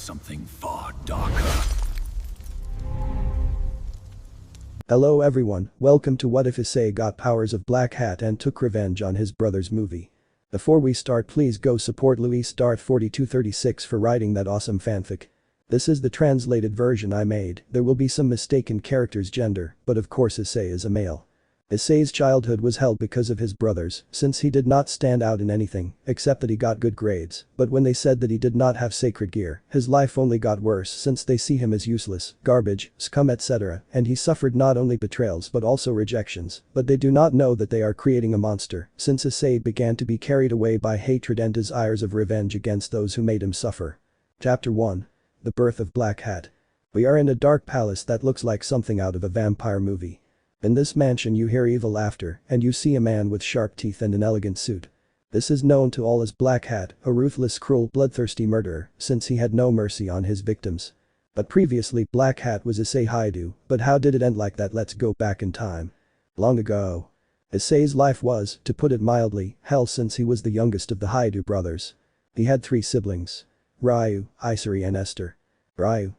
something far darker. Hello everyone, welcome to What If Issei Got Powers of Black Hat and Took Revenge on His Brother's Movie. Before we start, please go support Luis Dart 4236 for writing that awesome fanfic. This is the translated version I made. There will be some mistaken character's gender, but of course Issei is a male. Issei's childhood was hell because of his brothers, since he did not stand out in anything, except that he got good grades, but when they said that he did not have sacred gear, his life only got worse since they see him as useless, garbage, scum etc., and he suffered not only betrayals but also rejections, but they do not know that they are creating a monster, since Issei began to be carried away by hatred and desires of revenge against those who made him suffer. Chapter 1. The Birth of Black Hat. We are in a dark palace that looks like something out of a vampire movie. In this mansion you hear evil laughter, and you see a man with sharp teeth and an elegant suit. This is known to all as Black Hat, a ruthless, cruel, bloodthirsty murderer, since he had no mercy on his victims. But previously Black Hat was Issei Hyoudou, but how did it end like that? Let's go back in time. Long ago. Issei's life was, to put it mildly, hell since he was the youngest of the Hyoudou brothers. He had 3 siblings. Ryu, Issei and Esther. Ryu.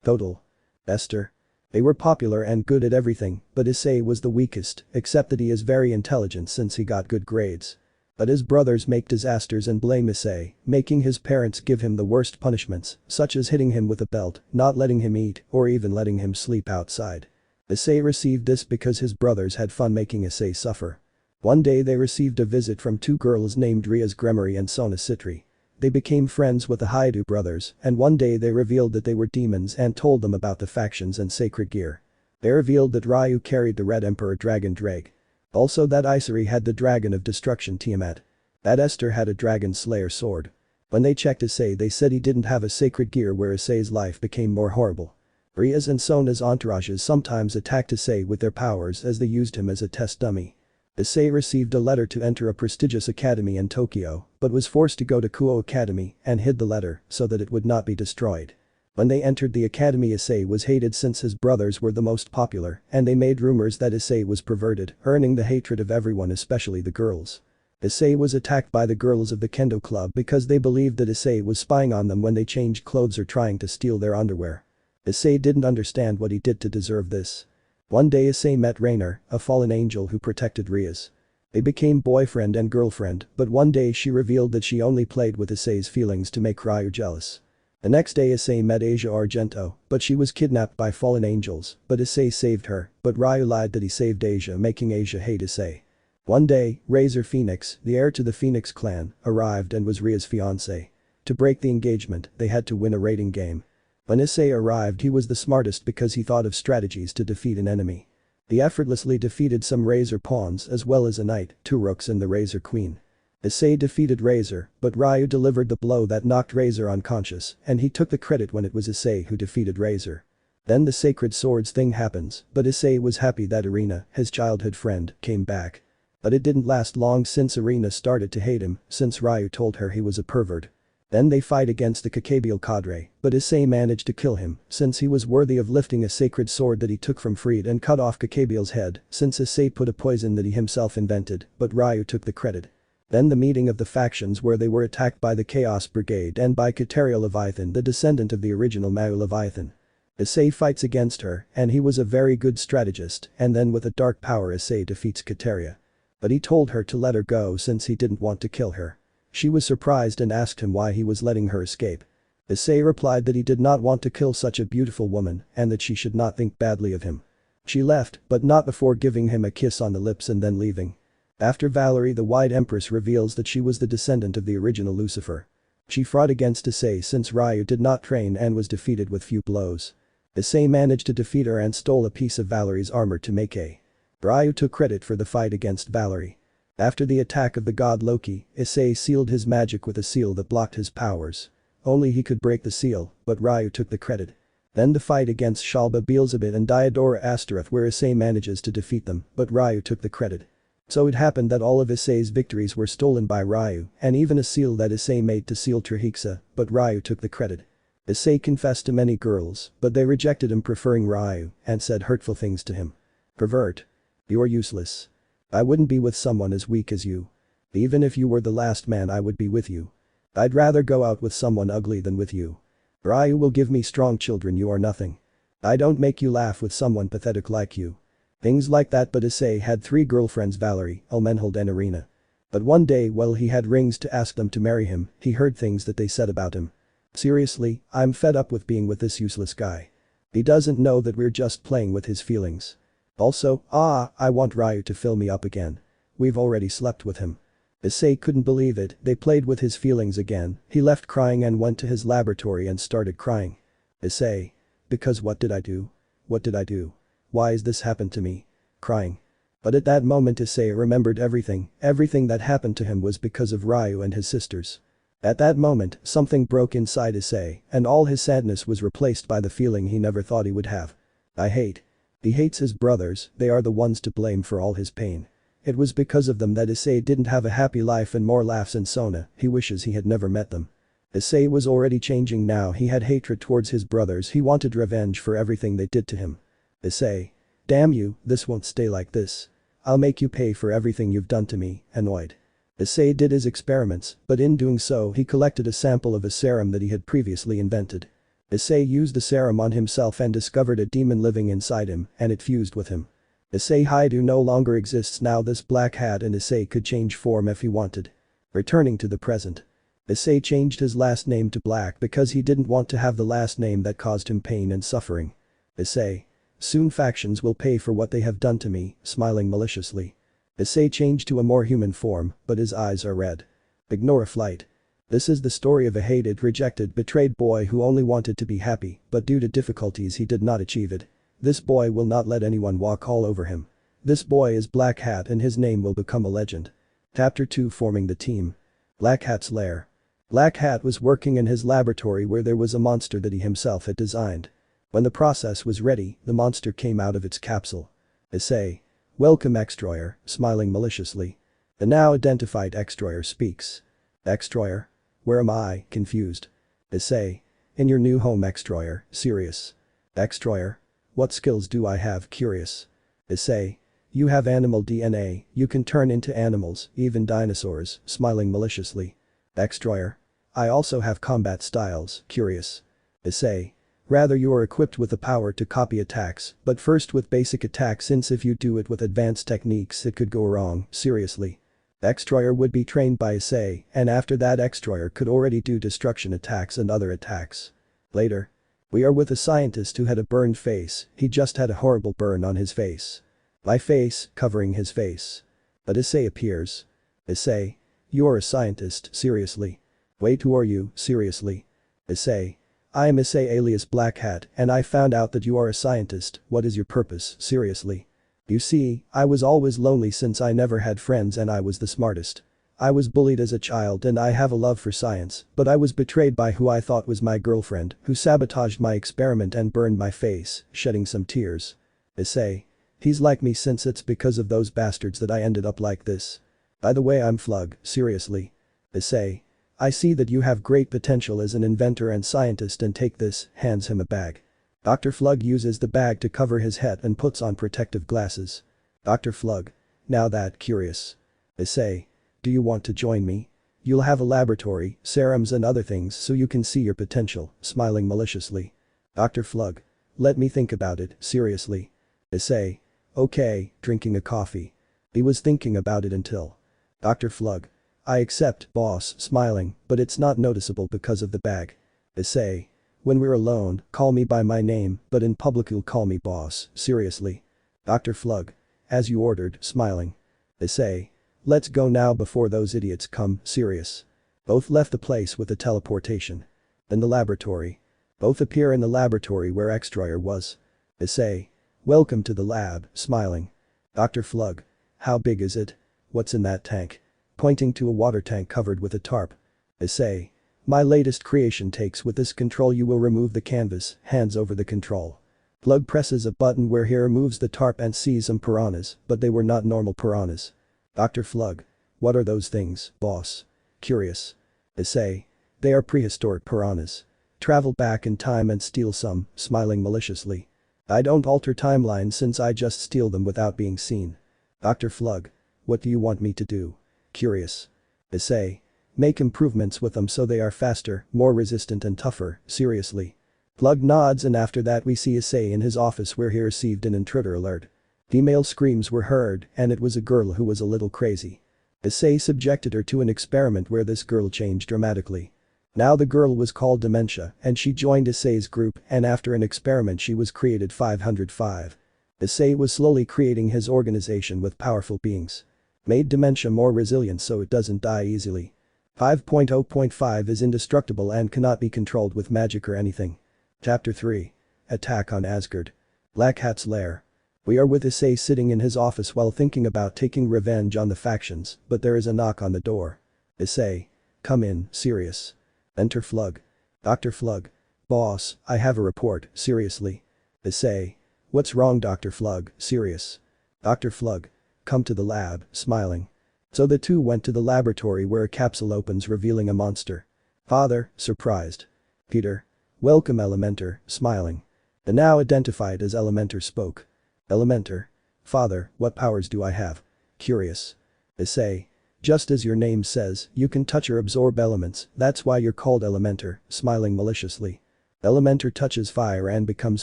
Total. Esther. They were popular and good at everything, but Issei was the weakest, except that he is very intelligent since he got good grades. But his brothers make disasters and blame Issei, making his parents give him the worst punishments, such as hitting him with a belt, not letting him eat, or even letting him sleep outside. Issei received this because his brothers had fun making Issei suffer. One day they received a visit from 2 girls named Rias Gremory and Sona Sitri. They became friends with the Hyoudou brothers, and one day they revealed that they were demons and told them about the factions and sacred gear. They revealed that Ryu carried the Red Emperor Dragon Drake. Also that Issei had the Dragon of Destruction Tiamat. That Esther had a Dragon Slayer sword. When they checked Issei, they said he didn't have a sacred gear, where Issei's life became more horrible. Rias and Sona's entourages sometimes attacked Issei with their powers as they used him as a test dummy. Issei received a letter to enter a prestigious academy in Tokyo, but was forced to go to Kuoh Academy and hid the letter so that it would not be destroyed. When they entered the academy, Issei was hated since his brothers were the most popular, and they made rumors that Issei was perverted, earning the hatred of everyone, especially the girls. Issei was attacked by the girls of the Kendo Club because they believed that Issei was spying on them when they changed clothes or trying to steal their underwear. Issei didn't understand what he did to deserve this. One day Issei met Rainer, a fallen angel who protected Rias. They became boyfriend and girlfriend, but one day she revealed that she only played with Issei's feelings to make Ryu jealous. The next day Issei met Asia Argento, but she was kidnapped by fallen angels, but Issei saved her, but Ryu lied that he saved Asia, making Asia hate Issei. One day, Razor Phoenix, the heir to the Phoenix clan, arrived and was Ria's fiancé. To break the engagement, they had to win a rating game. When Issei arrived, he was the smartest because he thought of strategies to defeat an enemy. He effortlessly defeated some Razor pawns as well as a knight, 2 rooks and the Razor queen. Issei defeated Razor, but Ryu delivered the blow that knocked Razor unconscious, and he took the credit when it was Issei who defeated Razor. Then the sacred swords thing happens, but Issei was happy that Irina, his childhood friend, came back. But it didn't last long since Irina started to hate him since Ryu told her he was a pervert. Then they fight against the Gabriel cadre, but Issei managed to kill him since he was worthy of lifting a sacred sword that he took from Freed and cut off Gabriel's head since Issei put a poison that he himself invented, but Ryu took the credit. Then the meeting of the factions where they were attacked by the Chaos Brigade and by Kateria Leviathan, the descendant of the original Mao Leviathan. Issei fights against her, and he was a very good strategist, and then with a dark power Issei defeats Kateria. But he told her to let her go since he didn't want to kill her. She was surprised and asked him why he was letting her escape. Issei replied that he did not want to kill such a beautiful woman and that she should not think badly of him. She left, but not before giving him a kiss on the lips and then leaving. After Valerie, the White Empress, reveals that she was the descendant of the original Lucifer. She fought against Issei since Ryu did not train and was defeated with few blows. Issei managed to defeat her and stole a piece of Valerie's armor to make a. Ryu took credit for the fight against Valerie. After the attack of the god Loki, Issei sealed his magic with a seal that blocked his powers. Only he could break the seal, but Ryu took the credit. Then the fight against Shalba Beelzebub and Diodora Astaroth, where Issei manages to defeat them, but Ryu took the credit. So it happened that all of Issei's victories were stolen by Ryu, and even a seal that Issei made to seal Trihexa, but Ryu took the credit. Issei confessed to many girls, but they rejected him, preferring Ryu, and said hurtful things to him. Pervert. You're useless. I wouldn't be with someone as weak as you. Even if you were the last man, I would be with you. I'd rather go out with someone ugly than with you. Ryu will give me strong children, you are nothing. I don't make you laugh with someone pathetic like you. Things like that, but Issei had 3 girlfriends, Valerie, Elmenhold and Irina. But one day while he had rings to ask them to marry him, he heard things that they said about him. Seriously, I'm fed up with being with this useless guy. He doesn't know that we're just playing with his feelings. Also, I want Ryu to fill me up again. We've already slept with him. Issei couldn't believe it, they played with his feelings again. He left crying and went to his laboratory and started crying. Issei. Because what did I do? What did I do? Why has this happened to me? Crying. But at that moment Issei remembered everything that happened to him was because of Ryu and his sisters. At that moment, something broke inside Issei, and all his sadness was replaced by the feeling he never thought he would have. He hates his brothers, they are the ones to blame for all his pain. It was because of them that Issei didn't have a happy life and more laughs in Sona, he wishes he had never met them. Issei was already changing now, he had hatred towards his brothers, he wanted revenge for everything they did to him. Issei. Damn you, this won't stay like this. I'll make you pay for everything you've done to me, annoyed. Issei did his experiments, but in doing so he collected a sample of a serum that he had previously invented. Issei used the serum on himself and discovered a demon living inside him, and it fused with him. Issei Hyoudou no longer exists now, this black hat, and Issei could change form if he wanted. Returning to the present. Issei changed his last name to Black because he didn't want to have the last name that caused him pain and suffering. Issei. Soon factions will pay for what they have done to me, smiling maliciously. Issei changed to a more human form, but his eyes are red. Ignore a flight. This is the story of a hated, rejected, betrayed boy who only wanted to be happy, but due to difficulties he did not achieve it. This boy will not let anyone walk all over him. This boy is Black Hat and his name will become a legend. Chapter 2, forming the team. Black Hat's lair. Black Hat was working in his laboratory where there was a monster that he himself had designed. When the process was ready, the monster came out of its capsule. Issei. Welcome Extroyer, smiling maliciously. The now identified Extroyer speaks. Extroyer? Where am I, confused. Issei. In your new home Extroyer, serious. Extroyer? What skills do I have, curious. Issei. You have animal DNA, you can turn into animals, even dinosaurs, smiling maliciously. Extroyer. I also have combat styles, curious. Issei. Rather you are equipped with the power to copy attacks, but first with basic attack since if you do it with advanced techniques it could go wrong, seriously. Extroyer would be trained by Issei, and after that Extroyer could already do destruction attacks and other attacks. Later. We are with a scientist who had a burned face, he just had a horrible burn on his face. My face, covering his face. But Issei appears. Issei. You are a scientist, seriously. Wait, who are you, seriously? Issei. I am Issei alias Black Hat, and I found out that you are a scientist, what is your purpose, seriously? You see, I was always lonely since I never had friends and I was the smartest. I was bullied as a child and I have a love for science, but I was betrayed by who I thought was my girlfriend, who sabotaged my experiment and burned my face, shedding some tears. Issei. He's like me since it's because of those bastards that I ended up like this. By the way, I'm Flug, seriously. Issei. I see that you have great potential as an inventor and scientist and take this, hands him a bag. Dr. Flug uses the bag to cover his head and puts on protective glasses. Dr. Flug. Now that, curious. Issei. Do you want to join me? You'll have a laboratory, serums and other things so you can see your potential, smiling maliciously. Dr. Flug. Let me think about it, seriously. Issei. Okay, drinking a coffee. He was thinking about it until. Dr. Flug. I accept, boss, smiling, but it's not noticeable because of the bag. Issei. When we're alone, call me by my name, but in public you'll call me boss, seriously. Dr. Flug. As you ordered, smiling. Issei. Let's go now before those idiots come, serious. Both left the place with a teleportation. In the laboratory. Both appear in the laboratory where Extroyer was. Issei. Welcome to the lab, smiling. Dr. Flug. How big is it? What's in that tank? Pointing to a water tank covered with a tarp. Issei. My latest creation takes with this control you will remove the canvas, hands over the control. Flug presses a button where he removes the tarp and sees some piranhas, but they were not normal piranhas. Dr. Flug. What are those things, boss? Curious. Issei. They are prehistoric piranhas. Travel back in time and steal some, smiling maliciously. I don't alter timelines since I just steal them without being seen. Dr. Flug. What do you want me to do? Curious. Issei. Make improvements with them so they are faster, more resistant and tougher, seriously. Plug nods and after that we see Issei in his office where he received an intruder alert. Female screams were heard and it was a girl who was a little crazy. Issei subjected her to an experiment where this girl changed dramatically. Now the girl was called Dementia and she joined Issei's group and after an experiment she was created 505. Issei was slowly creating his organization with powerful beings. Made Dementia more resilient so it doesn't die easily. 5.0.5 is indestructible and cannot be controlled with magic or anything. Chapter 3. Attack on Asgard. Black Hat's Lair. We are with Issei sitting in his office while thinking about taking revenge on the factions, but there is a knock on the door. Issei. Come in, serious. Enter Flug. Dr. Flug. Boss, I have a report, seriously. Issei. What's wrong Dr. Flug, serious. Dr. Flug. Come to the lab, smiling. So the two went to the laboratory where a capsule opens revealing a monster. Father, surprised. Peter. Welcome Elementor, smiling. The now identified as Elementor spoke. Elementor. Father, what powers do I have? Curious. Issei. Just as your name says, you can touch or absorb elements, that's why you're called Elementor, smiling maliciously. Elementor touches fire and becomes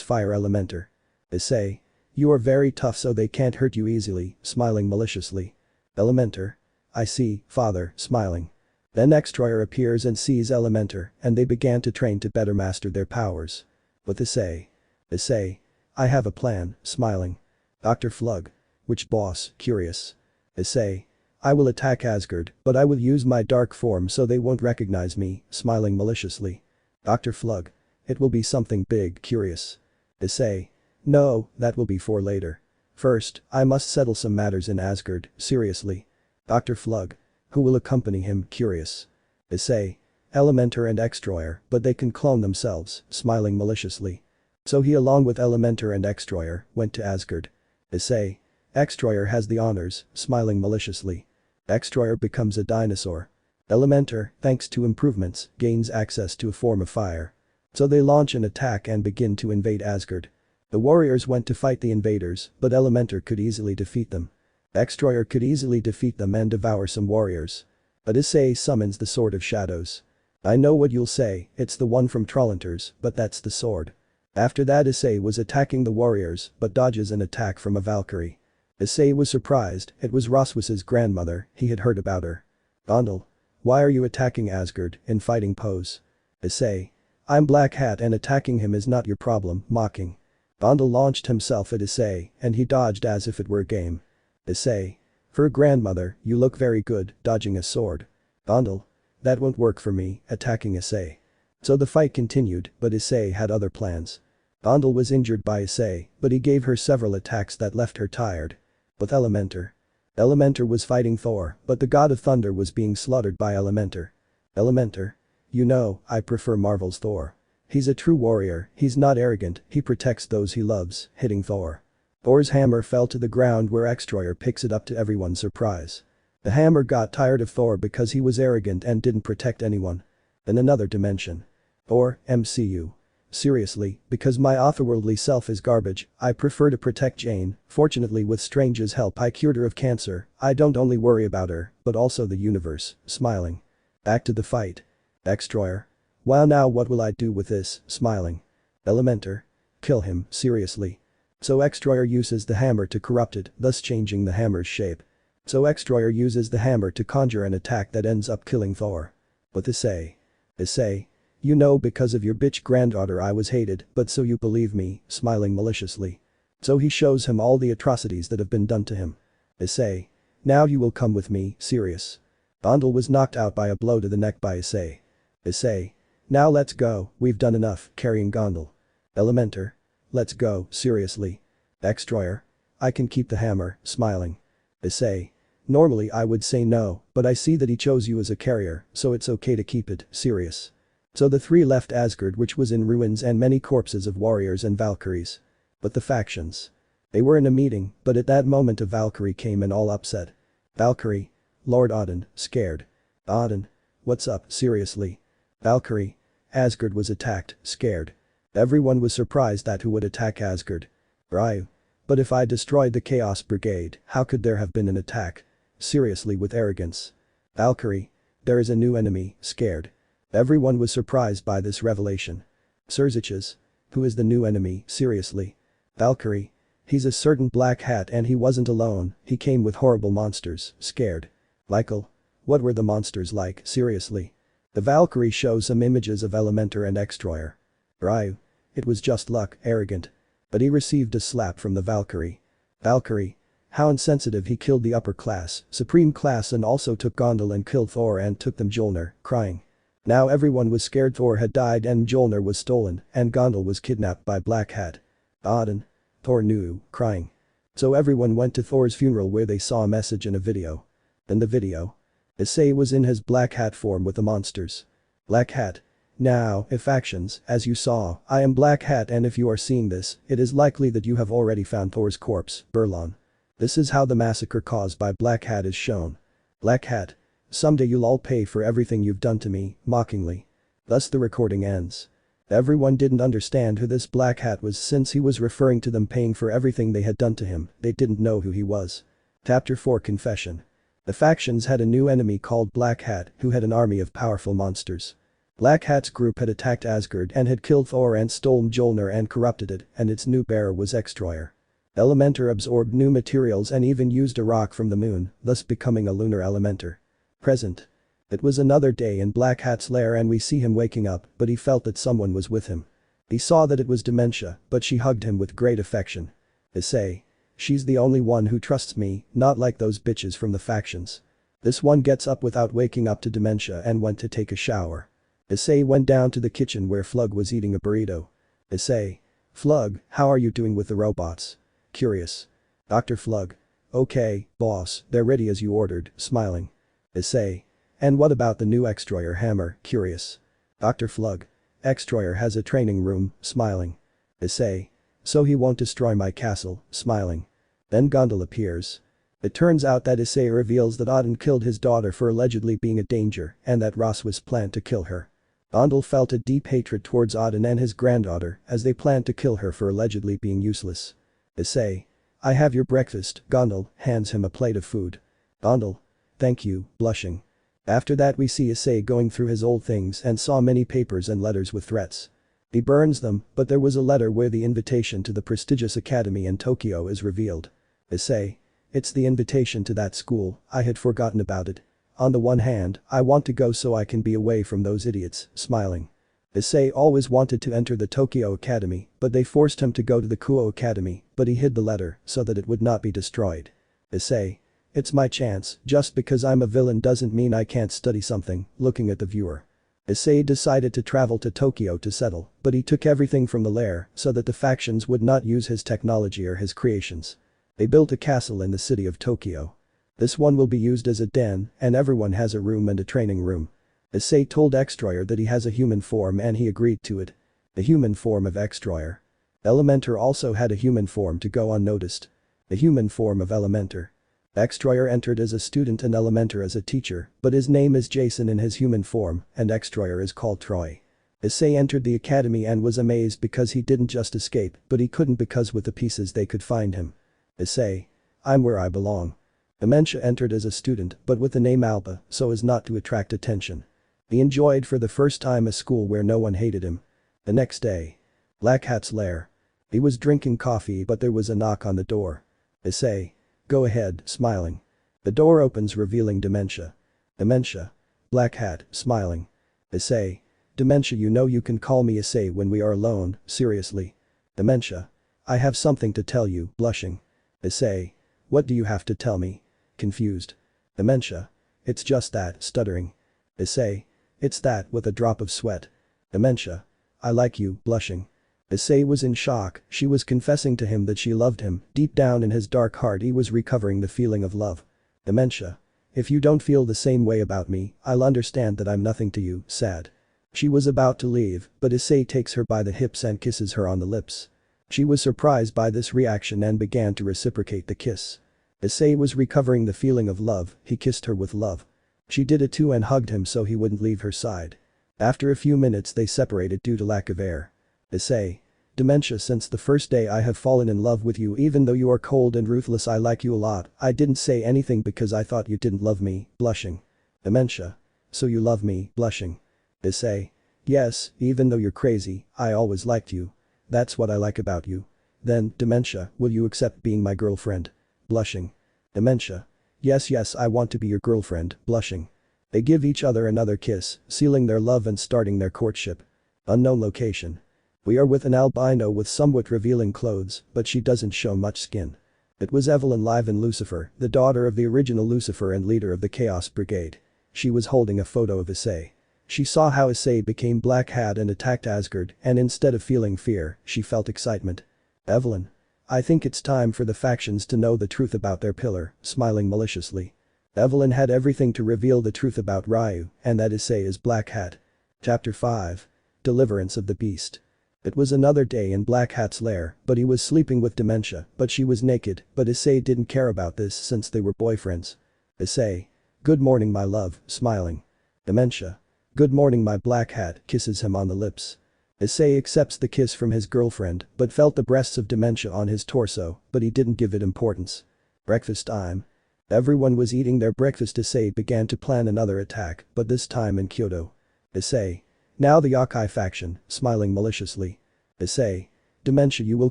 Fire Elementor. Issei. You are very tough so they can't hurt you easily, smiling maliciously. Elementor. I see, father, smiling. Then Extroyer appears and sees Elementor and they began to train to better master their powers. With Issei. Issei. I have a plan, smiling. Dr. Flug. Which boss, curious. Issei. I will attack Asgard, but I will use my dark form so they won't recognize me, smiling maliciously. Dr. Flug. It will be something big, curious. Issei. No, that will be for later. First, I must settle some matters in Asgard, seriously. Dr. Flug. Who will accompany him, curious. Issei. Elementor and Extroyer, but they can clone themselves, smiling maliciously. So he along with Elementor and Extroyer went to Asgard. Issei. Extroyer has the honors, smiling maliciously. Extroyer becomes a dinosaur. Elementor, thanks to improvements, gains access to a form of fire. So they launch an attack and begin to invade Asgard. The warriors went to fight the invaders, but Elementor could easily defeat them. Extroyer could easily defeat them and devour some warriors. But Issei summons the Sword of Shadows. I know what you'll say, it's the one from Trollhunters, but that's the sword. After that Issei was attacking the warriors, but dodges an attack from a Valkyrie. Issei was surprised, it was Roswis's grandmother, he had heard about her. Gondel. Why are you attacking Asgard, in fighting pose? Issei. I'm Black Hat and attacking him is not your problem, mocking. Gondel launched himself at Issei, and he dodged as if it were a game. Issei. For a grandmother, you look very good, dodging a sword. Gondel. That won't work for me, attacking Issei. So the fight continued, but Issei had other plans. Gondel was injured by Issei, but he gave her several attacks that left her tired. With Elementor. Elementor was fighting Thor, but the god of thunder was being slaughtered by Elementor. Elementor. You know, I prefer Marvel's Thor. He's a true warrior, he's not arrogant, he protects those he loves, hitting Thor. Thor's hammer fell to the ground where Extroyer picks it up to everyone's surprise. The hammer got tired of Thor because he was arrogant and didn't protect anyone. In another dimension. Thor, MCU. Seriously, because my otherworldly self is garbage, I prefer to protect Jane, fortunately with Strange's help I cured her of cancer, I don't only worry about her, but also the universe, smiling. Back to the fight. Extroyer. Well now what will I do with this, smiling. Elementor. Kill him, seriously. So Extroyer uses the hammer to corrupt it, thus changing the hammer's shape. So Extroyer uses the hammer to conjure an attack that ends up killing Thor. With Issei. Issei. You know because of your bitch granddaughter I was hated, but so you believe me, smiling maliciously. So he shows him all the atrocities that have been done to him. Issei. Now you will come with me, serious. Gondel was knocked out by a blow to the neck by Issei. Issei. Now let's go, we've done enough, carrying Gondel. Elementor. Let's go, seriously. Extroyer. I can keep the hammer, smiling. Issei. Normally I would say no, but I see that he chose you as a carrier, so it's okay to keep it, serious. So the three left Asgard which was in ruins and many corpses of warriors and Valkyries. But the factions. They were in a meeting, but at that moment a Valkyrie came and all upset. Valkyrie. Lord Odin, scared. Odin. What's up, seriously? Valkyrie. Asgard was attacked, scared. Everyone was surprised that who would attack Asgard. Ryu. But if I destroyed the Chaos Brigade, how could there have been an attack? Seriously with arrogance. Valkyrie. There is a new enemy, scared. Everyone was surprised by this revelation. Sirzechs. Who is the new enemy, seriously? Valkyrie. He's a certain black hat and he wasn't alone, he came with horrible monsters, scared. Michael. What were the monsters like, seriously? The Valkyrie shows some images of Elementor and Extroyer. Ryu. It was just luck, arrogant. But he received a slap from the Valkyrie. Valkyrie. How insensitive, he killed the upper class, supreme class, and also took Gondel and killed Thor and took them Mjolnir, crying. Now everyone was scared. Thor had died and Mjolnir was stolen and Gondel was kidnapped by Black Hat. Odin. Thor knew, crying. So everyone went to Thor's funeral where they saw a message in a video. In the video. Issei was in his Black Hat form with the monsters. Black Hat. Now, if actions, as you saw, I am Black Hat and if you are seeing this, it is likely that you have already found Thor's corpse, Berlon. This is how the massacre caused by Black Hat is shown. Black Hat. Someday you'll all pay for everything you've done to me, mockingly. Thus the recording ends. Everyone didn't understand who this Black Hat was since he was referring to them paying for everything they had done to him, they didn't know who he was. Chapter 4 Confession. The factions had a new enemy called Black Hat who had an army of powerful monsters. Black Hat's group had attacked Asgard and had killed Thor and stole Mjolnir and corrupted it, and its new bearer was Extroyer. Elementor absorbed new materials and even used a rock from the moon, thus becoming a lunar Elementor. Present. It was another day in Black Hat's lair and we see him waking up, but he felt that someone was with him. He saw that it was Dementia, but she hugged him with great affection. Issei. She's the only one who trusts me, not like those bitches from the factions. This one gets up without waking up to Dementia and went to take a shower. Issei went down to the kitchen where Flug was eating a burrito. Issei. Flug, how are you doing with the robots? Curious. Dr. Flug. Okay, boss, they're ready as you ordered, smiling. Issei. And what about the new Extroyer hammer, curious. Dr. Flug. Extroyer has a training room, smiling. Issei. So he won't destroy my castle, smiling. Then Gondel appears. It turns out that Issei reveals that Odin killed his daughter for allegedly being a danger and that Ross was planned to kill her. Gondel felt a deep hatred towards Odin and his granddaughter as they planned to kill her for allegedly being useless. Issei. I have your breakfast, Gondel hands him a plate of food. Gondel. Thank you, blushing. After that we see Issei going through his old things and saw many papers and letters with threats. He burns them, but there was a letter where the invitation to the prestigious academy in Tokyo is revealed. Issei. It's the invitation to that school, I had forgotten about it. On the one hand, I want to go so I can be away from those idiots, smiling. Issei always wanted to enter the Tokyo Academy, but they forced him to go to the Kuoh Academy, but he hid the letter so that it would not be destroyed. Issei. It's my chance, just because I'm a villain doesn't mean I can't study something, looking at the viewer. Issei decided to travel to Tokyo to settle, but he took everything from the lair so that the factions would not use his technology or his creations. They built a castle in the city of Tokyo. This one will be used as a den, and everyone has a room and a training room. Issei told Extroyer that he has a human form and he agreed to it. The human form of Extroyer. Elementor also had a human form to go unnoticed. The human form of Elementor. Extroyer entered as a student and Elementor as a teacher, but his name is Jason in his human form, and Extroyer is called Troy. Issei entered the academy and was amazed because he didn't just escape, but he couldn't because with the pieces they could find him. Issei. I'm where I belong. Dementia entered as a student but with the name Alba so as not to attract attention. He enjoyed for the first time a school where no one hated him. The next day. Black Hat's lair. He was drinking coffee but there was a knock on the door. Issei. Go ahead, smiling. The door opens revealing Dementia. Dementia. Black Hat, smiling. Issei. Dementia, you know you can call me Issei when we are alone, seriously. Dementia. I have something to tell you, blushing. Issei. What do you have to tell me? Confused. Dementia. It's just that, stuttering. Issei. It's that with a drop of sweat. Dementia. I like you, blushing. Issei was in shock, she was confessing to him that she loved him, deep down in his dark heart he was recovering the feeling of love. Dementia. If you don't feel the same way about me, I'll understand that I'm nothing to you, sad. She was about to leave, but Issei takes her by the hips and kisses her on the lips. She was surprised by this reaction and began to reciprocate the kiss. Issei was recovering the feeling of love, he kissed her with love. She did it too and hugged him so he wouldn't leave her side. After a few minutes they separated due to lack of air. Issei. Dementia, since the first day I have fallen in love with you even though you are cold and ruthless I like you a lot, I didn't say anything because I thought you didn't love me, blushing. Dementia. So you love me, blushing. Issei. Yes, even though you're crazy, I always liked you. That's what I like about you. Then, Dementia, will you accept being my girlfriend? Blushing. Dementia. Yes, I want to be your girlfriend, blushing. They give each other another kiss, sealing their love and starting their courtship. Unknown location. We are with an albino with somewhat revealing clothes, but she doesn't show much skin. It was Evelyn live in Lucifer, the daughter of the original Lucifer and leader of the Chaos Brigade. She was holding a photo of Issei. She saw how Issei became Black Hat and attacked Asgard, and instead of feeling fear, she felt excitement. Evelyn. I think it's time for the factions to know the truth about their pillar, smiling maliciously. Evelyn had everything to reveal the truth about Ryu, and that Issei is Black Hat. Chapter 5. Deliverance of the Beast. It was another day in Black Hat's lair, but he was sleeping with Dementia, but she was naked, but Issei didn't care about this since they were boyfriends. Issei. Good morning my love, smiling. Dementia. Good morning my Black Hat, kisses him on the lips. Issei accepts the kiss from his girlfriend, but felt the breasts of Dementia on his torso, but he didn't give it importance. Breakfast time. Everyone was eating their breakfast. Issei began to plan another attack, but this time in Hyoudou. Issei. Now the Yokai faction, smiling maliciously. Issei. Dementia you will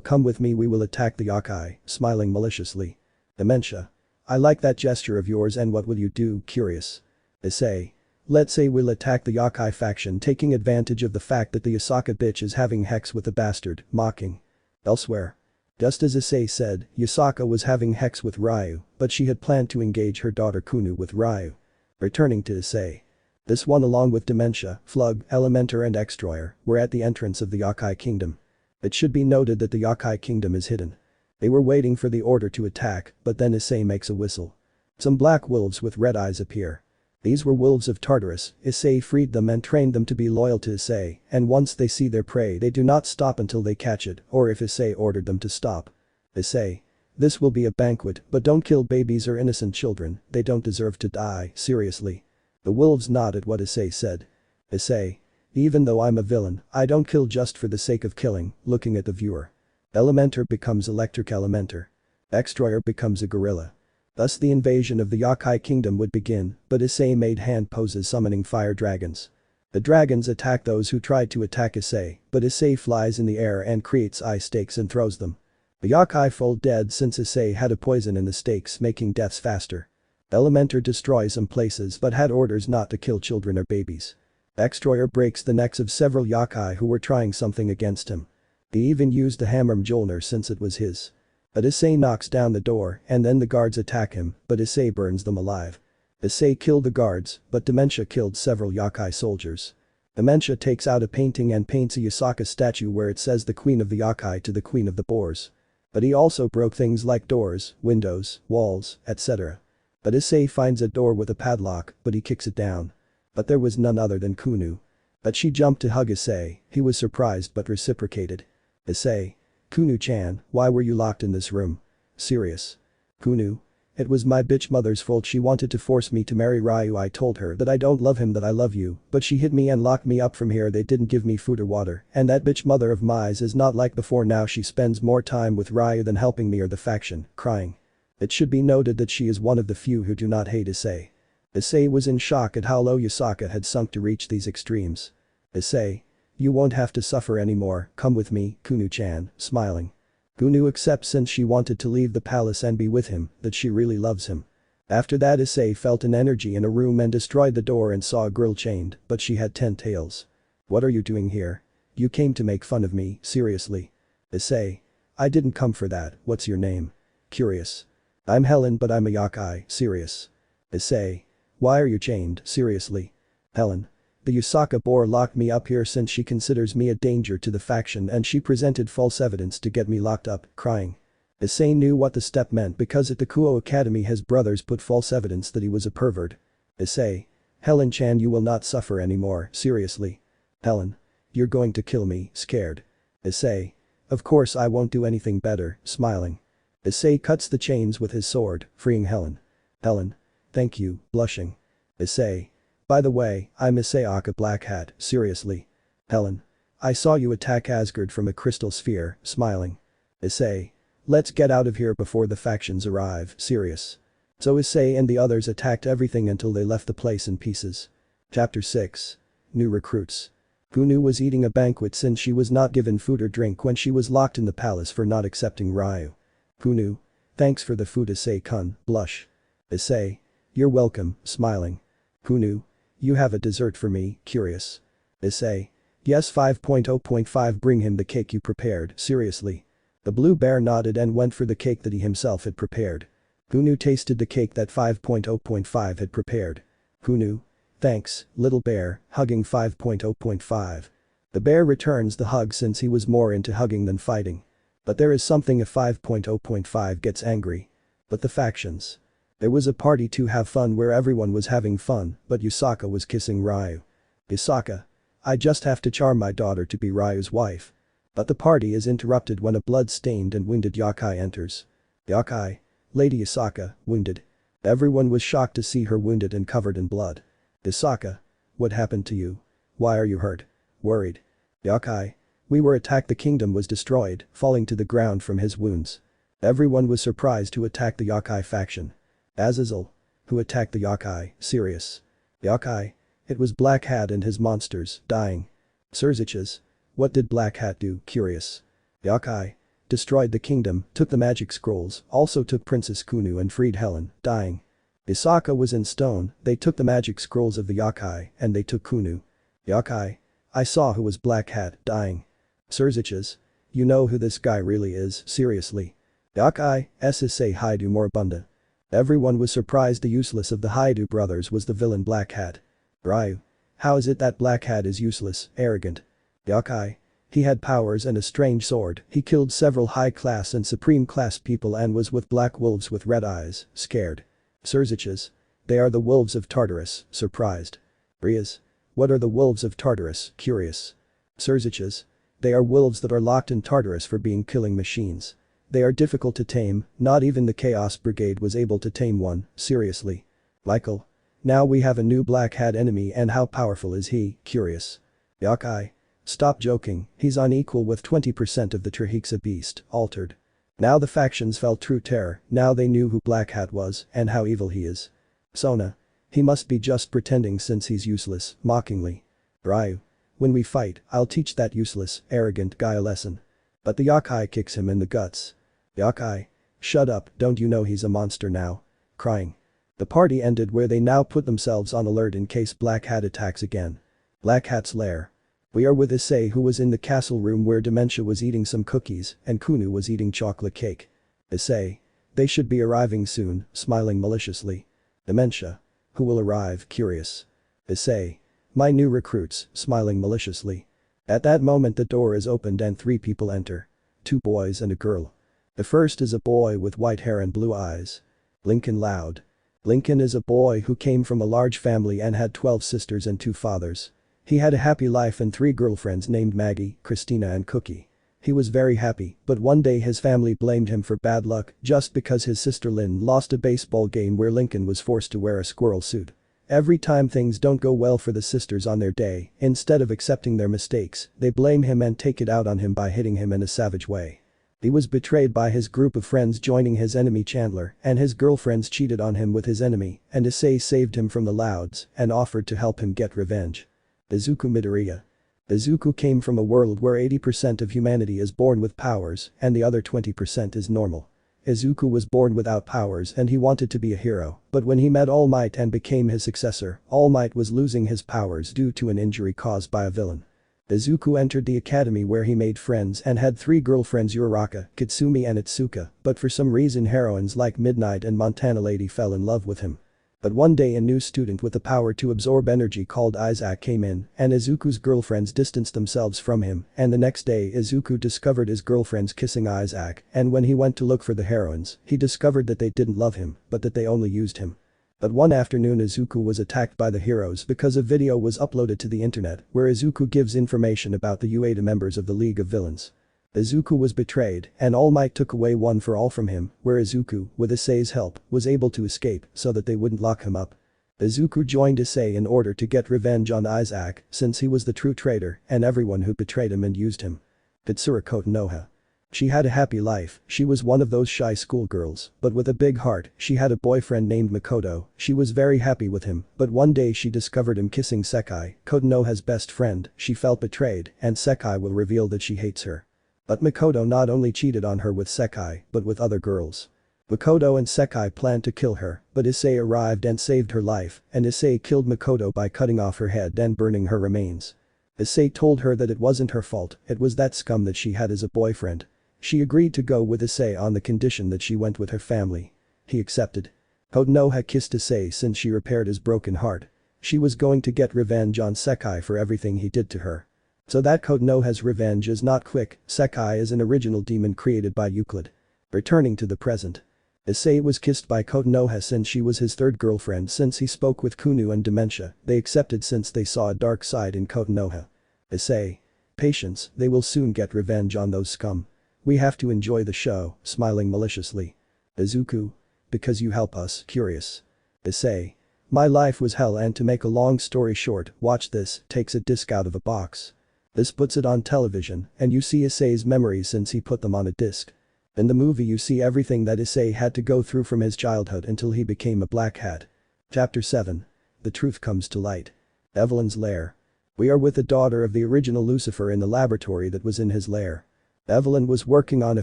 come with me we will attack the Yokai, smiling maliciously. Dementia. I like that gesture of yours and what will you do, curious. Issei. Let's say we'll attack the Yokai faction taking advantage of the fact that the Yasaka bitch is having hex with the bastard, mocking. Elsewhere. Just as Issei said, Yasaka was having hex with Ryu, but she had planned to engage her daughter Kuoh with Ryu. Returning to Issei. This one along with Dementia, Flug, Elementor and Extroyer were at the entrance of the Yokai kingdom. It should be noted that the Yokai kingdom is hidden. They were waiting for the order to attack, but then Issei makes a whistle. Some black wolves with red eyes appear. These were wolves of Tartarus. Issei freed them and trained them to be loyal to Issei, and once they see their prey they do not stop until they catch it or if Issei ordered them to stop. Issei. This will be a banquet, but don't kill babies or innocent children, they don't deserve to die, seriously. The wolves nod at what Issei said. Issei. Even though I'm a villain, I don't kill just for the sake of killing, looking at the viewer. Elementor becomes Electric Elementor. Extroyer becomes a gorilla. Thus the invasion of the Yokai kingdom would begin, but Issei made hand poses summoning fire dragons. The dragons attack those who tried to attack Issei, but Issei flies in the air and creates ice stakes and throws them. The Yokai fall dead since Issei had a poison in the stakes making deaths faster. Elementor destroys some places but had orders not to kill children or babies. Extroyer breaks the necks of several Yokai who were trying something against him. He even used the hammer Mjolnir since it was his. But Issei knocks down the door and then the guards attack him, but Issei burns them alive. Issei killed the guards, but Dementia killed several Yokai soldiers. Dementia takes out a painting and paints a Yasaka statue where it says the Queen of the Yokai to the Queen of the Boars. But he also broke things like doors, windows, walls, etc. But Issei finds a door with a padlock, but he kicks it down. But there was none other than Kuoh. But she jumped to hug Issei, he was surprised but reciprocated. Issei. Kuoh-chan, why were you locked in this room? Serious. Kuoh. It was my bitch mother's fault she wanted to force me to marry Ryu I told her that I don't love him that I love you, but she hid me and locked me up from here they didn't give me food or water, and that bitch mother of mine is not like before now she spends more time with Ryu than helping me or the faction, crying. It should be noted that she is one of the few who do not hate Issei. Issei was in shock at how low Yasaka had sunk to reach these extremes. Issei. You won't have to suffer anymore, come with me, Kuoh-chan, smiling. Kuoh accepts since she wanted to leave the palace and be with him, that she really loves him. After that Issei felt an energy in a room and destroyed the door and saw a girl chained, but she had 10 tails. What are you doing here? You came to make fun of me, seriously. Issei. I didn't come for that, what's your name? Curious. I'm Helen but I'm a Yokai, serious. Issei. Why are you chained, seriously? Helen. The Yasaka boar locked me up here since she considers me a danger to the faction and she presented false evidence to get me locked up, crying. Issei knew what the step meant because at the Kuoh Academy his brothers put false evidence that he was a pervert. Issei. Helen-chan you will not suffer anymore, seriously. Helen. You're going to kill me, scared. Issei. Of course I won't do anything better, smiling. Issei cuts the chains with his sword, freeing Helen. Helen. Thank you, blushing. Issei. By the way, I'm Issei Aka Black Hat, seriously. Helen. I saw you attack Asgard from a crystal sphere, smiling. Issei. Let's get out of here before the factions arrive, serious. So Issei and the others attacked everything until they left the place in pieces. Chapter 6. New recruits. Kuoh was eating a banquet since she was not given food or drink when she was locked in the palace for not accepting Ryu. Kuoh. Thanks for the food Issei-kun, blush. Issei. You're welcome, smiling. Kuoh. You have a dessert for me, curious. Issei. Yes 5.0.5 bring him the cake you prepared, seriously. The blue bear nodded and went for the cake that he himself had prepared. Kuoh tasted the cake that 5.0.5 had prepared. Kuoh. Thanks, little bear, hugging 5.0.5. The bear returns the hug since he was more into hugging than fighting. But there is something if 5.0.5 gets angry. But the factions. There was a party to have fun where everyone was having fun, but Yusaka was kissing Ryu. Yusaka. I just have to charm my daughter to be Ryu's wife. But the party is interrupted when a blood-stained and wounded Yakai enters. Yakai. Lady Yusaka, wounded. Everyone was shocked to see her wounded and covered in blood. Yusaka. What happened to you? Why are you hurt? Worried. Yakai. We were attacked, the kingdom was destroyed, falling to the ground from his wounds. Everyone was surprised to attack the Yakai faction. Azazel. Who attacked the Yakai, serious. Yakai. It was Black Hat and his monsters, dying. Sirzechs. What did Black Hat do, curious. Yakai. Destroyed the kingdom, took the magic scrolls, also took Princess Kuoh and freed Helen, dying. Yusaka was in stone, they took the magic scrolls of the Yakai, and they took Kuoh. Yakai. I saw who was Black Hat, dying. Sirzechs. You know who this guy really is, seriously. Yakai, Issei Hyoudou moribunda. Everyone was surprised the useless of the Hyoudou brothers was the villain Black Hat. Ryu. How is it that Black Hat is useless, arrogant? Yakai. He had powers and a strange sword, he killed several high-class and supreme-class people and was with black wolves with red eyes, scared. Sirzechs. They are the wolves of Tartarus, surprised. Rias. What are the wolves of Tartarus, curious. Sirzechs. They are wolves that are locked in Tartarus for being killing machines. They are difficult to tame, not even the Chaos Brigade was able to tame one, seriously. Michael. Now we have a new Black Hat enemy and how powerful is he, curious. Yakai. Stop joking, he's unequal with 20% of the Trahexa beast, altered. Now the factions felt true terror, now they knew who Black Hat was and how evil he is. Sona. He must be just pretending since he's useless, mockingly. Ryu. When we fight, I'll teach that useless, arrogant guy a lesson. But the Yakai kicks him in the guts. Yakai. Shut up, don't you know he's a monster now? Crying. The party ended where they now put themselves on alert in case Black Hat attacks again. Black Hat's lair. We are with Issei who was in the castle room where Dementia was eating some cookies and Kuoh was eating chocolate cake. Issei. They should be arriving soon, smiling maliciously. Dementia. Who will arrive, curious. Issei. My new recruits, smiling maliciously. At that moment the door is opened and 3 people enter. 2 boys and a girl. The first is a boy with white hair and blue eyes. Lincoln loud. Lincoln is a boy who came from a large family and had 12 sisters and 2 fathers. He had a happy life and 3 girlfriends named Maggie, Christina and Cookie. He was very happy, but one day his family blamed him for bad luck just because his sister Lynn lost a baseball game where Lincoln was forced to wear a squirrel suit. Every time things don't go well for the sisters on their day, instead of accepting their mistakes, they blame him and take it out on him by hitting him in a savage way. He was betrayed by his group of friends joining his enemy Chandler, and his girlfriends cheated on him with his enemy, and Issei saved him from the Louds and offered to help him get revenge. Izuku Midoriya. Izuku came from a world where 80% of humanity is born with powers and the other 20% is normal. Izuku was born without powers and he wanted to be a hero, but when he met All Might and became his successor, All Might was losing his powers due to an injury caused by a villain. Izuku entered the academy where he made friends and had 3 girlfriends Uraraka, Kitsumi and Itsuka, but for some reason heroines like Midnight and Montana Lady fell in love with him. But one day a new student with the power to absorb energy called Isaac came in and Izuku's girlfriends distanced themselves from him and the next day Izuku discovered his girlfriends kissing Isaac and when he went to look for the heroines, he discovered that they didn't love him, but that they only used him. But one afternoon Izuku was attacked by the heroes because a video was uploaded to the internet where Izuku gives information about the Ueda members of the League of Villains. Izuku was betrayed and All Might took away One for All from him, where Izuku, with Issei's help, was able to escape so that they wouldn't lock him up. Izuku joined Issei in order to get revenge on Isaac since he was the true traitor and everyone who betrayed him and used him. Pitsura Kotonoha. She had a happy life, she was one of those shy schoolgirls, but with a big heart. She had a boyfriend named Makoto, she was very happy with him, but one day she discovered him kissing Sekai, Konoha's best friend. She felt betrayed, and Sekai will reveal that she hates her. But Makoto not only cheated on her with Sekai, but with other girls. Makoto and Sekai planned to kill her, but Issei arrived and saved her life, and Issei killed Makoto by cutting off her head and burning her remains. Issei told her that it wasn't her fault, it was that scum that she had as a boyfriend. She agreed to go with Issei on the condition that she went with her family. He accepted. Konoha kissed Issei since she repaired his broken heart. She was going to get revenge on Sekai for everything he did to her. So that Konoha's revenge is not quick. Sekai is an original demon created by Euclid. Returning to the present. Issei was kissed by Konoha since she was his third girlfriend since he spoke with Kuoh and Dementia. They accepted since they saw a dark side in Konoha. Issei. Patience, they will soon get revenge on those scum. We have to enjoy the show, smiling maliciously. Izuku. Because you help us, curious. Issei. My life was hell, and to make a long story short, watch this, takes a disc out of a box. This puts it on television, and you see Issei's memories since he put them on a disc. In the movie you see everything that Issei had to go through from his childhood until he became a black hat. Chapter 7. The truth comes to light. Evelyn's lair. We are with the daughter of the original Lucifer in the laboratory that was in his lair. Evelyn was working on a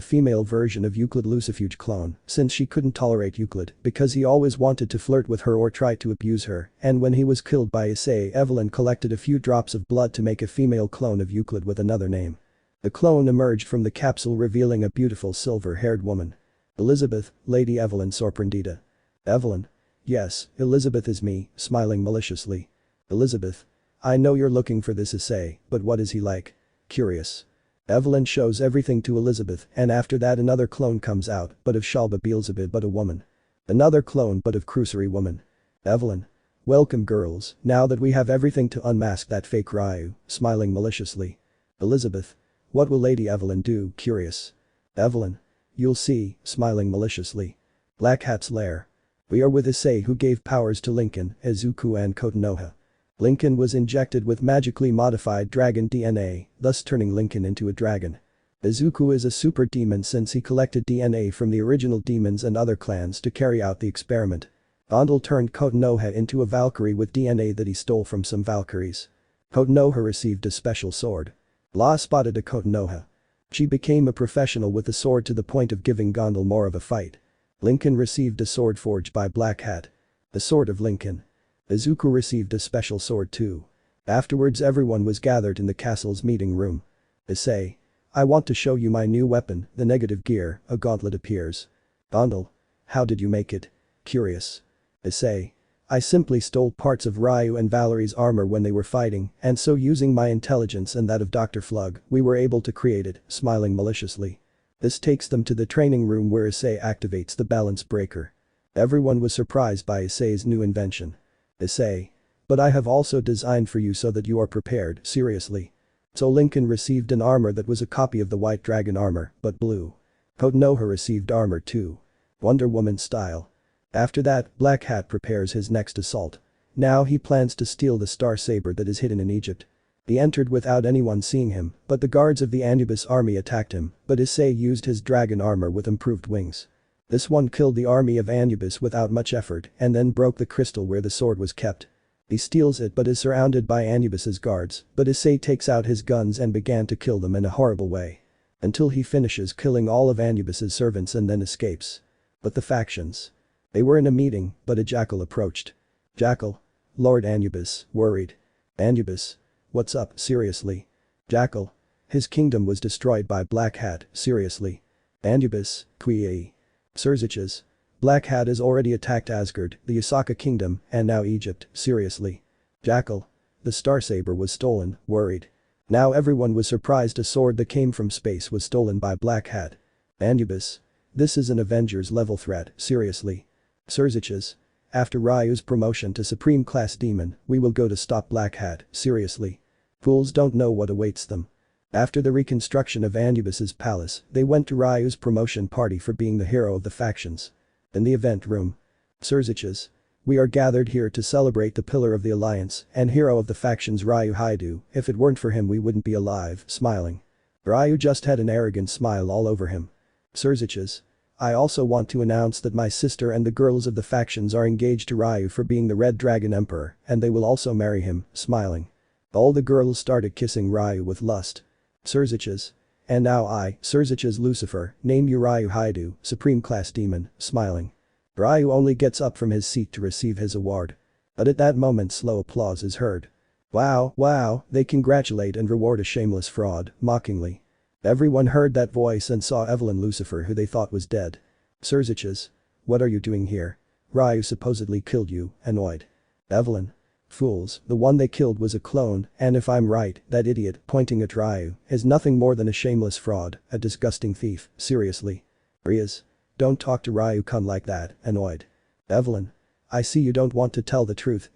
female version of Euclid Lucifuge clone since she couldn't tolerate Euclid because he always wanted to flirt with her or try to abuse her, and when he was killed by Issei, Evelyn collected a few drops of blood to make a female clone of Euclid with another name. The clone emerged from the capsule revealing a beautiful silver-haired woman. Elizabeth, Lady Evelyn sorprendida. Evelyn. Yes, Elizabeth is me, smiling maliciously. Elizabeth. I know you're looking for this Issei, but what is he like? Curious. Evelyn shows everything to Elizabeth, and after that another clone comes out, but of Shalba Beelzebub but a woman. Another clone but of Crusory woman. Evelyn. Welcome girls, now that we have everything to unmask that fake Ryu, smiling maliciously. Elizabeth. What will Lady Evelyn do, curious. Evelyn. You'll see, smiling maliciously. Black Hat's lair. We are with Issei who gave powers to Lincoln, Izuku and Konoha. Lincoln was injected with magically modified dragon DNA, thus turning Lincoln into a dragon. Izuku is a super demon since he collected DNA from the original demons and other clans to carry out the experiment. Gondel turned Konoha into a Valkyrie with DNA that he stole from some Valkyries. Konoha received a special sword. Law spotted a Konoha. She became a professional with the sword to the point of giving Gondel more of a fight. Lincoln received a sword forged by Black Hat. The sword of Lincoln. Izuku received a special sword too. Afterwards everyone was gathered in the castle's meeting room. Issei. I want to show you my new weapon, the negative gear. A gauntlet appears. Gondel. How did you make it? Curious. Issei. I simply stole parts of Ryu and Valerie's armor when they were fighting, and so using my intelligence and that of Dr. Flug, we were able to create it, smiling maliciously. This takes them to the training room where Issei activates the balance breaker. Everyone was surprised by Issei's new invention. Issei. But I have also designed for you so that you are prepared, seriously. So Lincoln received an armor that was a copy of the White Dragon armor, but blue. Konoha received armor too. Wonder Woman style. After that, Black Hat prepares his next assault. Now he plans to steal the Star Saber that is hidden in Egypt. He entered without anyone seeing him, but the guards of the Anubis army attacked him, but Issei used his dragon armor with improved wings. This one killed the army of Anubis without much effort and then broke the crystal where the sword was kept. He steals it but is surrounded by Anubis's guards, but Issei takes out his guns and began to kill them in a horrible way. Until he finishes killing all of Anubis's servants and then escapes. But the factions. They were in a meeting, but a jackal approached. Jackal. Lord Anubis, worried. Anubis. What's up, seriously? Jackal. His kingdom was destroyed by Black Hat, seriously. Anubis, Kuoh. Sirzechs. Black Hat has already attacked Asgard, the Osaka kingdom, and now Egypt, seriously. Jackal. The Star Saber was stolen, worried. Now everyone was surprised a sword that came from space was stolen by Black Hat. Anubis. This is an Avengers level threat, seriously. Sirzechs. After Ryu's promotion to Supreme Class Demon, we will go to stop Black Hat, seriously. Fools don't know what awaits them. After the reconstruction of Anubis's palace, they went to Ryu's promotion party for being the hero of the factions. In the event room. Sirzechs. We are gathered here to celebrate the pillar of the alliance and hero of the factions Ryu Hyoudou. If it weren't for him we wouldn't be alive, smiling. Ryu just had an arrogant smile all over him. Sirzechs. I also want to announce that my sister and the girls of the factions are engaged to Ryu for being the Red Dragon Emperor, and they will also marry him, smiling. All the girls started kissing Ryu with lust. Sirzechs. And now I, Sirzechs Lucifer, name you Ryu Hyoudou, Supreme Class Demon, smiling. Ryu only gets up from his seat to receive his award. But at that moment slow applause is heard. Wow, wow, they congratulate and reward a shameless fraud, mockingly. Everyone heard that voice and saw Evelyn Lucifer who they thought was dead. Sirzechs. What are you doing here? Ryu supposedly killed you, annoyed. Evelyn. Fools, the one they killed was a clone, and if I'm right, that idiot, pointing at Ryu, is nothing more than a shameless fraud, a disgusting thief, seriously. Rias. Don't talk to Ryu-kun like that, annoyed. Evelyn. I see you don't want to tell the truth,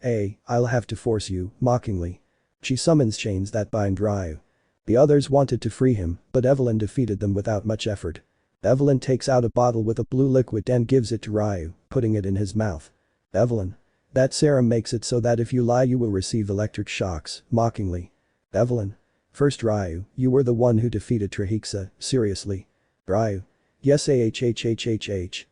I'll have to force you, mockingly. She summons chains that bind Ryu. The others wanted to free him, but Evelyn defeated them without much effort. Evelyn takes out a bottle with a blue liquid and gives it to Ryu, putting it in his mouth. Evelyn. That serum makes it so that if you lie you will receive electric shocks, mockingly. Evelyn. First Ryu, you were the one who defeated Seekvaira, seriously. Ryu. Yes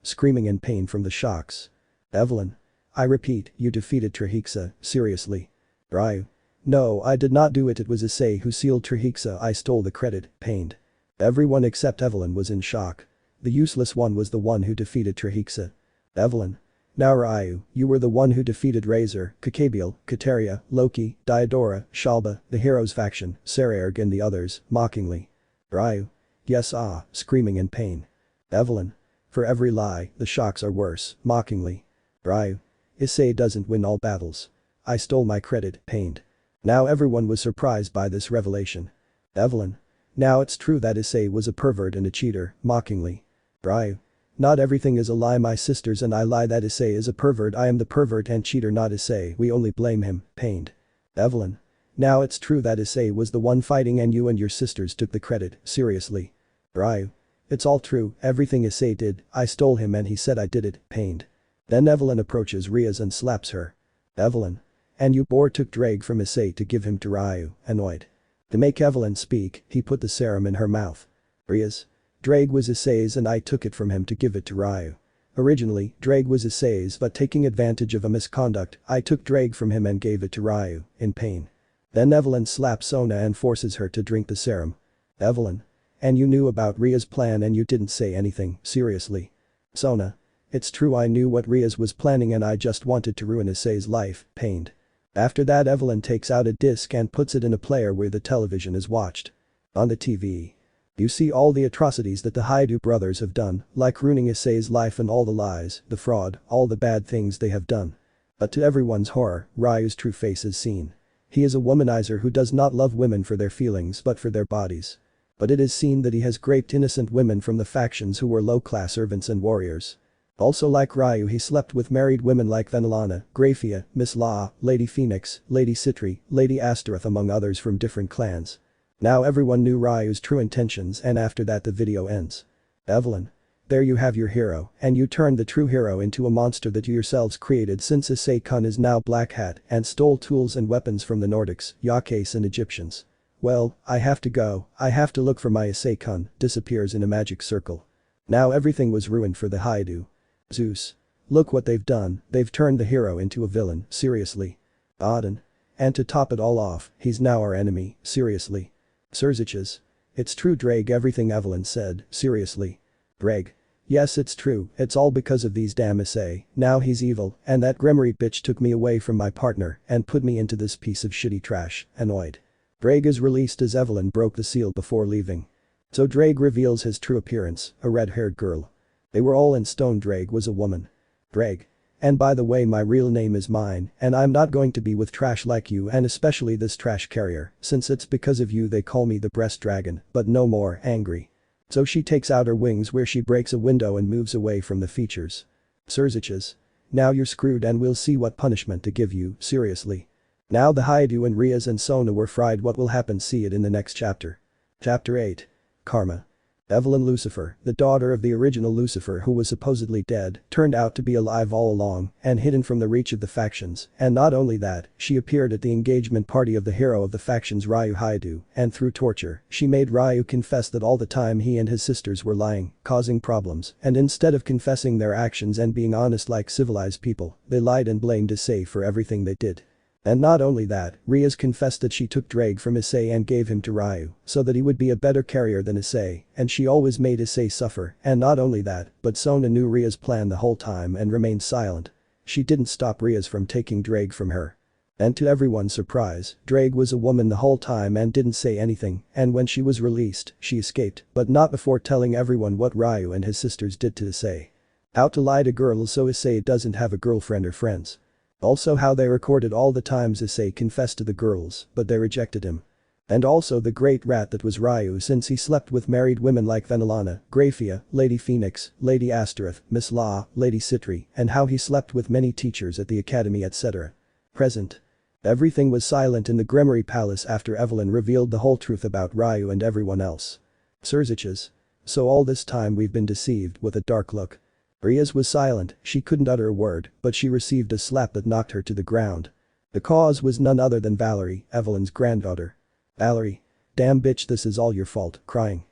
screaming in pain from the shocks. Evelyn. I repeat, you defeated Seekvaira, seriously. Ryu. No, I did not do it was Issei who sealed Seekvaira, I stole the credit, pained. Everyone except Evelyn was in shock. The useless one was the one who defeated Seekvaira. Evelyn. Now Ryu, you were the one who defeated Razor, Gabriel, Kateria, Loki, Diodora, Shalba, the Heroes faction, Seekvaira and the others, mockingly. Ryu. Yes screaming in pain. Evelyn. For every lie, the shocks are worse, mockingly. Ryu. Issei doesn't win all battles. I stole my credit, pained. Now everyone was surprised by this revelation. Evelyn. Now it's true that Issei was a pervert and a cheater, mockingly. Ryu. Not everything is a lie my sisters and I lie that Issei is a pervert I am the pervert and cheater not Issei we only blame him, pained. Evelyn. Now it's true that Issei was the one fighting and you and your sisters took the credit, seriously. Ryu. It's all true, everything Issei did, I stole him and he said I did it, pained. Then Evelyn approaches Rias and slaps her. Evelyn. And you took Drake from Issei to give him to Ryu, annoyed. To make Evelyn speak, he put the serum in her mouth. Rias. Drake was Issei's and I took it from him to give it to Ryu. Originally, Drake was Issei's but taking advantage of a misconduct, I took Drake from him and gave it to Ryu, in pain. Then Evelyn slaps Sona and forces her to drink the serum. Evelyn. And you knew about Ria's plan and you didn't say anything, seriously. Sona. It's true I knew what Rias was planning and I just wanted to ruin Issei's life, pained. After that Evelyn takes out a disc and puts it in a player where the television is watched. On the TV. You see all the atrocities that the Hyoudou brothers have done, like ruining Issei's life and all the lies, the fraud, all the bad things they have done. But to everyone's horror, Ryu's true face is seen. He is a womanizer who does not love women for their feelings but for their bodies. But it is seen that he has raped innocent women from the factions who were low-class servants and warriors. Also like Ryu he slept with married women like Venelana, Grayfia, Miss Law, Lady Phoenix, Lady Sitri, Lady Astaroth among others from different clans. Now everyone knew Ryu's true intentions and after that the video ends. Evelyn. There you have your hero, and you turned the true hero into a monster that you yourselves created since Issei-kun is now Black Hat and stole tools and weapons from the Nordics, Yakes and Egyptians. Well, I have to go, I have to look for my Issei-kun, disappears in a magic circle. Now everything was ruined for the Hyoudou. Zeus. Look what they've done, they've turned the hero into a villain, seriously. Odin. And to top it all off, he's now our enemy, seriously. Sirzechs. It's true Drake everything Evelyn said, seriously. Drake. Yes it's true, it's all because of these damn Issei, now he's evil and that Gremory bitch took me away from my partner and put me into this piece of shitty trash, annoyed. Drake is released as Evelyn broke the seal before leaving. So Drake reveals his true appearance, a red-haired girl. They were all in stone Drake was a woman. Drake. And by the way my real name is mine and I'm not going to be with trash like you and especially this trash carrier since it's because of you they call me the breast dragon but no more angry. So she takes out her wings where she breaks a window and moves away from the features. Sirzechs. Now you're screwed and we'll see what punishment to give you, seriously. Now the Hyoudou and Rias and Sona were fried what will happen see it in the next chapter. Chapter 8. Karma. Evelyn Lucifer, the daughter of the original Lucifer who was supposedly dead, turned out to be alive all along and hidden from the reach of the factions, and not only that, she appeared at the engagement party of the hero of the factions Hyoudou, and through torture, she made Ryu confess that all the time he and his sisters were lying, causing problems, and instead of confessing their actions and being honest like civilized people, they lied and blamed Issei for everything they did. And not only that, Rias confessed that she took Drake from Issei and gave him to Ryu, so that he would be a better carrier than Issei, and she always made Issei suffer, and not only that, but Sona knew Rias' plan the whole time and remained silent. She didn't stop Rias from taking Drake from her. And to everyone's surprise, Drake was a woman the whole time and didn't say anything, and when she was released, she escaped, but not before telling everyone what Ryu and his sisters did to Issei. How to lie to girls so Issei doesn't have a girlfriend or friends. Also how they recorded all the times Issei confessed to the girls, but they rejected him. And also the great rat that was Ryu since he slept with married women like Venelana, Grayfia, Lady Phoenix, Lady Astaroth, Miss Law, Lady Sitri, and how he slept with many teachers at the academy etc. Present. Everything was silent in the Gremory palace after Evelyn revealed the whole truth about Ryu and everyone else. Sirzechs. So all this time we've been deceived with a dark look. Rias was silent, she couldn't utter a word, but she received a slap that knocked her to the ground. The cause was none other than Valerie, Evelyn's granddaughter. Valerie. Damn bitch, this is all your fault, crying.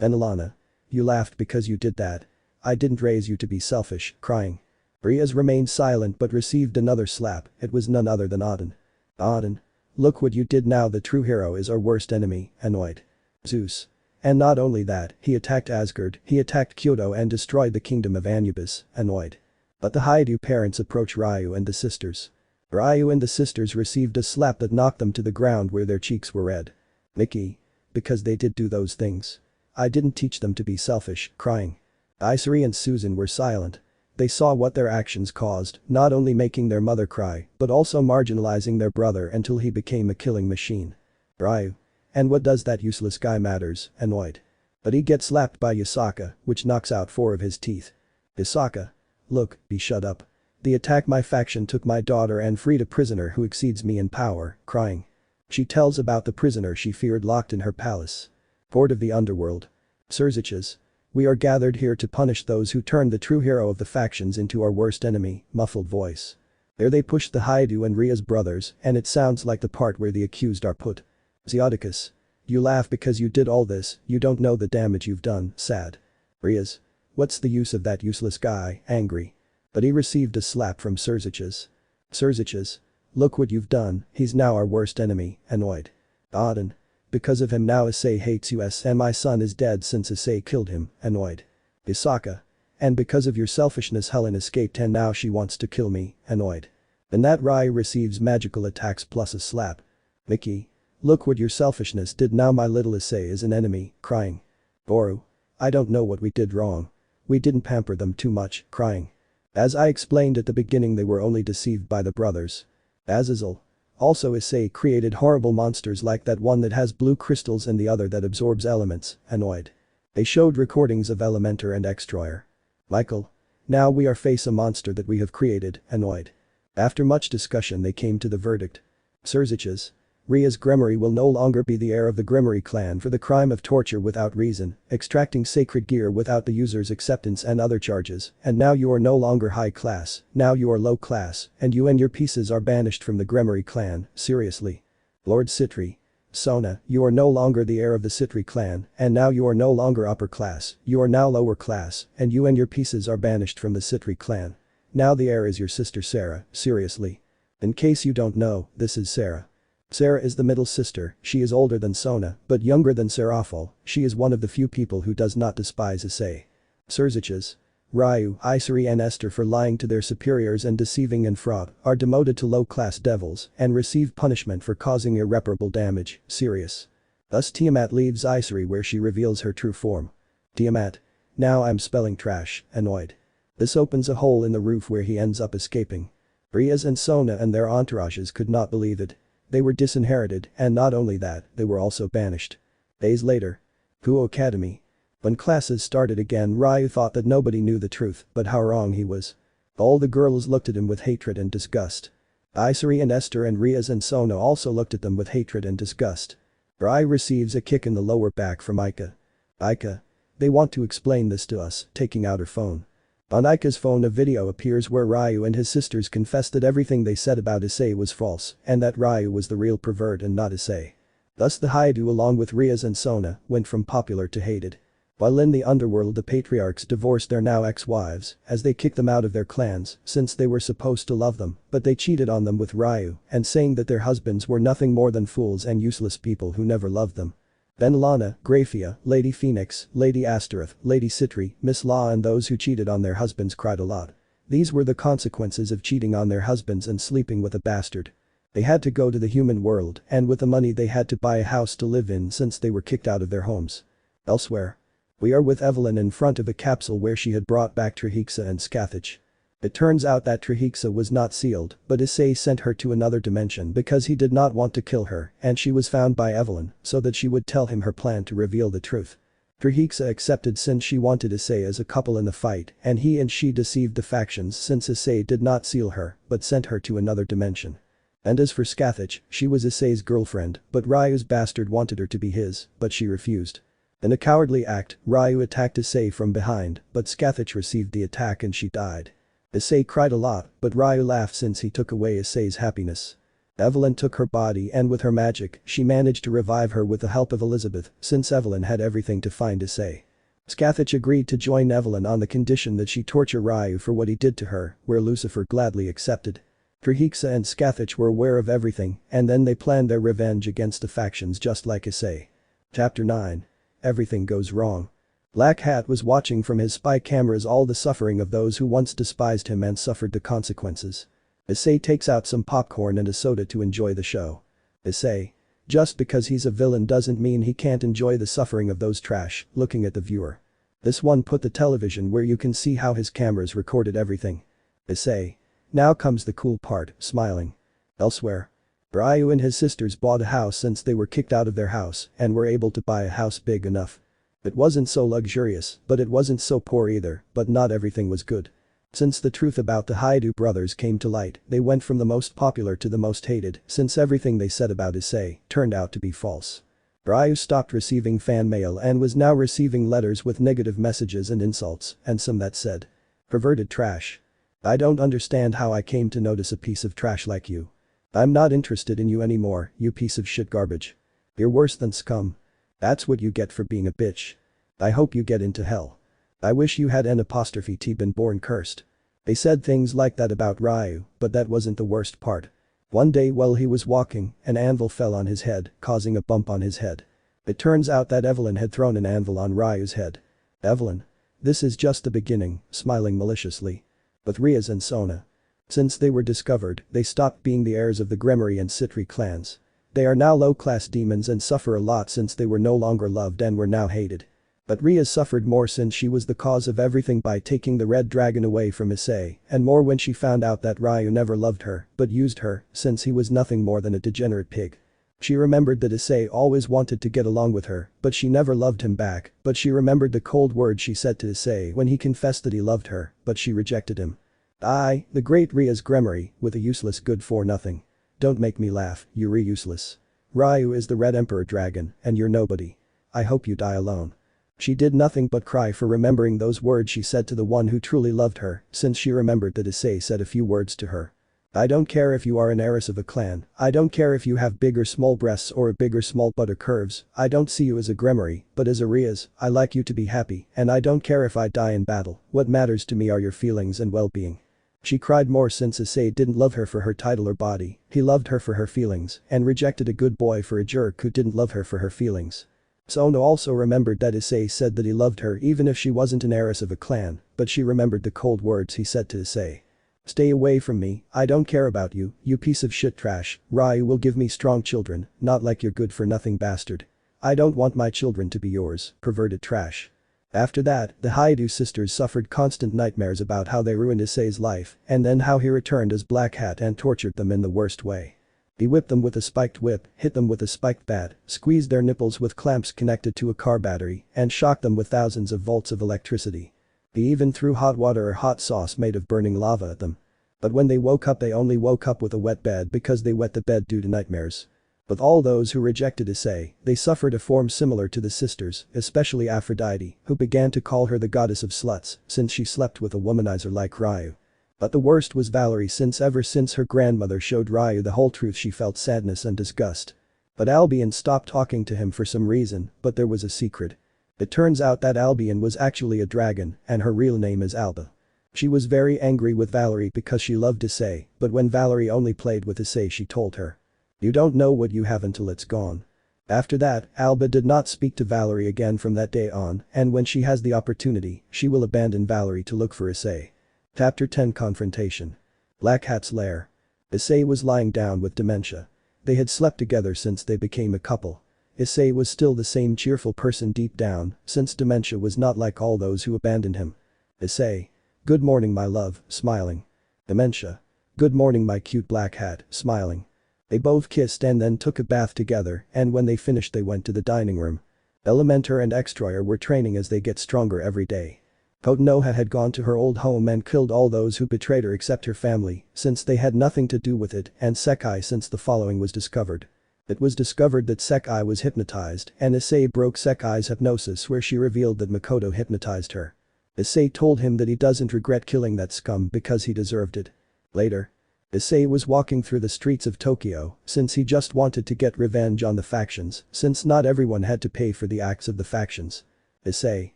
Venelana. You laughed because you did that. I didn't raise you to be selfish, crying. Rias remained silent but received another slap, it was none other than Odin. Odin. Look what you did, now the true hero is our worst enemy, annoyed. Zeus. And not only that, he attacked Asgard, he attacked Hyoudou and destroyed the kingdom of Anubis, annoyed. But the Hyoudou parents approached Ryu and the sisters. Ryu and the sisters received a slap that knocked them to the ground where their cheeks were red. Mickey. Because they did do those things. I didn't teach them to be selfish, crying. Issei and Susan were silent. They saw what their actions caused, not only making their mother cry, but also marginalizing their brother until he became a killing machine. Ryu. And what does that useless guy matters, annoyed. But he gets slapped by Yasaka, which knocks out 4 of his teeth. Yasaka. Look, be shut up. The attack my faction took my daughter and freed a prisoner who exceeds me in power, crying. She tells about the prisoner she feared locked in her palace. Board of the underworld. Sirzechs. We are gathered here to punish those who turned the true hero of the factions into our worst enemy, muffled voice. There they pushed the Hyoudou and Rias brothers, and it sounds like the part where the accused are put. Sirzechs. You laugh because you did all this, you don't know the damage you've done, sad. Rias. What's the use of that useless guy, angry. But he received a slap from Sirzechs. Sirzechs. Look what you've done, he's now our worst enemy, annoyed. Odin. Because of him now Issei hates us and my son is dead since Issei killed him, annoyed. Yasaka. And because of your selfishness Helen escaped and now she wants to kill me, annoyed. And that Ryu receives magical attacks plus a slap. Mickey. Look what your selfishness did, now my little Issei is an enemy, crying. Boru. I don't know what we did wrong. We didn't pamper them too much, crying. As I explained at the beginning, they were only deceived by the brothers. Azazel. Also Issei created horrible monsters like that one that has blue crystals and the other that absorbs elements, annoyed. They showed recordings of Elementor and Extroyer. Michael. Now we are face a monster that we have created, annoyed. After much discussion they came to the verdict. Sirzechs. Rias Gremory will no longer be the heir of the Gremory clan for the crime of torture without reason, extracting sacred gear without the user's acceptance and other charges, and now you are no longer high class, now you are low class, and you and your pieces are banished from the Gremory clan, seriously. Lord Sitri. Sona, you are no longer the heir of the Sitri clan, and now you are no longer upper class, you are now lower class, and you and your pieces are banished from the Sitri clan. Now the heir is your sister Sarah, seriously. In case you don't know, this is Sarah. Sarah is the middle sister, she is older than Sona, but younger than Seraphil, she is one of the few people who does not despise Issei. Sirzechs. Ryu, Issei and Esther for lying to their superiors and deceiving and fraud, are demoted to low-class devils and receive punishment for causing irreparable damage, serious. Thus Tiamat leaves Issei where she reveals her true form. Tiamat. Now I'm spelling trash, annoyed. This opens a hole in the roof where he ends up escaping. Rias and Sona and their entourages could not believe it. They were disinherited, and not only that, they were also banished. Days later. Kuoh Academy. When classes started again, Ryu thought that nobody knew the truth, but how wrong he was. All the girls looked at him with hatred and disgust. Issei and Esther and Rias and Sona also looked at them with hatred and disgust. Ryu receives a kick in the lower back from Ika. Ika. They want to explain this to us, taking out her phone. On Aika's phone a video appears where Ryu and his sisters confess that everything they said about Issei was false and that Ryu was the real pervert and not Issei. Thus the Hyoudou along with Rias and Sona went from popular to hated. While in the underworld the patriarchs divorced their now ex-wives as they kicked them out of their clans since they were supposed to love them, but they cheated on them with Ryu and saying that their husbands were nothing more than fools and useless people who never loved them. Venelana, Grayfia, Lady Phoenix, Lady Astaroth, Lady Sitri, Miss Law and those who cheated on their husbands cried a lot. These were the consequences of cheating on their husbands and sleeping with a bastard. They had to go to the human world and with the money they had to buy a house to live in since they were kicked out of their homes. Elsewhere. We are with Evelyn in front of a capsule where she had brought back Sirzechs and Scathach. It turns out that Sirzechs was not sealed, but Issei sent her to another dimension because he did not want to kill her and she was found by Evelyn so that she would tell him her plan to reveal the truth. Sirzechs accepted since she wanted Issei as a couple in the fight and he and she deceived the factions since Issei did not seal her but sent her to another dimension. And as for Scathach, she was Issei's girlfriend, but Ryu's bastard wanted her to be his, but she refused. In a cowardly act, Ryu attacked Issei from behind, but Scathach received the attack and she died. Issei cried a lot, but Ryu laughed since he took away Issei's happiness. Evelyn took her body and with her magic, she managed to revive her with the help of Elizabeth, since Evelyn had everything to find Issei. Scathach agreed to join Evelyn on the condition that she torture Ryu for what he did to her, where Lucifer gladly accepted. Sirzechs and Scathach were aware of everything, and then they planned their revenge against the factions just like Issei. Chapter 9. Everything goes wrong. Black Hat was watching from his spy cameras all the suffering of those who once despised him and suffered the consequences. Issei takes out some popcorn and a soda to enjoy the show. Issei. Just because he's a villain doesn't mean he can't enjoy the suffering of those trash, looking at the viewer. This one put the television where you can see how his cameras recorded everything. Issei. Now comes the cool part, smiling. Elsewhere. Ryu and his sisters bought a house since they were kicked out of their house and were able to buy a house big enough. It wasn't so luxurious, but it wasn't so poor either, but not everything was good. Since the truth about the Hyoudou brothers came to light, they went from the most popular to the most hated since everything they said about Issei turned out to be false. Ryu stopped receiving fan mail and was now receiving letters with negative messages and insults, and some that said, "Perverted trash. I don't understand how I came to notice a piece of trash like you. I'm not interested in you anymore, you piece of shit garbage. You're worse than scum. That's what you get for being a bitch. I hope you get into hell. I wish you had N''T been born cursed." They said things like that about Ryu, but that wasn't the worst part. One day while he was walking, an anvil fell on his head, causing a bump on his head. It turns out that Evelyn had thrown an anvil on Ryu's head. Evelyn. This is just the beginning, smiling maliciously. With Rias and Sona. Since they were discovered, they stopped being the heirs of the Gremory and Sitri clans. They are now low-class demons and suffer a lot since they were no longer loved and were now hated. But Rias suffered more since she was the cause of everything by taking the red dragon away from Issei, and more when she found out that Ryu never loved her, but used her, since he was nothing more than a degenerate pig. She remembered that Issei always wanted to get along with her, but she never loved him back, but she remembered the cold words she said to Issei when he confessed that he loved her, but she rejected him. I, the great Rias Gremory, with a useless good for nothing. Don't make me laugh, you're useless. Ryu is the Red Emperor Dragon, and you're nobody. I hope you die alone. She did nothing but cry for remembering those words she said to the one who truly loved her, since she remembered that Issei said a few words to her. I don't care if you are an heiress of a clan, I don't care if you have big or small breasts or a big or small butt or curves, I don't see you as a Gremory, but as a Rias, I like you to be happy, and I don't care if I die in battle, what matters to me are your feelings and well-being. She cried more since Issei didn't love her for her title or body, he loved her for her feelings, and rejected a good boy for a jerk who didn't love her for her feelings. Sona also remembered that Issei said that he loved her even if she wasn't an heiress of a clan, but she remembered the cold words he said to Issei. Stay away from me, I don't care about you, you piece of shit trash, Ryu will give me strong children, not like your good-for-nothing bastard. I don't want my children to be yours, perverted trash. After that, the Hyoudou sisters suffered constant nightmares about how they ruined Issei's life, and then how he returned as Black Hat and tortured them in the worst way. He whipped them with a spiked whip, hit them with a spiked bat, squeezed their nipples with clamps connected to a car battery, and shocked them with thousands of volts of electricity. He even threw hot water or hot sauce made of burning lava at them. But when they woke up they only woke up with a wet bed because they wet the bed due to nightmares. With all those who rejected Issei, they suffered a form similar to the sisters, especially Aphrodite, who began to call her the goddess of sluts since she slept with a womanizer like Ryu. But the worst was Valerie, since ever since her grandmother showed Ryu the whole truth she felt sadness and disgust. But Albion stopped talking to him for some reason, but there was a secret. It turns out that Albion was actually a dragon and her real name is Alba. She was very angry with Valerie because she loved Issei, but when Valerie only played with Issei she told her, "You don't know what you have until it's gone." After that, Alba did not speak to Valerie again from that day on, and when she has the opportunity, she will abandon Valerie to look for Issei. Chapter 10 Confrontation. Black Hat's Lair. Issei was lying down with dementia. They had slept together since they became a couple. Issei was still the same cheerful person deep down, since dementia was not like all those who abandoned him. Issei. "Good morning my love," smiling. Dementia. "Good morning my cute black hat," smiling. They both kissed and then took a bath together, and when they finished they went to the dining room. Elementor and Extroyer were training as they get stronger every day. Konoha had gone to her old home and killed all those who betrayed her except her family, since they had nothing to do with it, and Sekai, since the following was discovered. It was discovered that Sekai was hypnotized, and Issei broke Sekai's hypnosis where she revealed that Makoto hypnotized her. Issei told him that he doesn't regret killing that scum because he deserved it. Later. Issei was walking through the streets of Tokyo since he just wanted to get revenge on the factions, since not everyone had to pay for the acts of the factions. Issei.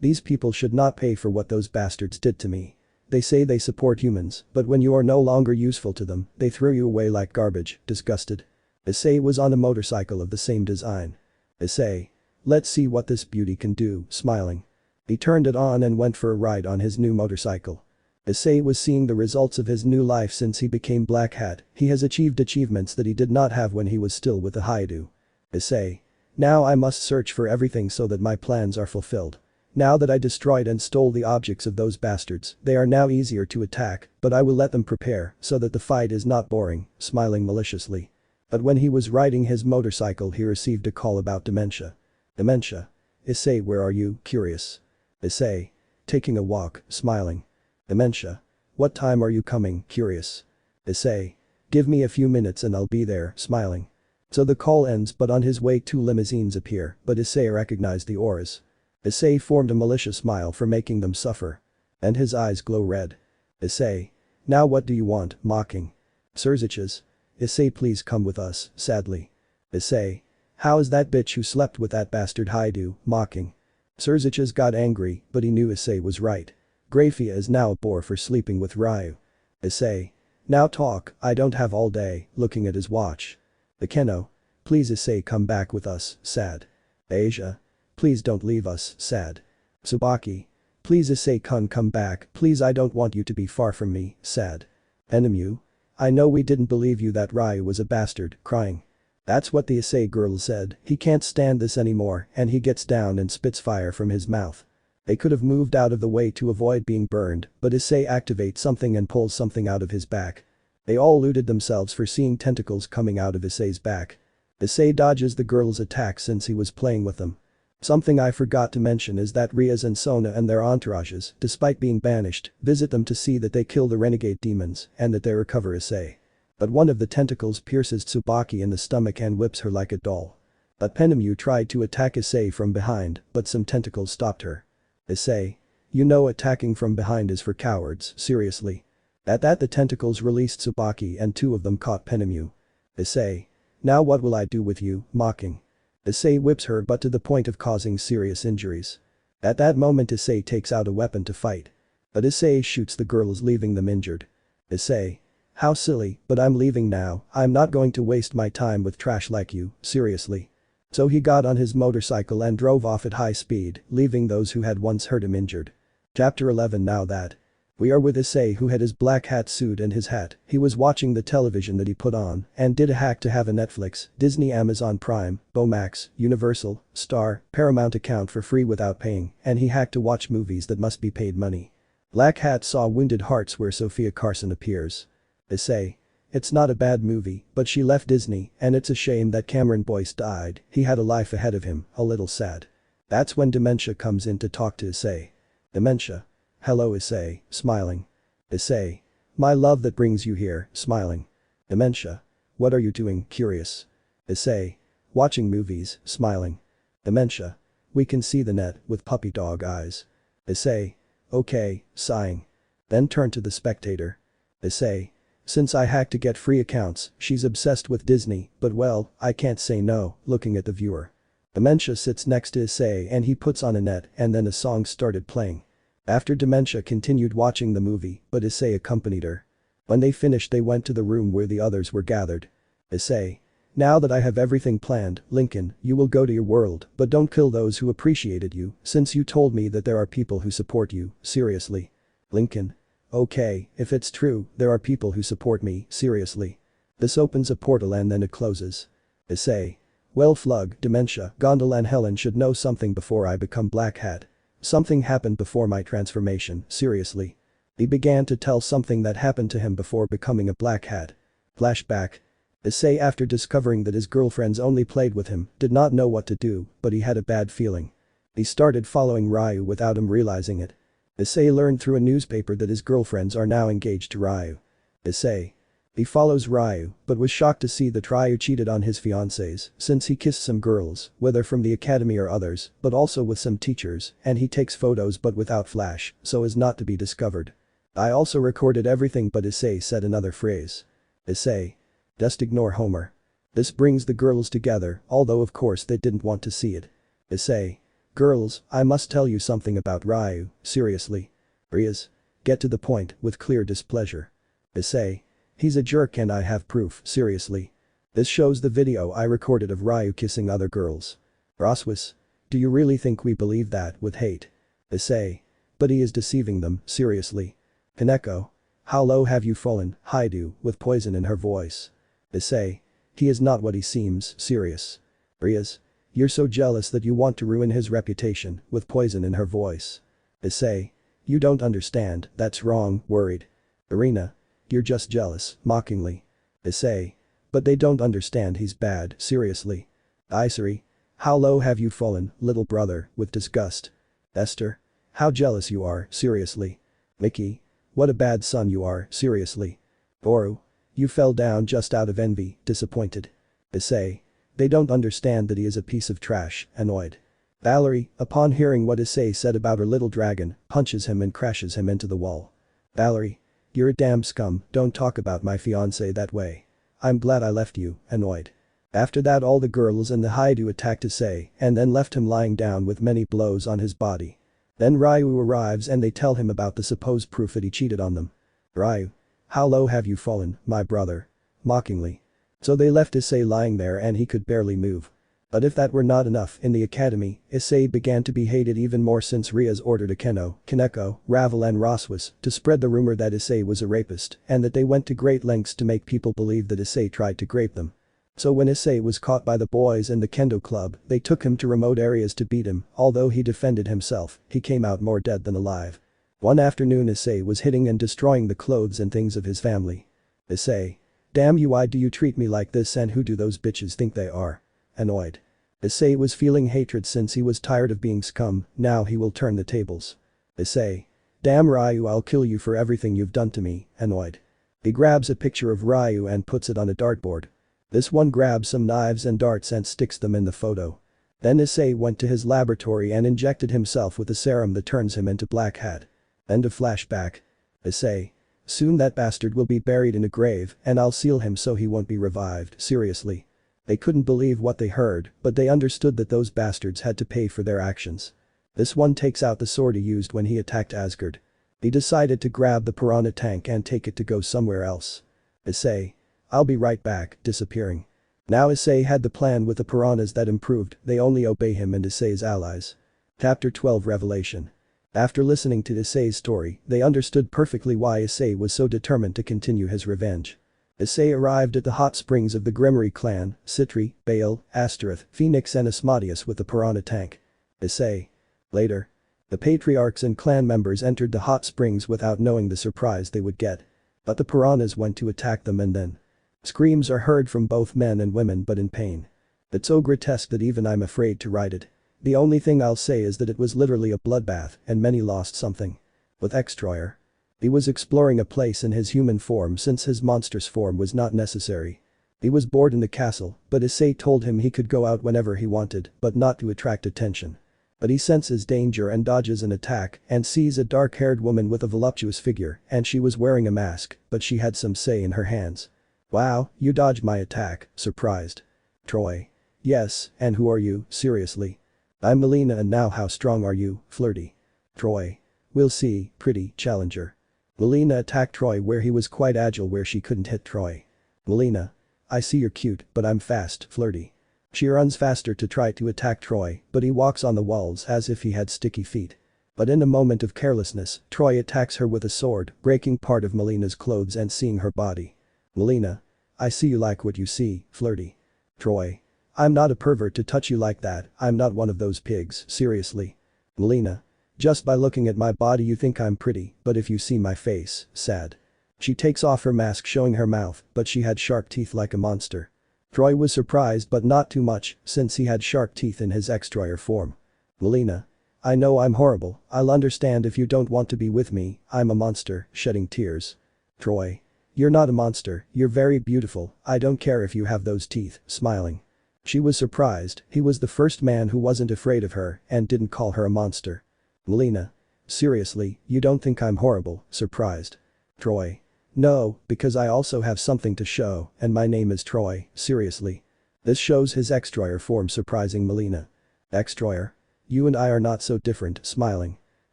"These people should not pay for what those bastards did to me. They say they support humans, but when you are no longer useful to them, they throw you away like garbage," disgusted. Issei was on a motorcycle of the same design. Issei. "Let's see what this beauty can do," smiling. He turned it on and went for a ride on his new motorcycle. Issei was seeing the results of his new life since he became Black Hat. He has achieved achievements that he did not have when he was still with the Hyoudou. Issei. "Now I must search for everything so that my plans are fulfilled. Now that I destroyed and stole the objects of those bastards, they are now easier to attack, but I will let them prepare so that the fight is not boring," smiling maliciously. But when he was riding his motorcycle he received a call about dementia. Dementia. "Issei, where are you?" Curious. Issei. "Taking a walk," smiling. Dementia. "What time are you coming?" Curious. Issei. "Give me a few minutes and I'll be there," smiling. So the call ends, but on his way 2 limousines appear, but Issei recognized the auras. Issei formed a malicious smile for making them suffer. And his eyes glow red. Issei. "Now what do you want?" Mocking. Sirzechs. "Issei, please come with us," sadly. Issei. "How is that bitch who slept with that bastard Hyoudou?" Mocking. Sirzechs got angry, but he knew Issei was right. Grayfia is now a bore for sleeping with Ryu. Issei. "Now talk, I don't have all day," looking at his watch. Akeno. "Please Issei, come back with us," sad. Asia. "Please don't leave us," sad. Tsubaki. "Please Issei-kun, come back, please, I don't want you to be far from me," sad. Enemu. "I know we didn't believe you that Ryu was a bastard," crying. That's what the Issei girl said. He can't stand this anymore and he gets down and spits fire from his mouth. They could have moved out of the way to avoid being burned, but Issei activates something and pulls something out of his back. They all looted themselves for seeing tentacles coming out of Issei's back. Issei dodges the girl's attack since he was playing with them. Something I forgot to mention is that Rias and Sona and their entourages, despite being banished, visit them to see that they kill the renegade demons and that they recover Issei. But one of the tentacles pierces Tsubaki in the stomach and whips her like a doll. But Penemu tried to attack Issei from behind, but some tentacles stopped her. Issei. "You know attacking from behind is for cowards, seriously." At that the tentacles released Tsubaki and 2 of them caught Penemu. Issei. "Now what will I do with you?" Mocking. Issei whips her but to the point of causing serious injuries. At that moment Issei takes out a weapon to fight. But Issei shoots the girls leaving them injured. Issei. "How silly, but I'm leaving now, I'm not going to waste my time with trash like you, seriously." So he got on his motorcycle and drove off at high speed, leaving those who had once hurt him injured. Chapter 11. Now that we are with Issei, who had his black hat suit and his hat, he was watching the television that he put on and did a hack to have a Netflix, Disney, Amazon Prime, Bomax, Universal, Star, Paramount account for free without paying, and he hacked to watch movies that must be paid money. Black Hat saw Wounded Hearts where Sophia Carson appears. Issei. "It's not a bad movie, but she left Disney and it's a shame that Cameron Boyce died, he had a life ahead of him, a little sad." That's when Dementia comes in to talk to Issei. Dementia. "Hello Issei," smiling. Issei. "My love, that brings you here," smiling. Dementia. "What are you doing?" Curious. Issei. Watching movies, smiling. Dementia. We can see the net with puppy dog eyes. Issei. Okay, sighing. Then turn to the spectator. Issei. Since I hacked to get free accounts, she's obsessed with Disney, but well, I can't say no, looking at the viewer. Dementia sits next to Issei and he puts on a net and then a song started playing. After Dementia continued watching the movie, but Issei accompanied her. When they finished they went to the room where the others were gathered. Issei. Now that I have everything planned, Lincoln, you will go to your world, but don't kill those who appreciated you, since you told me that there are people who support you, seriously. Lincoln. Okay, if it's true, there are people who support me, seriously. This opens a portal and then it closes. Issei. Well Flug, Dementia, Gondal and Helen should know something before I become Black Hat. Something happened before my transformation, seriously. He began to tell something that happened to him before becoming a Black Hat. Flashback. Issei after discovering that his girlfriends only played with him, did not know what to do, but he had a bad feeling. He started following Ryu without him realizing it. Issei learned through a newspaper that his girlfriends are now engaged to Ryu. Issei. He follows Ryu, but was shocked to see that Ryu cheated on his fiancées, since he kissed some girls, whether from the academy or others, but also with some teachers, and he takes photos but without flash, so as not to be discovered. I also recorded everything but Issei said another phrase. Issei. Just ignore Homer. This brings the girls together, although of course they didn't want to see it. Issei. Girls, I must tell you something about Ryu, seriously. Rias. Get to the point, with clear displeasure. Issei. He's a jerk and I have proof, seriously. This shows the video I recorded of Ryu kissing other girls. Roswis. Do you really think we believe that with hate? Issei. But he is deceiving them, seriously. Kaneko. How low have you fallen, Hyoudou, with poison in her voice. Issei. He is not what he seems, serious. Rias. You're so jealous that you want to ruin his reputation, with poison in her voice. Issei. You don't understand, that's wrong, worried. Arena. You're just jealous, mockingly. Issei. But they don't understand he's bad, seriously. Issei. How low have you fallen, little brother, with disgust. Esther. How jealous you are, seriously. Mickey. What a bad son you are, seriously. Boru. You fell down just out of envy, disappointed. Issei. They don't understand that he is a piece of trash, annoyed. Valerie, upon hearing what Issei said about her little dragon, punches him and crashes him into the wall. Valerie. You're a damn scum, don't talk about my fiancé that way. I'm glad I left you, annoyed. After that all the girls and the Hyoudou attacked Issei and then left him lying down with many blows on his body. Then Ryu arrives and they tell him about the supposed proof that he cheated on them. Ryu. How low have you fallen, my brother? Mockingly. So they left Issei lying there and he could barely move. But if that were not enough, in the academy, Issei began to be hated even more since Rias ordered Akeno, Kaneko, Ravel and Roswis to spread the rumor that Issei was a rapist and that they went to great lengths to make people believe that Issei tried to grape them. So when Issei was caught by the boys in the kendo club, they took him to remote areas to beat him, although he defended himself, he came out more dead than alive. One afternoon Issei was hitting and destroying the clothes and things of his family. Issei. Damn you, why do you treat me like this and who do those bitches think they are? Annoyed. Issei was feeling hatred since he was tired of being scum, now he will turn the tables. Issei. Damn Ryu, I'll kill you for everything you've done to me, annoyed. He grabs a picture of Ryu and puts it on a dartboard. This one grabs some knives and darts and sticks them in the photo. Then Issei went to his laboratory and injected himself with a serum that turns him into Black Hat. End of flashback. Issei. Soon that bastard will be buried in a grave and I'll seal him so he won't be revived, seriously. They couldn't believe what they heard, but they understood that those bastards had to pay for their actions. This one takes out the sword he used when he attacked Asgard. He decided to grab the piranha tank and take it to go somewhere else. Issei. I'll be right back, disappearing. Now Issei had the plan with the piranhas that improved, they only obey him and Issei's allies. Chapter 12 Revelation. After listening to Issei's story, they understood perfectly why Issei was so determined to continue his revenge. Issei arrived at the hot springs of the Gremory clan, Sitri, Baal, Astaroth, Phoenix and Asmodeus with the piranha tank. Issei. Later. The patriarchs and clan members entered the hot springs without knowing the surprise they would get. But the piranhas went to attack them and then. Screams are heard from both men and women but in pain. It's so grotesque that even I'm afraid to write it. The only thing I'll say is that it was literally a bloodbath and many lost something. With Extroyer. He was exploring a place in his human form since his monstrous form was not necessary. He was bored in the castle, but Issei told him he could go out whenever he wanted, but not to attract attention. But he senses danger and dodges an attack and sees a dark-haired woman with a voluptuous figure, and she was wearing a mask, but she had some sei in her hands. "Wow, you dodged my attack," surprised. Troy. "Yes, and who are you, seriously?" "I'm Melina, and now how strong are you, flirty?" Troy. "We'll see, pretty challenger." Melina attacked Troy where he was quite agile where she couldn't hit Troy. Melina. "I see you're cute, but I'm fast, flirty." She runs faster to try to attack Troy, but he walks on the walls as if he had sticky feet. But in a moment of carelessness, Troy attacks her with a sword, breaking part of Melina's clothes and seeing her body. Melina. "I see you like what you see, flirty." Troy. "I'm not a pervert to touch you like that, I'm not one of those pigs, seriously." Melina. "Just by looking at my body you think I'm pretty, but if you see my face, sad." She takes off her mask showing her mouth, but she had sharp teeth like a monster. Troy was surprised but not too much, since he had sharp teeth in his exterior form. Melina. "I know I'm horrible, I'll understand if you don't want to be with me, I'm a monster," shedding tears. Troy. "You're not a monster, you're very beautiful, I don't care if you have those teeth," smiling. She was surprised, he was the first man who wasn't afraid of her and didn't call her a monster. Melina. "Seriously, you don't think I'm horrible?" surprised. Troy. "No, because I also have something to show, and my name is Troy, seriously." This shows his exterior form surprising Melina. Exterior? "You and I are not so different," smiling.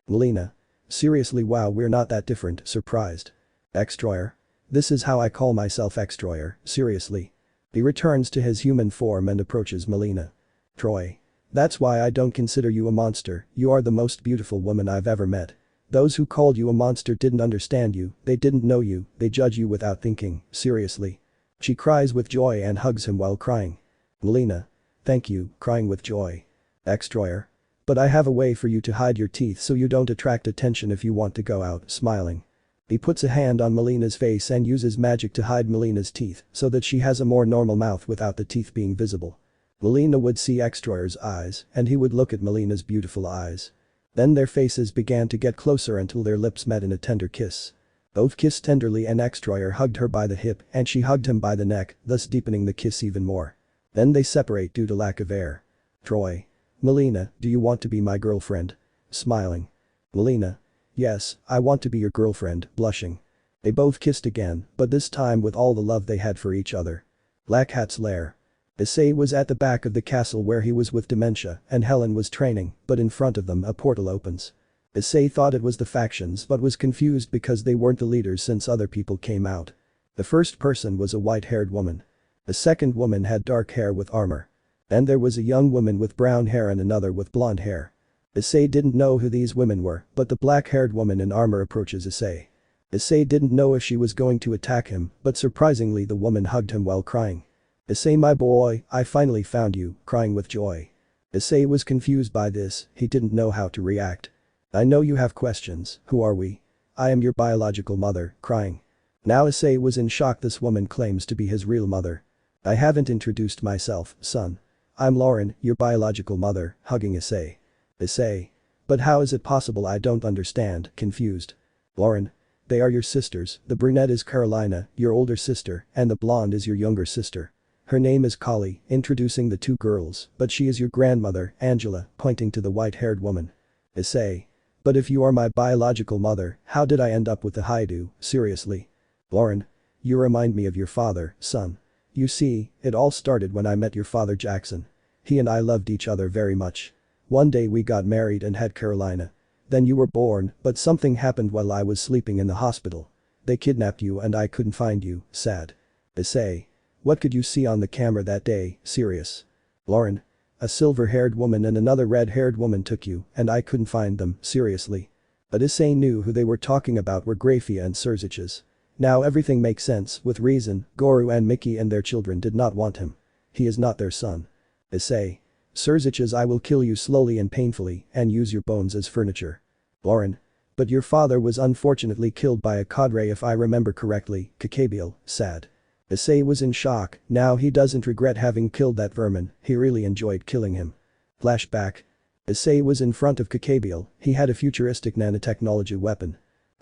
Melina. "Seriously, wow, we're not that different," surprised. Exterior? "This is how I call myself, exterior, seriously." He returns to his human form and approaches Melina. Troy. "That's why I don't consider you a monster, you are the most beautiful woman I've ever met. Those who called you a monster didn't understand you, they didn't know you, they judge you without thinking, seriously." She cries with joy and hugs him while crying. Melina. "Thank you," crying with joy. Exterior. "But I have a way for you to hide your teeth so you don't attract attention if you want to go out," smiling. He puts a hand on Melina's face and uses magic to hide Melina's teeth so that she has a more normal mouth without the teeth being visible. Melina would see exterior's eyes and he would look at Melina's beautiful eyes. Then their faces began to get closer until their lips met in a tender kiss. Both kissed tenderly and exterior hugged her by the hip and she hugged him by the neck, thus deepening the kiss even more. Then they separate due to lack of air. Troy. "Melina, do you want to be my girlfriend?" Smiling. Melina. "Yes, I want to be your girlfriend," blushing. They both kissed again, but this time with all the love they had for each other. Black Hat's lair. Issei was at the back of the castle where he was with Dementia and Helen was training, but in front of them a portal opens. Issei thought it was the factions but was confused because they weren't the leaders since other people came out. The first person was a white-haired woman. The second woman had dark hair with armor. Then there was a young woman with brown hair and another with blonde hair. Issei didn't know who these women were, but the black-haired woman in armor approaches Issei. Issei didn't know if she was going to attack him, but surprisingly the woman hugged him while crying. "Issei, my boy, I finally found you," crying with joy. Issei was confused by this, he didn't know how to react. "I know you have questions, who are we?" "I am your biological mother," crying. Now Issei was in shock, this woman claims to be his real mother. "I haven't introduced myself, son. I'm Lauren, your biological mother," hugging Issei. Issei. "But how is it possible, I don't understand," confused. Lauren. "They are your sisters, the brunette is Carolina, your older sister, and the blonde is your younger sister. Her name is Kali," introducing the two girls, "but she is your grandmother, Angela," pointing to the white-haired woman. Issei. "But if you are my biological mother, how did I end up with the Hyoudou, seriously?" Lauren. "You remind me of your father, son. You see, it all started when I met your father Jackson. He and I loved each other very much. One day we got married and had Carolina. Then you were born, but something happened while I was sleeping in the hospital. They kidnapped you and I couldn't find you, sad." Issei. "What could you see on the camera that day, serious?" Lauren. "A silver-haired woman and another red-haired woman took you and I couldn't find them, seriously." But Issei knew who they were talking about were Grayfia and Sirzechs. Now everything makes sense, with reason, Goru and Mickey and their children did not want him. He is not their son. Issei. "Sirzechs, I will kill you slowly and painfully and use your bones as furniture." Lauren. "But your father was unfortunately killed by a cadre if I remember correctly, Gabriel, sad." Issei was in shock, now he doesn't regret having killed that vermin, he really enjoyed killing him. Flashback. Issei was in front of Gabriel, he had a futuristic nanotechnology weapon.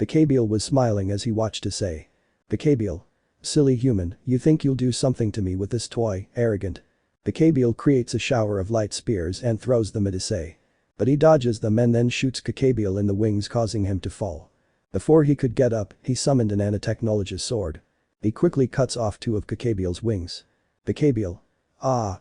Gabriel was smiling as he watched Issei. Gabriel. silly human, you think you'll do something to me with this toy, arrogant. The Gabriel creates a shower of light spears and throws them at Issei. But he dodges them and then shoots Gabriel in the wings, causing him to fall. Before he could get up, he summoned an nanotechnologist sword. He quickly cuts off two of Gabriel's wings. Gabriel.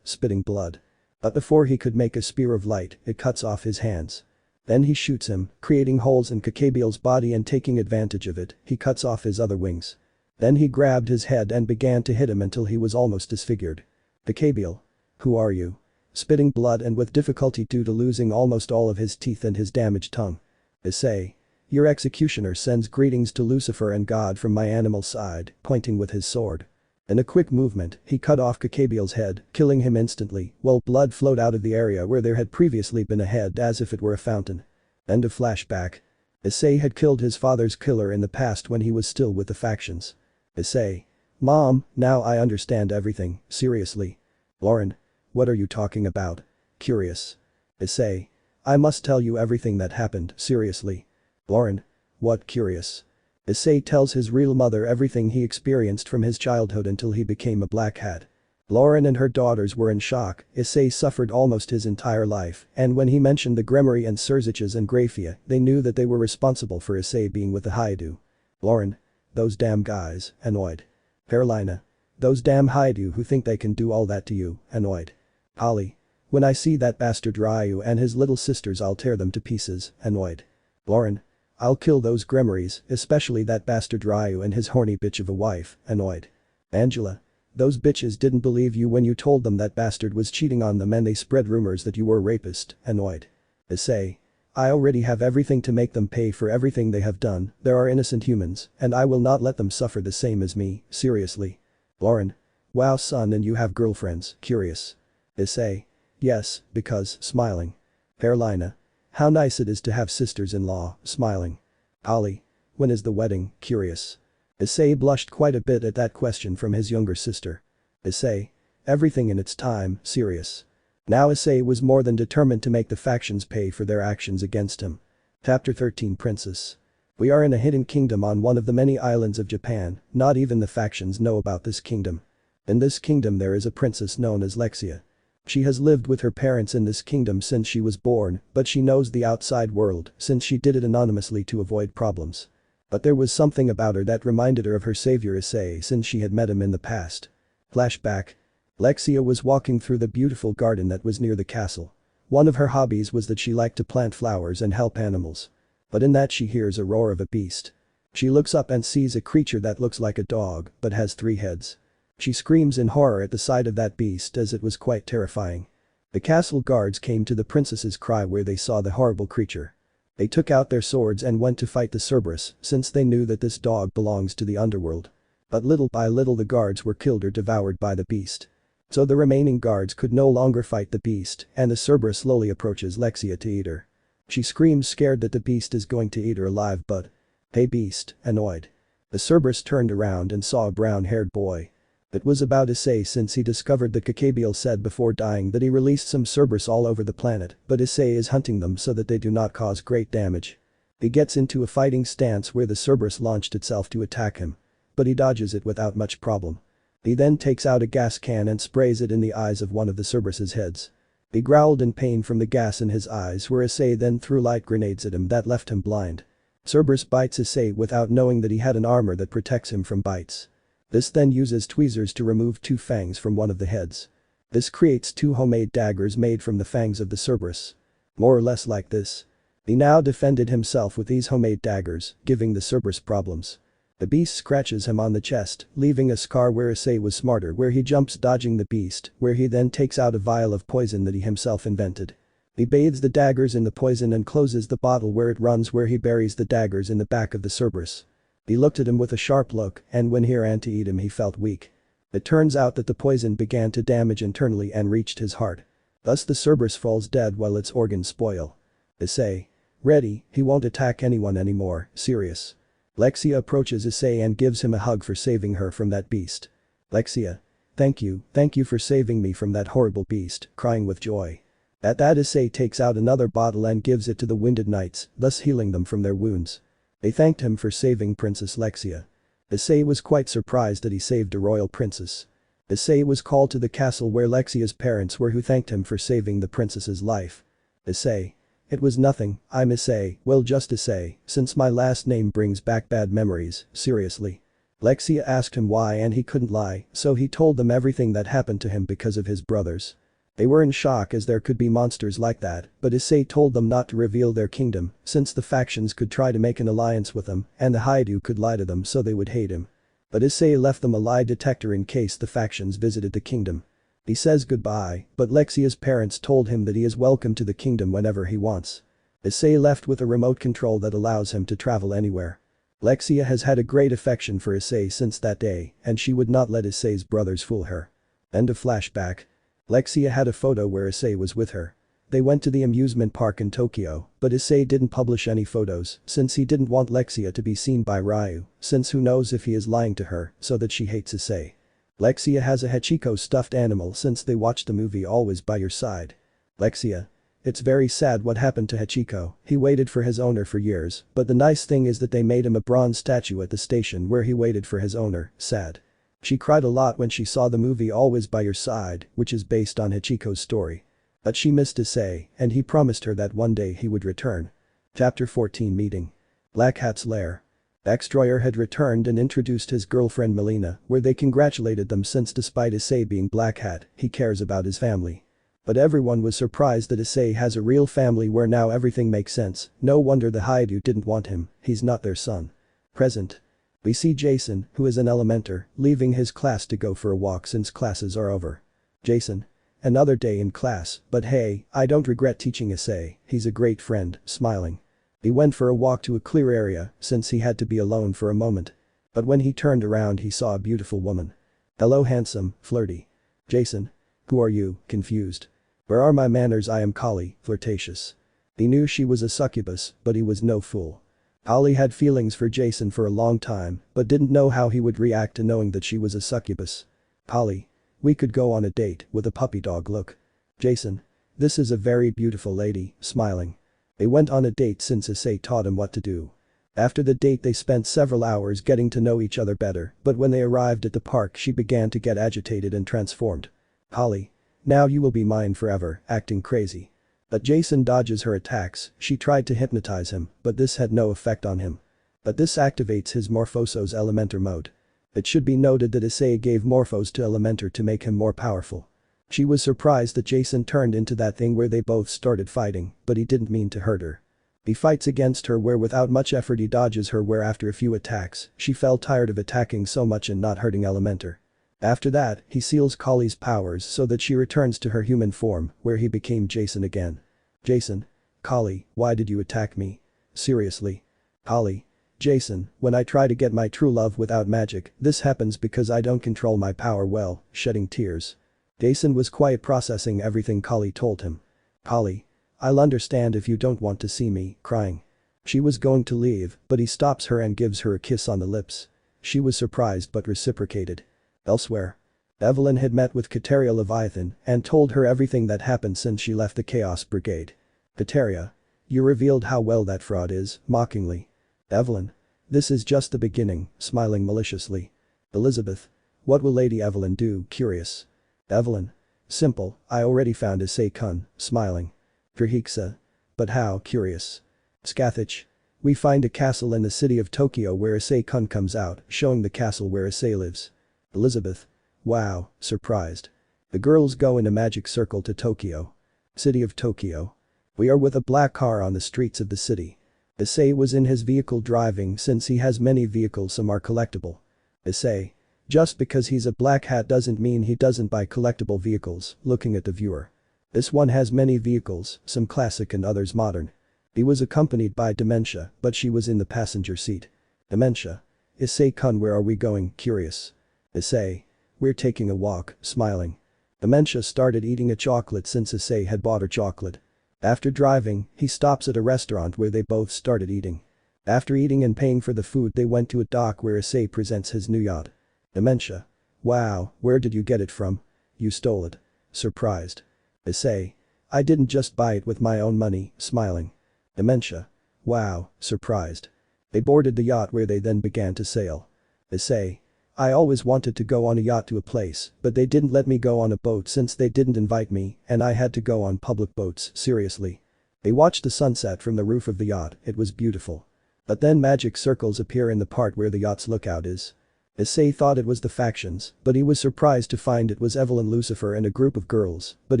Spitting blood. But before he could make a spear of light, it cuts off his hands. Then he shoots him, creating holes in Gabriel's body, and taking advantage of it, he cuts off his other wings. Then he grabbed his head and began to hit him until he was almost disfigured. Gabriel. Who are you? Spitting blood and with difficulty due to losing almost all of his teeth and his damaged tongue. Issei. Your executioner sends greetings to Lucifer and God from my animal side, pointing with his sword. In a quick movement, he cut off Gabriel's head, killing him instantly, while blood flowed out of the area where there had previously been a head as if it were a fountain. End of flashback. Issei had killed his father's killer in the past when he was still with the factions. Issei. Mom, now I understand everything, seriously. Lauren. What are you talking about? Curious. Issei. I must tell you everything that happened, seriously. Lauren. What curious? Issei tells his real mother everything he experienced from his childhood until he became a black hat. Lauren and her daughters were in shock. Issei suffered almost his entire life, and when he mentioned the Gremory and Sirzechs and Grayfia, they knew that they were responsible for Issei being with the Hyoudou. Lauren. Those damn guys, annoyed. Venelana. Those damn Hyoudou who think they can do all that to you, annoyed. Polly. When I see that bastard Ryu and his little sisters, I'll tear them to pieces, annoyed. Lauren. I'll kill those Gremorys, especially that bastard Ryu and his horny bitch of a wife, annoyed. Angela. Those bitches didn't believe you when you told them that bastard was cheating on them and they spread rumors that you were a rapist, annoyed. Issei. I already have everything to make them pay for everything they have done, there are innocent humans, and I will not let them suffer the same as me, seriously. Lauren. Wow son, and you have girlfriends, curious. Issei. Yes, because, smiling. Venelana. How nice it is to have sisters-in-law, smiling. Polly. When is the wedding, curious. Issei blushed quite a bit at that question from his younger sister. Issei. Everything in its time, serious. Now Issei was more than determined to make the factions pay for their actions against him. Chapter 13 Princess. We are in a hidden kingdom on one of the many islands of Japan, not even the factions know about this kingdom. In this kingdom there is a princess known as Lexia. She has lived with her parents in this kingdom since she was born, but she knows the outside world since she did it anonymously to avoid problems. But there was something about her that reminded her of her savior Issei since she had met him in the past. Flashback. Lexia was walking through the beautiful garden that was near the castle. One of her hobbies was that she liked to plant flowers and help animals. But in that she hears a roar of a beast. She looks up and sees a creature that looks like a dog but has 3 heads. She screams in horror at the sight of that beast as it was quite terrifying. The castle guards came to the princess's cry where they saw the horrible creature. They took out their swords and went to fight the Cerberus since they knew that this dog belongs to the underworld. But little by little the guards were killed or devoured by the beast. So the remaining guards could no longer fight the beast and the Cerberus slowly approaches Lexia to eat her. She screams scared that the beast is going to eat her alive but. Hey beast, annoyed. The Cerberus turned around and saw a brown-haired boy. It was about Issei since he discovered that Gabriel said before dying that he released some Cerberus all over the planet, but Issei is hunting them so that they do not cause great damage. He gets into a fighting stance where the Cerberus launched itself to attack him. But he dodges it without much problem. He then takes out a gas can and sprays it in the eyes of one of the Cerberus's heads. He growled in pain from the gas in his eyes where Issei then threw light grenades at him that left him blind. Cerberus bites Issei without knowing that he had an armor that protects him from bites. This then uses tweezers to remove 2 fangs from one of the heads. This creates 2 homemade daggers made from the fangs of the Cerberus. More or less like this. He now defended himself with these homemade daggers, giving the Cerberus problems. The beast scratches him on the chest, leaving a scar where Issei was smarter where he jumps dodging the beast, where he then takes out a vial of poison that he himself invented. He bathes the daggers in the poison and closes the bottle where it runs where he buries the daggers in the back of the Cerberus. He looked at him with a sharp look and when he ran to eat him he felt weak. It turns out that the poison began to damage internally and reached his heart. Thus the Cerberus falls dead while its organs spoil. Issei. Ready, he won't attack anyone anymore, serious. Lexia approaches Issei and gives him a hug for saving her from that beast. Lexia. Thank you for saving me from that horrible beast, crying with joy. At that Issei takes out another bottle and gives it to the wounded knights, thus healing them from their wounds. They thanked him for saving Princess Lexia. Issei was quite surprised that he saved a royal princess. Issei was called to the castle where Lexia's parents were, who thanked him for saving the princess's life. Issei. It was nothing, I'm Issei, well just Issei, since my last name brings back bad memories, seriously. Lexia asked him why and he couldn't lie, so he told them everything that happened to him because of his brothers. They were in shock as there could be monsters like that, but Issei told them not to reveal their kingdom, since the factions could try to make an alliance with them and the Hyoudou could lie to them so they would hate him. But Issei left them a lie detector in case the factions visited the kingdom. He says goodbye, but Lexia's parents told him that he is welcome to the kingdom whenever he wants. Issei left with a remote control that allows him to travel anywhere. Lexia has had a great affection for Issei since that day, and she would not let Issei's brothers fool her. End of flashback. Lexia had a photo where Issei was with her. They went to the amusement park in Tokyo, but Issei didn't publish any photos since he didn't want Lexia to be seen by Ryu, since who knows if he is lying to her so that she hates Issei. Lexia has a Hachiko stuffed animal since they watched the movie Always by Your Side. Lexia. It's very sad what happened to Hachiko, he waited for his owner for years, but the nice thing is that they made him a bronze statue at the station where he waited for his owner, sad. She cried a lot when she saw the movie Always by Your Side, which is based on Hachiko's story. But she missed Issei, and he promised her that one day he would return. Chapter 14 Meeting. Black Hat's Lair. Destroyer had returned and introduced his girlfriend Melina, where they congratulated them since despite Issei being Black Hat, he cares about his family. But everyone was surprised that Issei has a real family where now everything makes sense, no wonder the Hyoudou didn't want him, he's not their son. Present. We see Jason, who is an Elementor, leaving his class to go for a walk since classes are over. Jason. Another day in class, but hey, I don't regret teaching Issei, he's a great friend, smiling. He went for a walk to a clear area since he had to be alone for a moment. But when he turned around he saw a beautiful woman. Hello handsome, flirty. Jason. Who are you, confused. Where are my manners, I am Kali, flirtatious. He knew she was a succubus, but he was no fool. Kali had feelings for Jason for a long time, but didn't know how he would react to knowing that she was a succubus. Kali. We could go on a date, with a puppy dog look. Jason. This is a very beautiful lady, smiling. They went on a date since Issei taught him what to do. After the date they spent several hours getting to know each other better, but when they arrived at the park she began to get agitated and transformed. Kali. Now you will be mine forever, acting crazy. But Jason dodges her attacks, she tried to hypnotize him, but this had no effect on him. But this activates his Morphosos Elementor mode. It should be noted that Issei gave Morphos to Elementor to make him more powerful. She was surprised that Jason turned into that thing where they both started fighting, but he didn't mean to hurt her. He fights against her where without much effort he dodges her where after a few attacks, she felt tired of attacking so much and not hurting Elementor. After that, he seals Kali's powers so that she returns to her human form, where he became Jason again. Jason. Kali, why did you attack me? Seriously. Kali. Jason, when I try to get my true love without magic, this happens because I don't control my power well, shedding tears. Jason was quiet processing everything Kali told him. Kali. I'll understand if you don't want to see me, crying. She was going to leave, but he stops her and gives her a kiss on the lips. She was surprised but reciprocated. Elsewhere. Evelyn had met with Kateria Leviathan and told her everything that happened since she left the Chaos Brigade. Kateria. You revealed how well that fraud is, mockingly. Evelyn. This is just the beginning, smiling maliciously. Elizabeth. What will Lady Evelyn do, curious. Evelyn. Simple, I already found Issei-kun, smiling. Verhixa. But how, curious. Scathich. We find a castle in the city of Tokyo where Issei-kun comes out, showing the castle where Issei lives. Elizabeth. Wow, surprised. The girls go in a magic circle to Tokyo. City of Tokyo. We are with a black car on the streets of the city. Issei was in his vehicle driving since he has many vehicles, some are collectible. Issei. Just because he's a black hat doesn't mean he doesn't buy collectible vehicles, looking at the viewer. This one has many vehicles, some classic and others modern. He was accompanied by Dementia, but she was in the passenger seat. Dementia. Issei-kun, where are we going, curious. Issei. We're taking a walk, smiling. Dementia started eating a chocolate since Issei had bought her chocolate. After driving, he stops at a restaurant where they both started eating. After eating and paying for the food they went to a dock where Issei presents his new yacht. Dementia. Wow, where did you get it from? You stole it. Surprised. Issei. I didn't just buy it with my own money, smiling. Dementia. Wow, surprised. They boarded the yacht where they then began to sail. Issei. I always wanted to go on a yacht to a place, but they didn't let me go on a boat since they didn't invite me, and I had to go on public boats, seriously. They watched the sunset from the roof of the yacht, it was beautiful. But then magic circles appear in the part where the yacht's lookout is. Issei thought it was the factions, but he was surprised to find it was Evelyn, Lucifer and a group of girls, but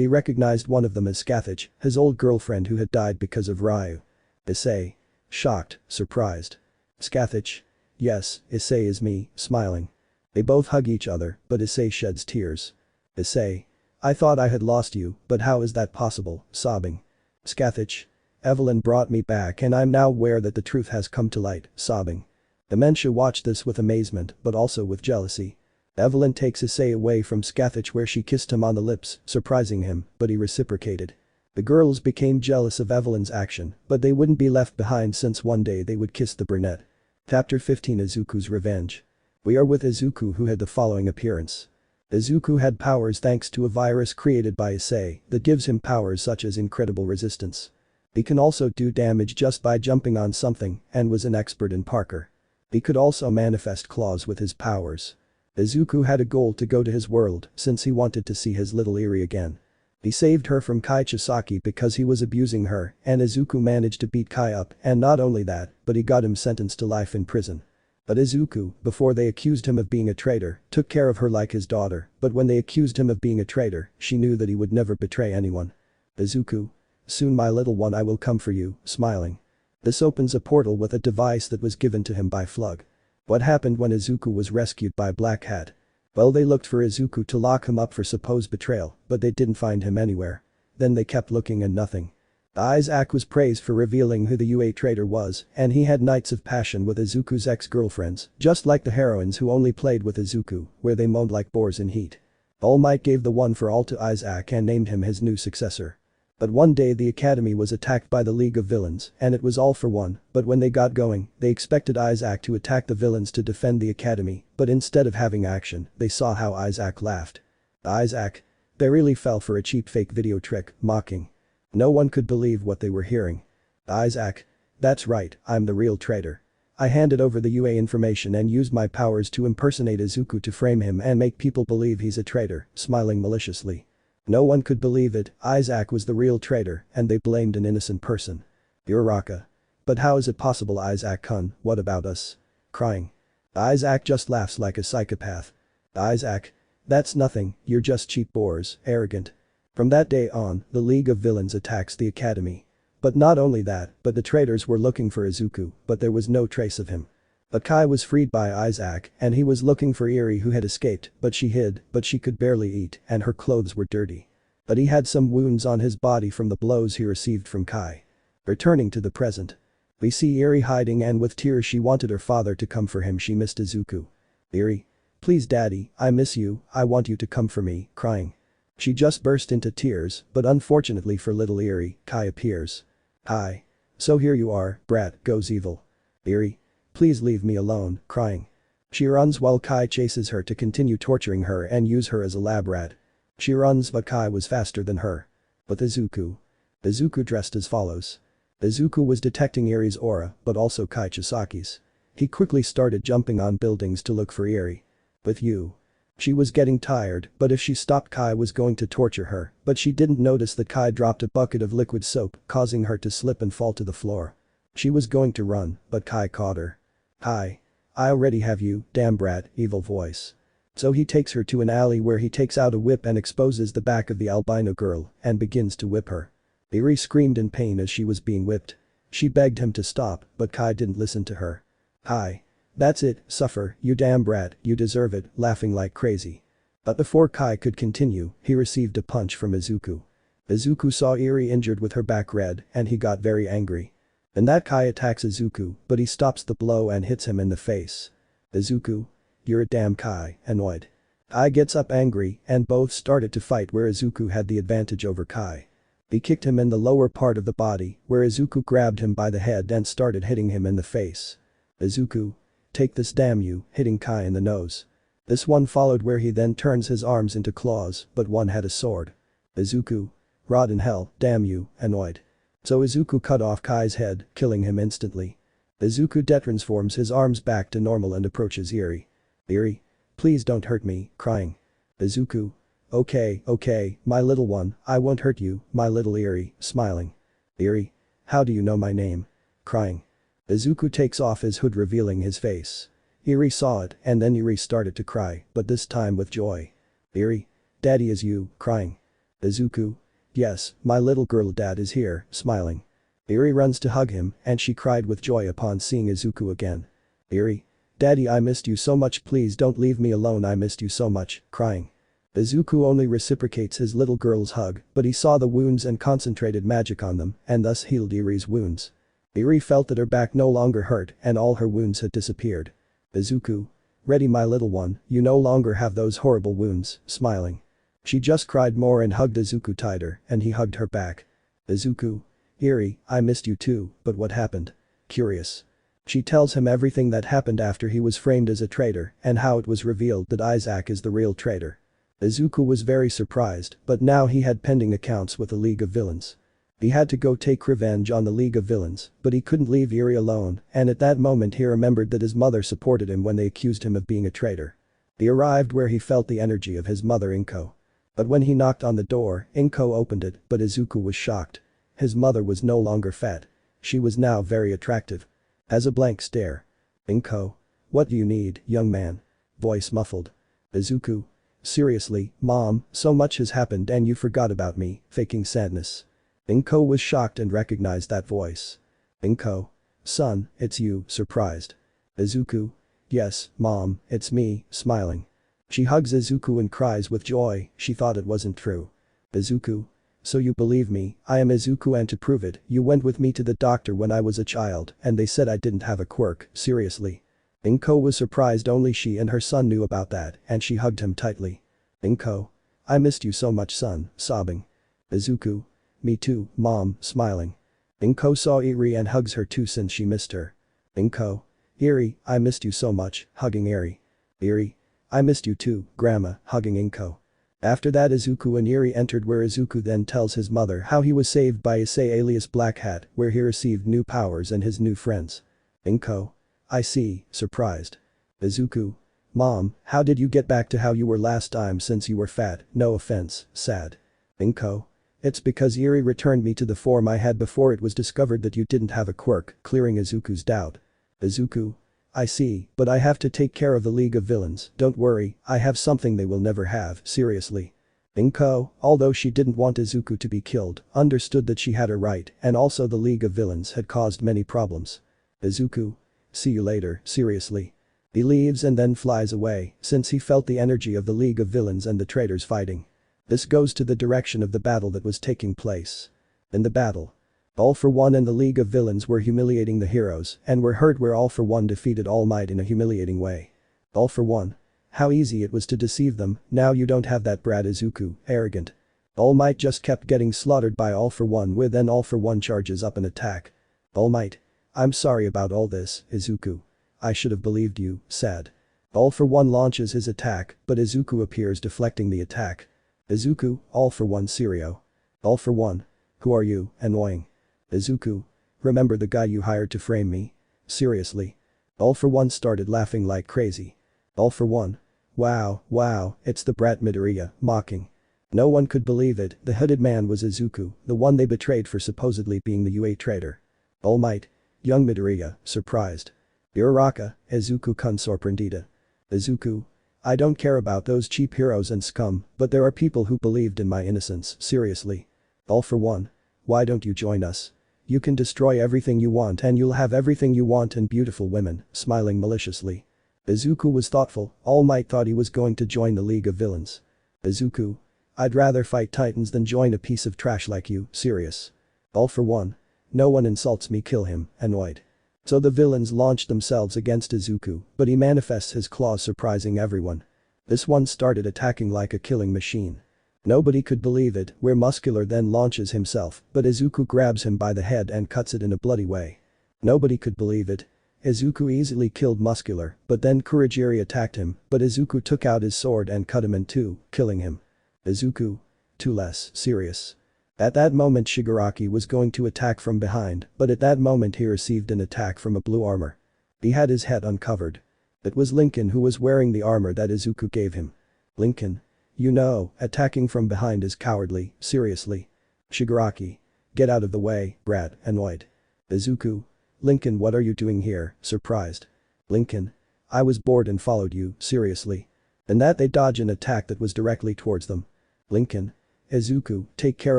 he recognized one of them as Sirzechs, his old girlfriend who had died because of Ryu. Issei. Shocked, surprised. Sirzechs. Yes, Issei is me, smiling. They both hug each other, but Issei sheds tears. Issei. I thought I had lost you, but how is that possible, sobbing. Sirzechs. Evelyn brought me back and I'm now aware that the truth has come to light, sobbing. The Mecha watched this with amazement, but also with jealousy. Evelyn takes Issei away from Sirzechs where she kissed him on the lips, surprising him, but he reciprocated. The girls became jealous of Evelyn's action, but they wouldn't be left behind since one day they would kiss the brunette. Chapter 15 Izuku's Revenge. We are with Izuku who had the following appearance. Izuku had powers thanks to a virus created by Issei that gives him powers such as incredible resistance. He can also do damage just by jumping on something and was an expert in parkour. He could also manifest claws with his powers. Izuku had a goal to go to his world since he wanted to see his little Eri again. He saved her from Kai Chisaki because he was abusing her and Izuku managed to beat Kai up and not only that, but he got him sentenced to life in prison. But Izuku, before they accused him of being a traitor, took care of her like his daughter, but when they accused him of being a traitor, she knew that he would never betray anyone. Izuku. Soon my little one I will come for you, smiling. This opens a portal with a device that was given to him by Flug. What happened when Izuku was rescued by Black Hat? Well, they looked for Izuku to lock him up for supposed betrayal, but they didn't find him anywhere. Then they kept looking and nothing. Isaac was praised for revealing who the UA traitor was, and he had nights of passion with Izuku's ex-girlfriends, just like the heroines who only played with Izuku, where they moaned like boars in heat. All Might gave the one for all to Isaac and named him his new successor. But one day the academy was attacked by the League of Villains, and it was all for one, but when they got going, they expected Isaac to attack the villains to defend the academy, but instead of having action, they saw how Isaac laughed. Isaac. They really fell for a cheap fake video trick, mocking. No one could believe what they were hearing. Isaac. That's right, I'm the real traitor. I handed over the UA information and used my powers to impersonate Izuku to frame him and make people believe he's a traitor, smiling maliciously. No one could believe it, Isaac was the real traitor and they blamed an innocent person. Uraraka. But how is it possible, Isaac-kun, what about us? Crying. Isaac just laughs like a psychopath. Isaac. That's nothing, you're just cheap bores, arrogant. From that day on, the League of Villains attacks the academy. But not only that, but the traitors were looking for Izuku, but there was no trace of him. But Kai was freed by Isaac and he was looking for Eri who had escaped, but she hid, but she could barely eat and her clothes were dirty. But he had some wounds on his body from the blows he received from Kai. Returning to the present. We see Eri hiding and with tears she wanted her father to come for him, she missed Izuku. Eri. Please daddy, I miss you, I want you to come for me, crying. She just burst into tears, but unfortunately for little Eri, Kai appears. Hi. So here you are, brat, goes evil. Eri. Please leave me alone, crying. She runs while Kai chases her to continue torturing her and use her as a lab rat. She runs but Kai was faster than her. But Izuku. Izuku dressed as follows. Izuku was detecting Eri's aura, but also Kai Chisaki's. He quickly started jumping on buildings to look for Eri. With you. She was getting tired, but if she stopped Kai was going to torture her, but she didn't notice that Kai dropped a bucket of liquid soap, causing her to slip and fall to the floor. She was going to run, but Kai caught her. Hi. I already have you, damn brat, evil voice. So he takes her to an alley where he takes out a whip and exposes the back of the albino girl and begins to whip her. Eri screamed in pain as she was being whipped. She begged him to stop, but Kai didn't listen to her. Hi. That's it, suffer, you damn brat, you deserve it, laughing like crazy. But before Kai could continue, he received a punch from Izuku. Izuku saw Eri injured with her back red and he got very angry. And that Kai attacks Izuku, but he stops the blow and hits him in the face. Izuku. You're a damn Kai, annoyed. Kai gets up angry and both started to fight where Izuku had the advantage over Kai. He kicked him in the lower part of the body, where Izuku grabbed him by the head and started hitting him in the face. Izuku. Take this damn you, hitting Kai in the nose. This one followed where he then turns his arms into claws, but one had a sword. Izuku. Rot in hell, damn you, annoyed. So Izuku cut off Kai's head, killing him instantly. Izuku detransforms his arms back to normal and approaches Eri. Iri. Please don't hurt me, crying. Izuku. Okay, my little one, I won't hurt you, my little Iri, smiling. Iri. How do you know my name? Crying. Izuku takes off his hood revealing his face. Iri saw it and then Iri started to cry, but this time with joy. Iri. Daddy is you, crying. Izuku. Yes, my little girl dad is here, smiling. Iri runs to hug him and she cried with joy upon seeing Izuku again. Iri. Daddy, I missed you so much, please don't leave me alone, I missed you so much, crying. Izuku only reciprocates his little girl's hug, but he saw the wounds and concentrated magic on them and thus healed Iri's wounds. Iri felt that her back no longer hurt and all her wounds had disappeared. Izuku. Ready, my little one, you no longer have those horrible wounds, smiling. She just cried more and hugged Izuku tighter and he hugged her back. Izuku. Iri, I missed you too, but what happened? Curious. She tells him everything that happened after he was framed as a traitor and how it was revealed that Isaac is the real traitor. Izuku was very surprised, but now he had pending accounts with the League of Villains. He had to go take revenge on the League of Villains, but he couldn't leave Iri alone, and at that moment he remembered that his mother supported him when they accused him of being a traitor. He arrived where he felt the energy of his mother Inko. But when he knocked on the door, Inko opened it, but Izuku was shocked. His mother was no longer fat. She was now very attractive. Has a blank stare. Inko. What do you need, young man? Voice muffled. Izuku. Seriously, mom, so much has happened and you forgot about me, faking sadness. Inko was shocked and recognized that voice. Inko. Son, it's you, surprised. Izuku. Yes, mom, it's me, smiling. She hugs Izuku and cries with joy, she thought it wasn't true. Izuku. So you believe me, I am Izuku and to prove it, you went with me to the doctor when I was a child and they said I didn't have a quirk, seriously. Inko was surprised only she and her son knew about that and she hugged him tightly. Inko. I missed you so much son, sobbing. Izuku. Me too, mom, smiling. Inko saw Iri and hugs her too since she missed her. Inko. Iri, I missed you so much, hugging Iri. Iri. I missed you too, grandma, hugging Inko. After that Izuku and Iri entered where Izuku then tells his mother how he was saved by Issei alias Black Hat where he received new powers and his new friends. Inko. I see, surprised. Izuku. Mom, how did you get back to how you were last time since you were fat, no offense, sad. Inko. It's because Iri returned me to the form I had before it was discovered that you didn't have a quirk, clearing Izuku's doubt. Izuku. I see, but I have to take care of the League of Villains, don't worry, I have something they will never have, seriously. Inko, although she didn't want Izuku to be killed, understood that she had her right and also the League of Villains had caused many problems. Izuku. See you later, seriously. He leaves and then flies away since he felt the energy of the League of Villains and the traitors fighting. This goes to the direction of the battle that was taking place. In the battle, All for One and the League of Villains were humiliating the heroes and were hurt where All for One defeated All Might in a humiliating way. All for One. How easy it was to deceive them, now you don't have that brat Izuku, arrogant. All Might just kept getting slaughtered by All for One with then All for One charges up an attack. All Might. I'm sorry about all this, Izuku. I should have believed you, sad. All for One launches his attack, but Izuku appears deflecting the attack. Izuku, All for One Sirio. All for One. Who are you, annoying? Izuku. Remember the guy you hired to frame me? Seriously. All for One started laughing like crazy. All for One. Wow, it's the brat Midoriya, mocking. No one could believe it, the hooded man was Izuku, the one they betrayed for supposedly being the UA traitor. All Might. Young Midoriya, surprised. Uraraka, Izuku-kun sorprendida. Izuku. I don't care about those cheap heroes and scum, but there are people who believed in my innocence, seriously. All for One. Why don't you join us? You can destroy everything you want and you'll have everything you want and beautiful women, smiling maliciously. Izuku was thoughtful, All Might thought he was going to join the League of Villains. Izuku. I'd rather fight titans than join a piece of trash like you, serious. All for One. No one insults me, kill him, annoyed. So the villains launched themselves against Izuku, but he manifests his claws surprising everyone. This one started attacking like a killing machine. Nobody could believe it, where Muscular then launches himself, but Izuku grabs him by the head and cuts it in a bloody way. Nobody could believe it. Izuku easily killed Muscular, but then Kurogiri attacked him, but Izuku took out his sword and cut him in two, killing him. Izuku. Too less, serious. At that moment Shigaraki was going to attack from behind, but at that moment he received an attack from a blue armor. He had his head uncovered. It was Lincoln who was wearing the armor that Izuku gave him. Lincoln. You know, attacking from behind is cowardly, seriously. Shigaraki. Get out of the way, brat, annoyed. Izuku. Lincoln, what are you doing here, surprised. Lincoln. I was bored and followed you, seriously. And that they dodge an attack that was directly towards them. Lincoln. Izuku, take care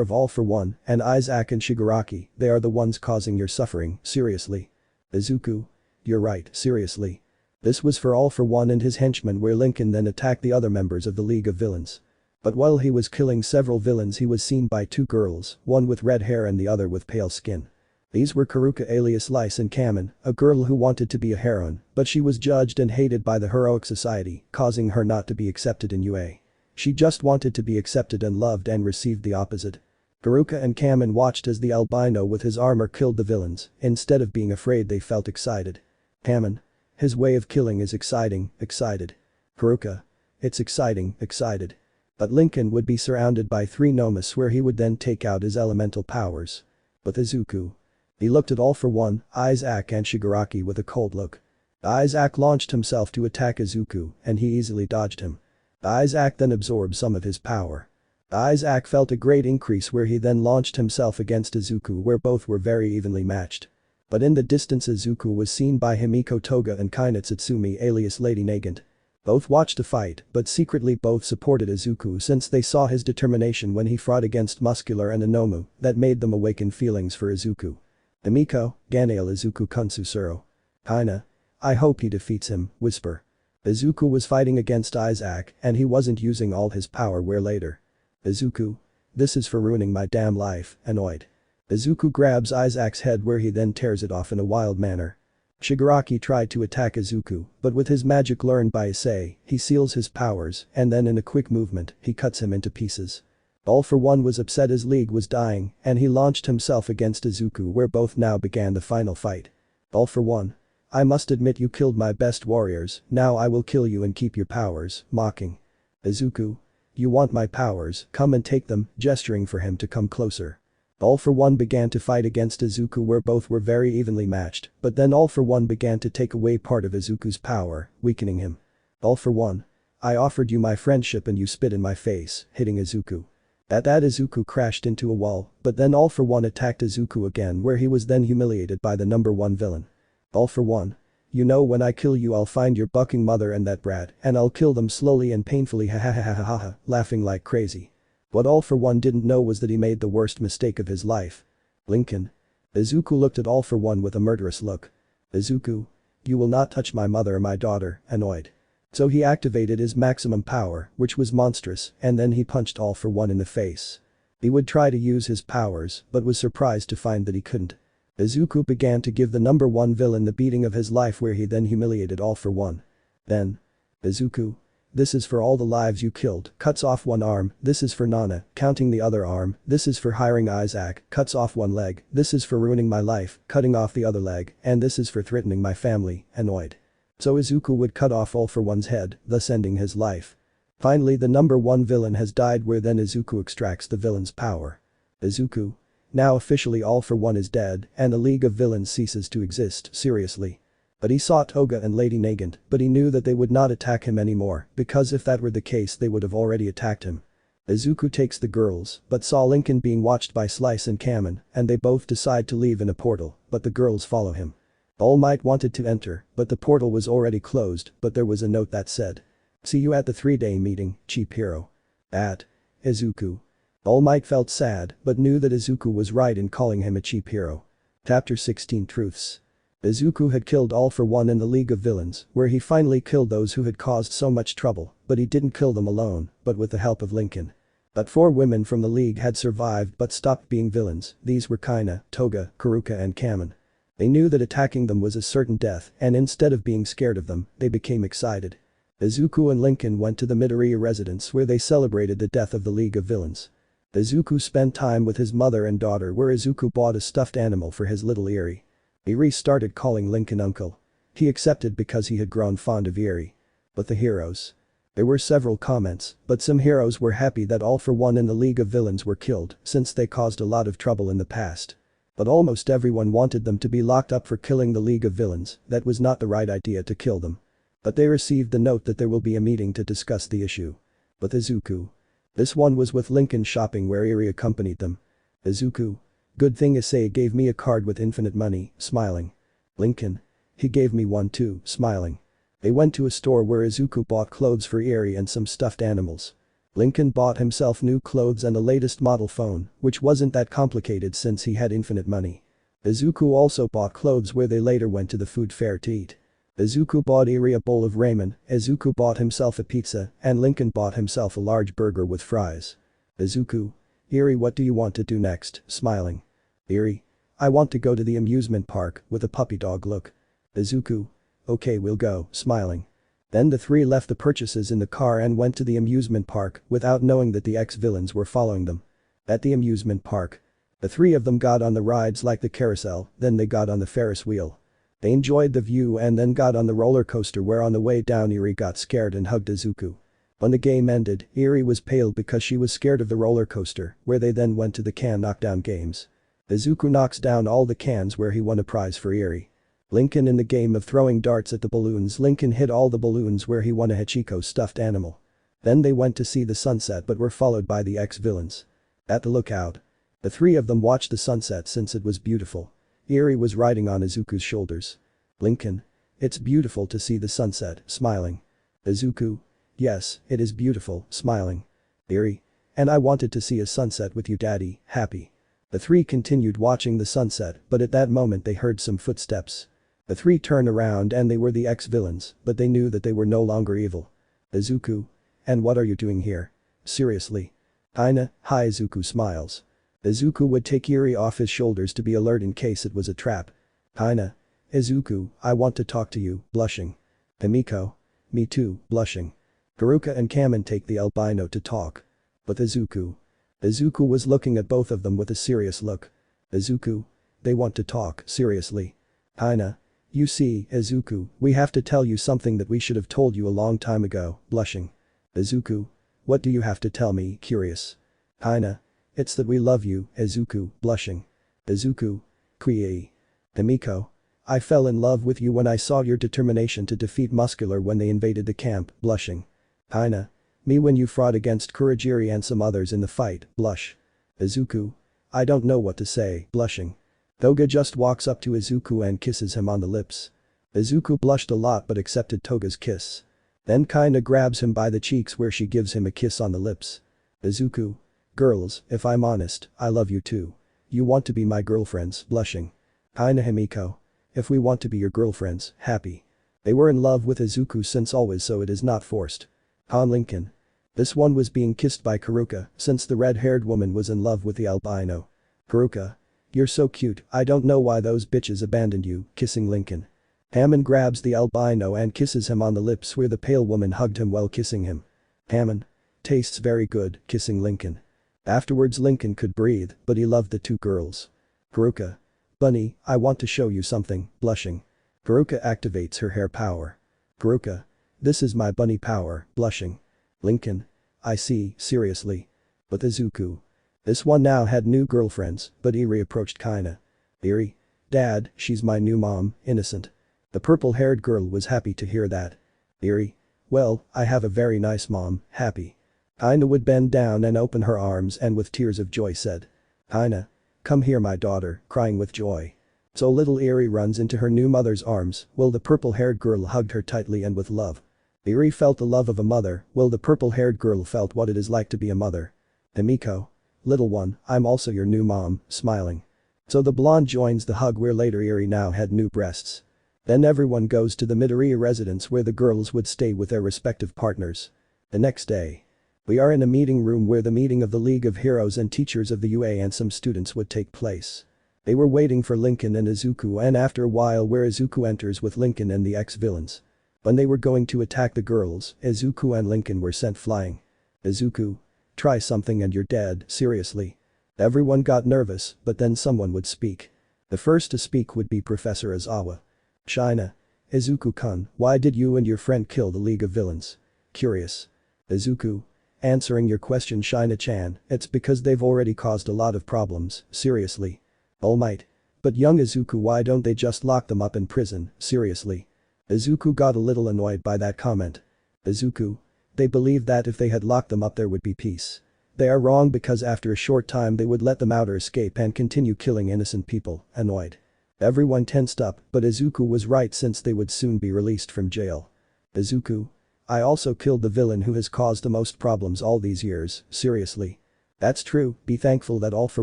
of All for One and Isaac and Shigaraki, they are the ones causing your suffering, seriously. Izuku. You're right, seriously. This was for All for One and his henchmen, where Lincoln then attacked the other members of the League of Villains. But while he was killing several villains, he was seen by two girls, one with red hair and the other with pale skin. These were Karuka alias Lice and Kamen, a girl who wanted to be a heroine, but she was judged and hated by the heroic society, causing her not to be accepted in UA. She just wanted to be accepted and loved and received the opposite. Karuka and Kamen watched as the albino with his armor killed the villains. Instead of being afraid, they felt excited. Kamen. His way of killing is exciting, excited. Karuka. It's exciting, excited. But Lincoln would be surrounded by three Nomus, where he would then take out his elemental powers. But Izuku. He looked at All for One, Isaac and Shigaraki with a cold look. Isaac launched himself to attack Izuku and he easily dodged him. Isaac then absorbed some of his power. Isaac felt a great increase, where he then launched himself against Izuku, where both were very evenly matched. But in the distance Izuku was seen by Himiko Toga and Kaina Tsutsumi alias Lady Nagant. Both watched a fight, but secretly both supported Izuku since they saw his determination when he fought against Muscular and Inomu that made them awaken feelings for Izuku. Himiko, Ganail Izuku Kunsusuro. Kaina. I hope he defeats him, whisper. Izuku was fighting against Isaac and he wasn't using all his power, where later. Izuku. This is for ruining my damn life, annoyed. Izuku grabs Isaac's head, where he then tears it off in a wild manner. Shigaraki tried to attack Izuku, but with his magic learned by Issei, he seals his powers and then in a quick movement, he cuts him into pieces. All for One was upset his league was dying and he launched himself against Izuku, where both now began the final fight. All for One. I must admit you killed my best warriors, now I will kill you and keep your powers, mocking. Izuku. You want my powers, come and take them, gesturing for him to come closer. All for One began to fight against Izuku, where both were very evenly matched, but then All for One began to take away part of Izuku's power, weakening him. All for One. I offered you my friendship and you spit in my face, hitting Izuku. At that Izuku crashed into a wall, but then All for One attacked Izuku again, where he was then humiliated by the number one villain. All for One. You know, when I kill you I'll find your bucking mother and that brat and I'll kill them slowly and painfully, ha ha ha ha ha ha, laughing like crazy. What All for One didn't know was that he made the worst mistake of his life. Lincoln. Izuku looked at All for One with a murderous look. Izuku. You will not touch my mother or my daughter, annoyed. So he activated his maximum power, which was monstrous, and then he punched All for One in the face. He would try to use his powers, but was surprised to find that he couldn't. Izuku began to give the number one villain the beating of his life, where he then humiliated All for One. Then. Izuku. This is for all the lives you killed, cuts off one arm, this is for Nana, counting the other arm, this is for hiring Isaac, cuts off one leg, this is for ruining my life, cutting off the other leg, and this is for threatening my family, annoyed. So Izuku would cut off All for One's head, thus ending his life. Finally the number one villain has died, where then Izuku extracts the villain's power. Izuku. Now officially All for One is dead and the League of Villains ceases to exist, seriously. But he saw Toga and Lady Nagant, but he knew that they would not attack him anymore, because if that were the case they would have already attacked him. Izuku takes the girls, but saw Lincoln being watched by Slice and Kamen, and they both decide to leave in a portal, but the girls follow him. All Might wanted to enter, but the portal was already closed, but there was a note that said, "See you at the 3-day meeting, cheap hero." At. Izuku. All Might felt sad, but knew that Izuku was right in calling him a cheap hero. Chapter 16 Truths. Izuku had killed All for One in the League of Villains, where he finally killed those who had caused so much trouble, but he didn't kill them alone, but with the help of Lincoln. But 4 women from the League had survived but stopped being villains, these were Kaina, Toga, Karuka and Kamen. They knew that attacking them was a certain death, and instead of being scared of them, they became excited. Izuku and Lincoln went to the Midoriya residence, where they celebrated the death of the League of Villains. Izuku spent time with his mother and daughter, where Izuku bought a stuffed animal for his little Eri. Eri started calling Lincoln uncle. He accepted because he had grown fond of Eri. But the heroes. There were several comments, but some heroes were happy that All for One in the League of Villains were killed, since they caused a lot of trouble in the past. But almost everyone wanted them to be locked up for killing the League of Villains, that was not the right idea to kill them. But they received the note that there will be a meeting to discuss the issue. But Izuku. This one was with Lincoln shopping where Eri accompanied them. Izuku. Good thing Issei gave me a card with infinite money, smiling. Lincoln. He gave me one too, smiling. They went to a store where Izuku bought clothes for Eri and some stuffed animals. Lincoln bought himself new clothes and the latest model phone, which wasn't that complicated since he had infinite money. Izuku also bought clothes where they later went to the food fair to eat. Izuku bought Eri a bowl of ramen, Izuku bought himself a pizza, and Lincoln bought himself a large burger with fries. Izuku. Eri, what do you want to do next, smiling. Eri. I want to go to the amusement park, with a puppy dog look. Izuku. Okay, we'll go, smiling. Then the three left the purchases in the car and went to the amusement park without knowing that the ex-villains were following them. At the amusement park. The three of them got on the rides like the carousel, then they got on the Ferris wheel. They enjoyed the view and then got on the roller coaster where on the way down Eri got scared and hugged Izuku. When the game ended, Eri was pale because she was scared of the roller coaster, where they then went to the can knockdown games. Izuku knocks down all the cans where he won a prize for Eri. Lincoln in the game of throwing darts at the balloons, Lincoln hit all the balloons where he won a Hachiko stuffed animal. Then they went to see the sunset but were followed by the ex-villains. At the lookout. The three of them watched the sunset since it was beautiful. Eri was riding on Izuku's shoulders. Lincoln. It's beautiful to see the sunset, smiling. Izuku. Yes, it is beautiful, smiling. Eri. And I wanted to see a sunset with you daddy, happy. The three continued watching the sunset but at that moment they heard some footsteps. The three turned around and they were the ex-villains, but they knew that they were no longer evil. Izuku. And what are you doing here? Seriously. Aina, hi Izuku smiles. Izuku would take Eri off his shoulders to be alert in case it was a trap. Aina. Izuku, I want to talk to you, blushing. Himiko. Me too, blushing. Haruka and Kamen take the albino to talk. But Izuku. Izuku was looking at both of them with a serious look. Izuku. They want to talk, seriously. Aina. You see, Izuku, we have to tell you something that we should have told you a long time ago, blushing. Izuku. What do you have to tell me, curious. Aina. It's that we love you, Izuku, blushing. Izuku. Kuoh. Himiko. I fell in love with you when I saw your determination to defeat Muscular when they invaded the camp, blushing. Aina. Me when you fought against Kurogiri and some others in the fight, blush. Izuku. I don't know what to say, blushing. Toga just walks up to Izuku and kisses him on the lips. Izuku blushed a lot but accepted Toga's kiss. Then Kaina grabs him by the cheeks where she gives him a kiss on the lips. Izuku. Girls, if I'm honest, I love you too. You want to be my girlfriends, blushing. Kaina Himiko. If we want to be your girlfriends, happy. They were in love with Izuku since always so it is not forced. Han Lincoln. This one was being kissed by Haruka since the red-haired woman was in love with the albino. Haruka. You're so cute, I don't know why those bitches abandoned you, kissing Lincoln. Hammond grabs the albino and kisses him on the lips where the pale woman hugged him while kissing him. Hammond. Tastes very good, kissing Lincoln. Afterwards Lincoln could breathe, but he loved the two girls. Haruka. Bunny, I want to show you something, blushing. Haruka activates her hair power. Haruka. This is my bunny power, blushing. Lincoln. I see, seriously. But Izuku. This one now had new girlfriends, but Eri approached Kaina. Eri. Dad, she's my new mom, innocent. The purple-haired girl was happy to hear that. Eri. Well, I have a very nice mom, happy. Kaina would bend down and open her arms and with tears of joy said. Kaina. Come here my daughter, crying with joy. So little Eri runs into her new mother's arms, while the purple-haired girl hugged her tightly and with love. Eri felt the love of a mother, while the purple-haired girl felt what it is like to be a mother. Himiko. Little one, I'm also your new mom, smiling. So the blonde joins the hug where later Eri now had new breasts. Then everyone goes to the Midoriya residence where the girls would stay with their respective partners. The next day. We are in a meeting room where the meeting of the League of Heroes and teachers of the UA and some students would take place. They were waiting for Lincoln and Izuku and after a while where Izuku enters with Lincoln and the ex-villains. When they were going to attack the girls, Izuku and Lincoln were sent flying. Izuku. Try something and you're dead, seriously. Everyone got nervous, but then someone would speak. The first to speak would be Professor Aizawa. Shina. Izuku-kun, why did you and your friend kill the League of Villains? Curious. Izuku. Answering your question Shina-chan, it's because they've already caused a lot of problems, seriously. All Might. But young Izuku, why don't they just lock them up in prison, seriously. Izuku got a little annoyed by that comment. Izuku. They believed that if they had locked them up there would be peace. They are wrong because after a short time they would let them out or escape and continue killing innocent people, annoyed. Everyone tensed up, but Izuku was right since they would soon be released from jail. Izuku. I also killed the villain who has caused the most problems all these years, seriously. That's true, be thankful that All for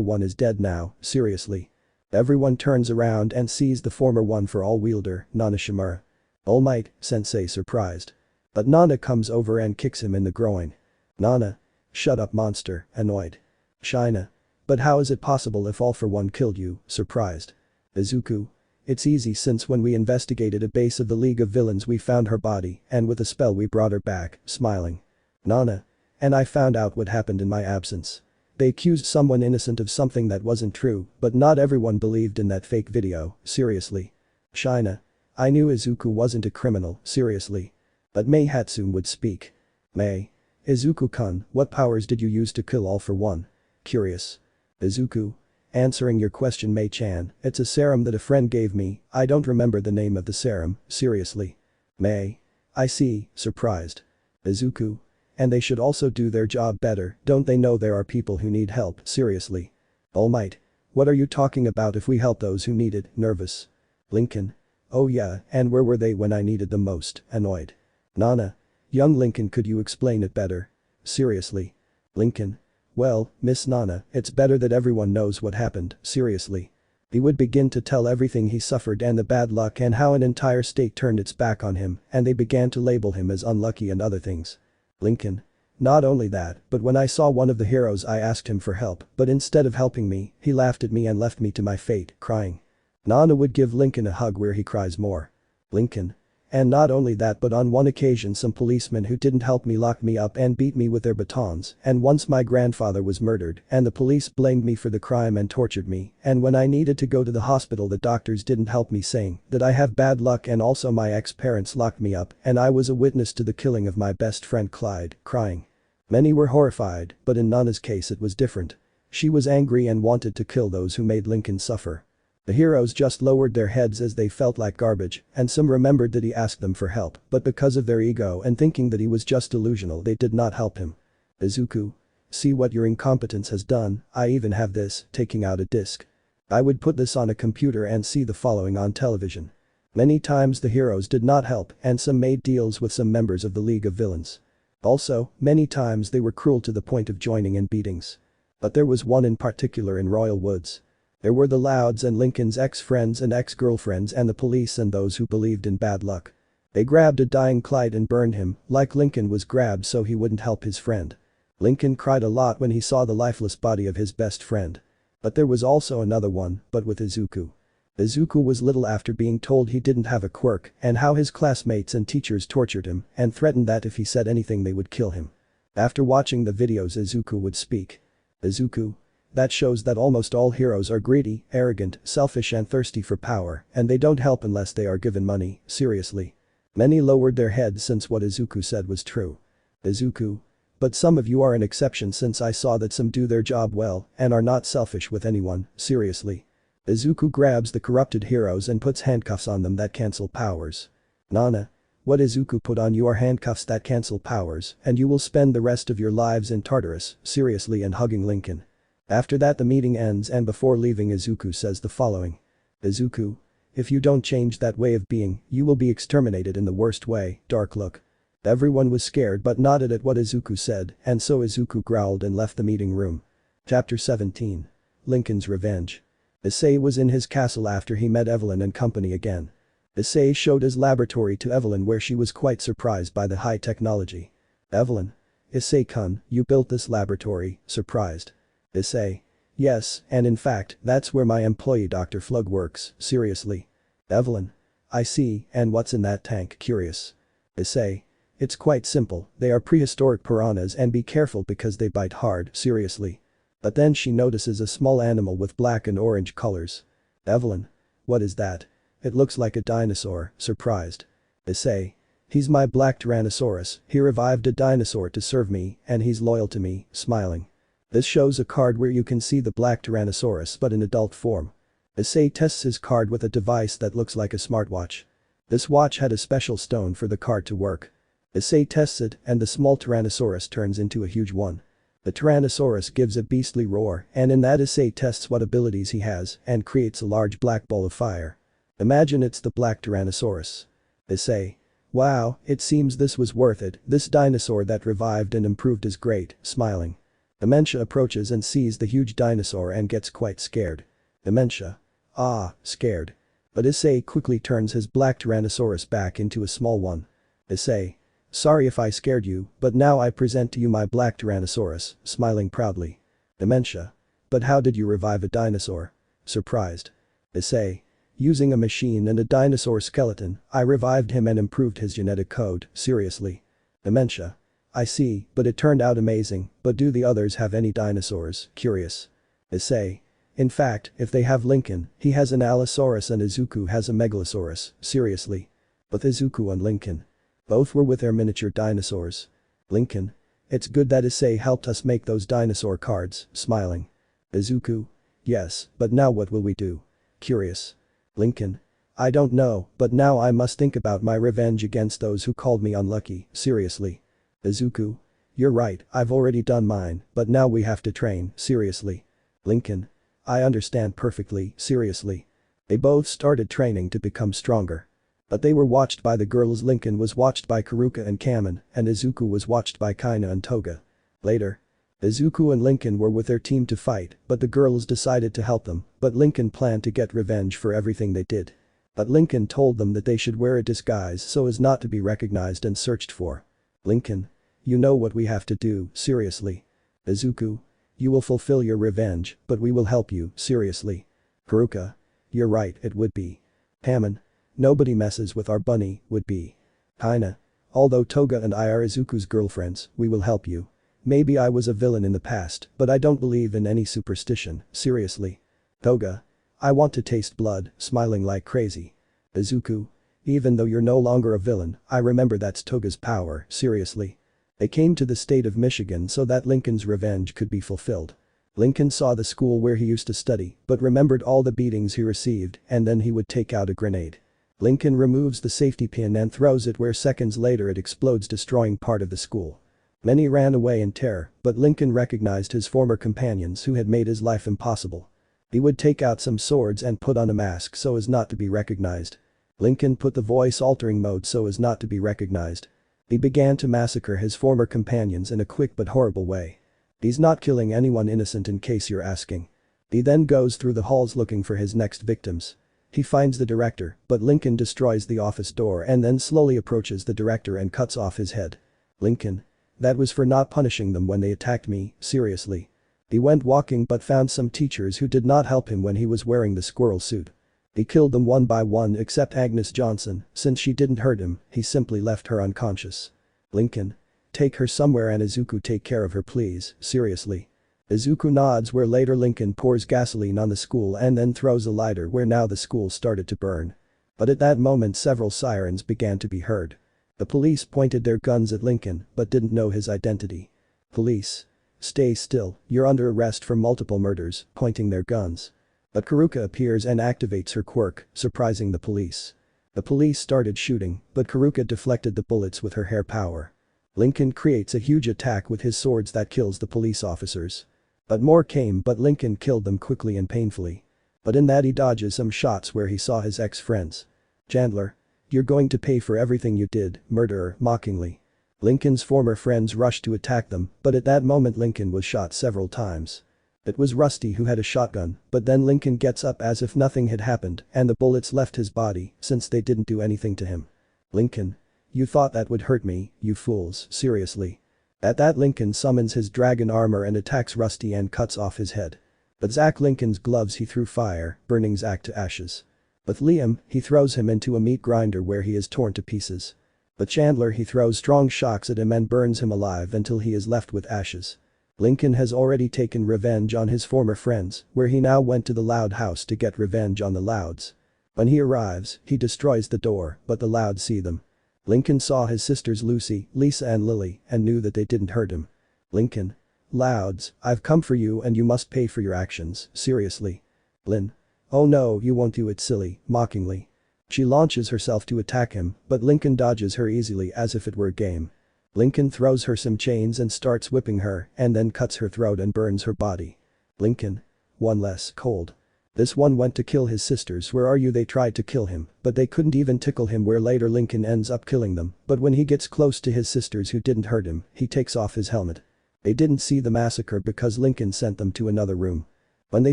One is dead now, seriously. Everyone turns around and sees the former One for All wielder, Nana Shimura. All Might, Sensei surprised. But Nana comes over and kicks him in the groin. Nana. Shut up monster, annoyed. Shina. But how is it possible if All for One killed you, surprised. Izuku. It's easy since when we investigated a base of the League of Villains we found her body and with a spell we brought her back, smiling. Nana. And I found out what happened in my absence. They accused someone innocent of something that wasn't true, but not everyone believed in that fake video, seriously. Shina. I knew Izuku wasn't a criminal, seriously. But Mei Hatsune would speak. Mei. Izuku-kun, what powers did you use to kill All for One? Curious. Izuku. Answering your question Mei-chan, it's a serum that a friend gave me, I don't remember the name of the serum, seriously. Mei. I see, surprised. Izuku. And they should also do their job better, don't they know there are people who need help, seriously. All Might. What are you talking about if we help those who need it, nervous. Lincoln. Oh yeah, and where were they when I needed them most, annoyed. Nana. Young Lincoln, could you explain it better? Seriously. Lincoln. Well, Miss Nana, it's better that everyone knows what happened, seriously. He would begin to tell everything he suffered and the bad luck and how an entire state turned its back on him and they began to label him as unlucky and other things. Lincoln. Not only that, but when I saw one of the heroes I asked him for help, but instead of helping me, he laughed at me and left me to my fate, crying. Nana would give Lincoln a hug where he cries more. Lincoln. And not only that, but on one occasion some policemen who didn't help me locked me up and beat me with their batons, and once my grandfather was murdered and the police blamed me for the crime and tortured me, and when I needed to go to the hospital the doctors didn't help me, saying that I have bad luck, and also my ex-parents locked me up and I was a witness to the killing of my best friend Clyde, crying. Many were horrified, but in Nana's case it was different. She was angry and wanted to kill those who made Lincoln suffer. The heroes just lowered their heads as they felt like garbage, and some remembered that he asked them for help, but because of their ego and thinking that he was just delusional they did not help him. Izuku. See what your incompetence has done, I even have this, taking out a disc. I would put this on a computer and see the following on television. Many times the heroes did not help and some made deals with some members of the League of Villains. Also, many times they were cruel to the point of joining in beatings. But there was one in particular in Royal Woods. There were the Louds and Lincoln's ex-friends and ex-girlfriends and the police and those who believed in bad luck. They grabbed a dying Clyde and burned him, like Lincoln was grabbed so he wouldn't help his friend. Lincoln cried a lot when he saw the lifeless body of his best friend. But there was also another one, but with Izuku. Izuku was little after being told he didn't have a quirk and how his classmates and teachers tortured him and threatened that if he said anything they would kill him. After watching the videos Izuku would speak. Izuku. That shows that almost all heroes are greedy, arrogant, selfish and thirsty for power, and they don't help unless they are given money, seriously. Many lowered their heads since what Izuku said was true. Izuku. But some of you are an exception since I saw that some do their job well and are not selfish with anyone, seriously. Izuku grabs the corrupted heroes and puts handcuffs on them that cancel powers. Nana. What Izuku, put on your handcuffs that cancel powers and you will spend the rest of your lives in Tartarus, seriously, and hugging Lincoln. After that the meeting ends and before leaving Izuku says the following. Izuku. If you don't change that way of being, you will be exterminated in the worst way, dark look. Everyone was scared but nodded at what Izuku said and so Izuku growled and left the meeting room. Chapter 17. Lincoln's Revenge. Issei was in his castle after he met Evelyn and company again. Issei showed his laboratory to Evelyn where she was quite surprised by the high technology. Evelyn. Issei-kun, you built this laboratory, surprised. Issei. Yes, and in fact, that's where my employee Dr. Flug works, seriously. Evelyn. I see, and what's in that tank, curious. Issei. It's quite simple, they are prehistoric piranhas and be careful because they bite hard, seriously. But then she notices a small animal with black and orange colors. Evelyn. What is that? It looks like a dinosaur, surprised. Issei. He's my black Tyrannosaurus, he revived a dinosaur to serve me and he's loyal to me, smiling. This shows a card where you can see the black Tyrannosaurus but in adult form. Issei tests his card with a device that looks like a smartwatch. This watch had a special stone for the card to work. Issei tests it and the small Tyrannosaurus turns into a huge one. The Tyrannosaurus gives a beastly roar and in that Issei tests what abilities he has and creates a large black ball of fire. Imagine it's the black Tyrannosaurus. Issei. Wow, it seems this was worth it, this dinosaur that revived and improved is great, smiling. Dementia approaches and sees the huge dinosaur and gets quite scared. Dementia. Ah, scared. But Issei quickly turns his black Tyrannosaurus back into a small one. Issei. Sorry if I scared you, but now I present to you my black Tyrannosaurus, smiling proudly. Dementia. But how did you revive a dinosaur? Surprised. Issei. Using a machine and a dinosaur skeleton, I revived him and improved his genetic code, seriously. Dementia. I see, but it turned out amazing, but do the others have any dinosaurs, curious. Issei. In fact, if they have Lincoln, he has an Allosaurus and Izuku has a Megalosaurus, seriously. Both Izuku and Lincoln. Both were with their miniature dinosaurs. Lincoln. It's good that Issei helped us make those dinosaur cards, smiling. Izuku. Yes, but now what will we do? Curious. Lincoln. I don't know, but now I must think about my revenge against those who called me unlucky, seriously. Izuku. You're right, I've already done mine, but now we have to train, seriously. Lincoln. I understand perfectly, seriously. They both started training to become stronger. But they were watched by the girls. Lincoln was watched by Karuka and Kamen, and Izuku was watched by Kaina and Toga. Later. Izuku and Lincoln were with their team to fight, but the girls decided to help them, but Lincoln planned to get revenge for everything they did. But Lincoln told them that they should wear a disguise so as not to be recognized and searched for. Lincoln. You know what we have to do, seriously. Izuku. You will fulfill your revenge, but we will help you, seriously. Karuka. You're right, it would be. Kamen. Nobody messes with our bunny, would be. Kaina. Although Toga and I are Izuku's girlfriends, we will help you. Maybe I was a villain in the past, but I don't believe in any superstition, seriously. Toga. I want to taste blood, smiling like crazy. Izuku. Even though you're no longer a villain, I remember that's Toga's power, seriously. They came to the state of Michigan so that Lincoln's revenge could be fulfilled. Lincoln saw the school where he used to study, but remembered all the beatings he received, and then he would take out a grenade. Lincoln removes the safety pin and throws it where seconds later it explodes, destroying part of the school. Many ran away in terror, but Lincoln recognized his former companions who had made his life impossible. He would take out some swords and put on a mask so as not to be recognized. Lincoln put the voice-altering mode so as not to be recognized. He began to massacre his former companions in a quick but horrible way. He's not killing anyone innocent, in case you're asking. He then goes through the halls looking for his next victims. He finds the director, but Lincoln destroys the office door and then slowly approaches the director and cuts off his head. Lincoln. That was for not punishing them when they attacked me, seriously. He went walking but found some teachers who did not help him when he was wearing the squirrel suit. He killed them one by one except Agnes Johnson, since she didn't hurt him, he simply left her unconscious. Lincoln. Take her somewhere and Izuku take care of her please, seriously. Izuku nods, where later Lincoln pours gasoline on the school and then throws a lighter where now the school started to burn. But at that moment several sirens began to be heard. The police pointed their guns at Lincoln but didn't know his identity. Police. Stay still, you're under arrest for multiple murders, pointing their guns. But Karuka appears and activates her quirk, surprising the police. The police started shooting, but Karuka deflected the bullets with her hair power. Lincoln creates a huge attack with his swords that kills the police officers. But more came, but Lincoln killed them quickly and painfully. But in that he dodges some shots where he saw his ex-friends. Chandler. You're going to pay for everything you did, murderer, mockingly. Lincoln's former friends rushed to attack them, but at that moment Lincoln was shot several times. It was Rusty who had a shotgun, but then Lincoln gets up as if nothing had happened and the bullets left his body since they didn't do anything to him. Lincoln. You thought that would hurt me, you fools, seriously. At that Lincoln summons his dragon armor and attacks Rusty and cuts off his head. But Zack Lincoln's gloves he threw fire, burning Zack to ashes. With Liam, he throws him into a meat grinder where he is torn to pieces. But Chandler he throws strong shocks at him and burns him alive until he is left with ashes. Lincoln has already taken revenge on his former friends, where he now went to the Loud house to get revenge on the Louds. When he arrives, he destroys the door, but the Louds see them. Lincoln saw his sisters Lucy, Lisa and Lily and knew that they didn't hurt him. Lincoln. Louds, I've come for you and you must pay for your actions, seriously. Lynn. Oh no, you won't do it, silly, mockingly. She launches herself to attack him, but Lincoln dodges her easily as if it were a game. Lincoln throws her some chains and starts whipping her and then cuts her throat and burns her body. Lincoln. One less cold. This one went to kill his sisters. Where are you? They tried to kill him, but they couldn't even tickle him, where later Lincoln ends up killing them, but when he gets close to his sisters who didn't hurt him, he takes off his helmet. They didn't see the massacre because Lincoln sent them to another room. When they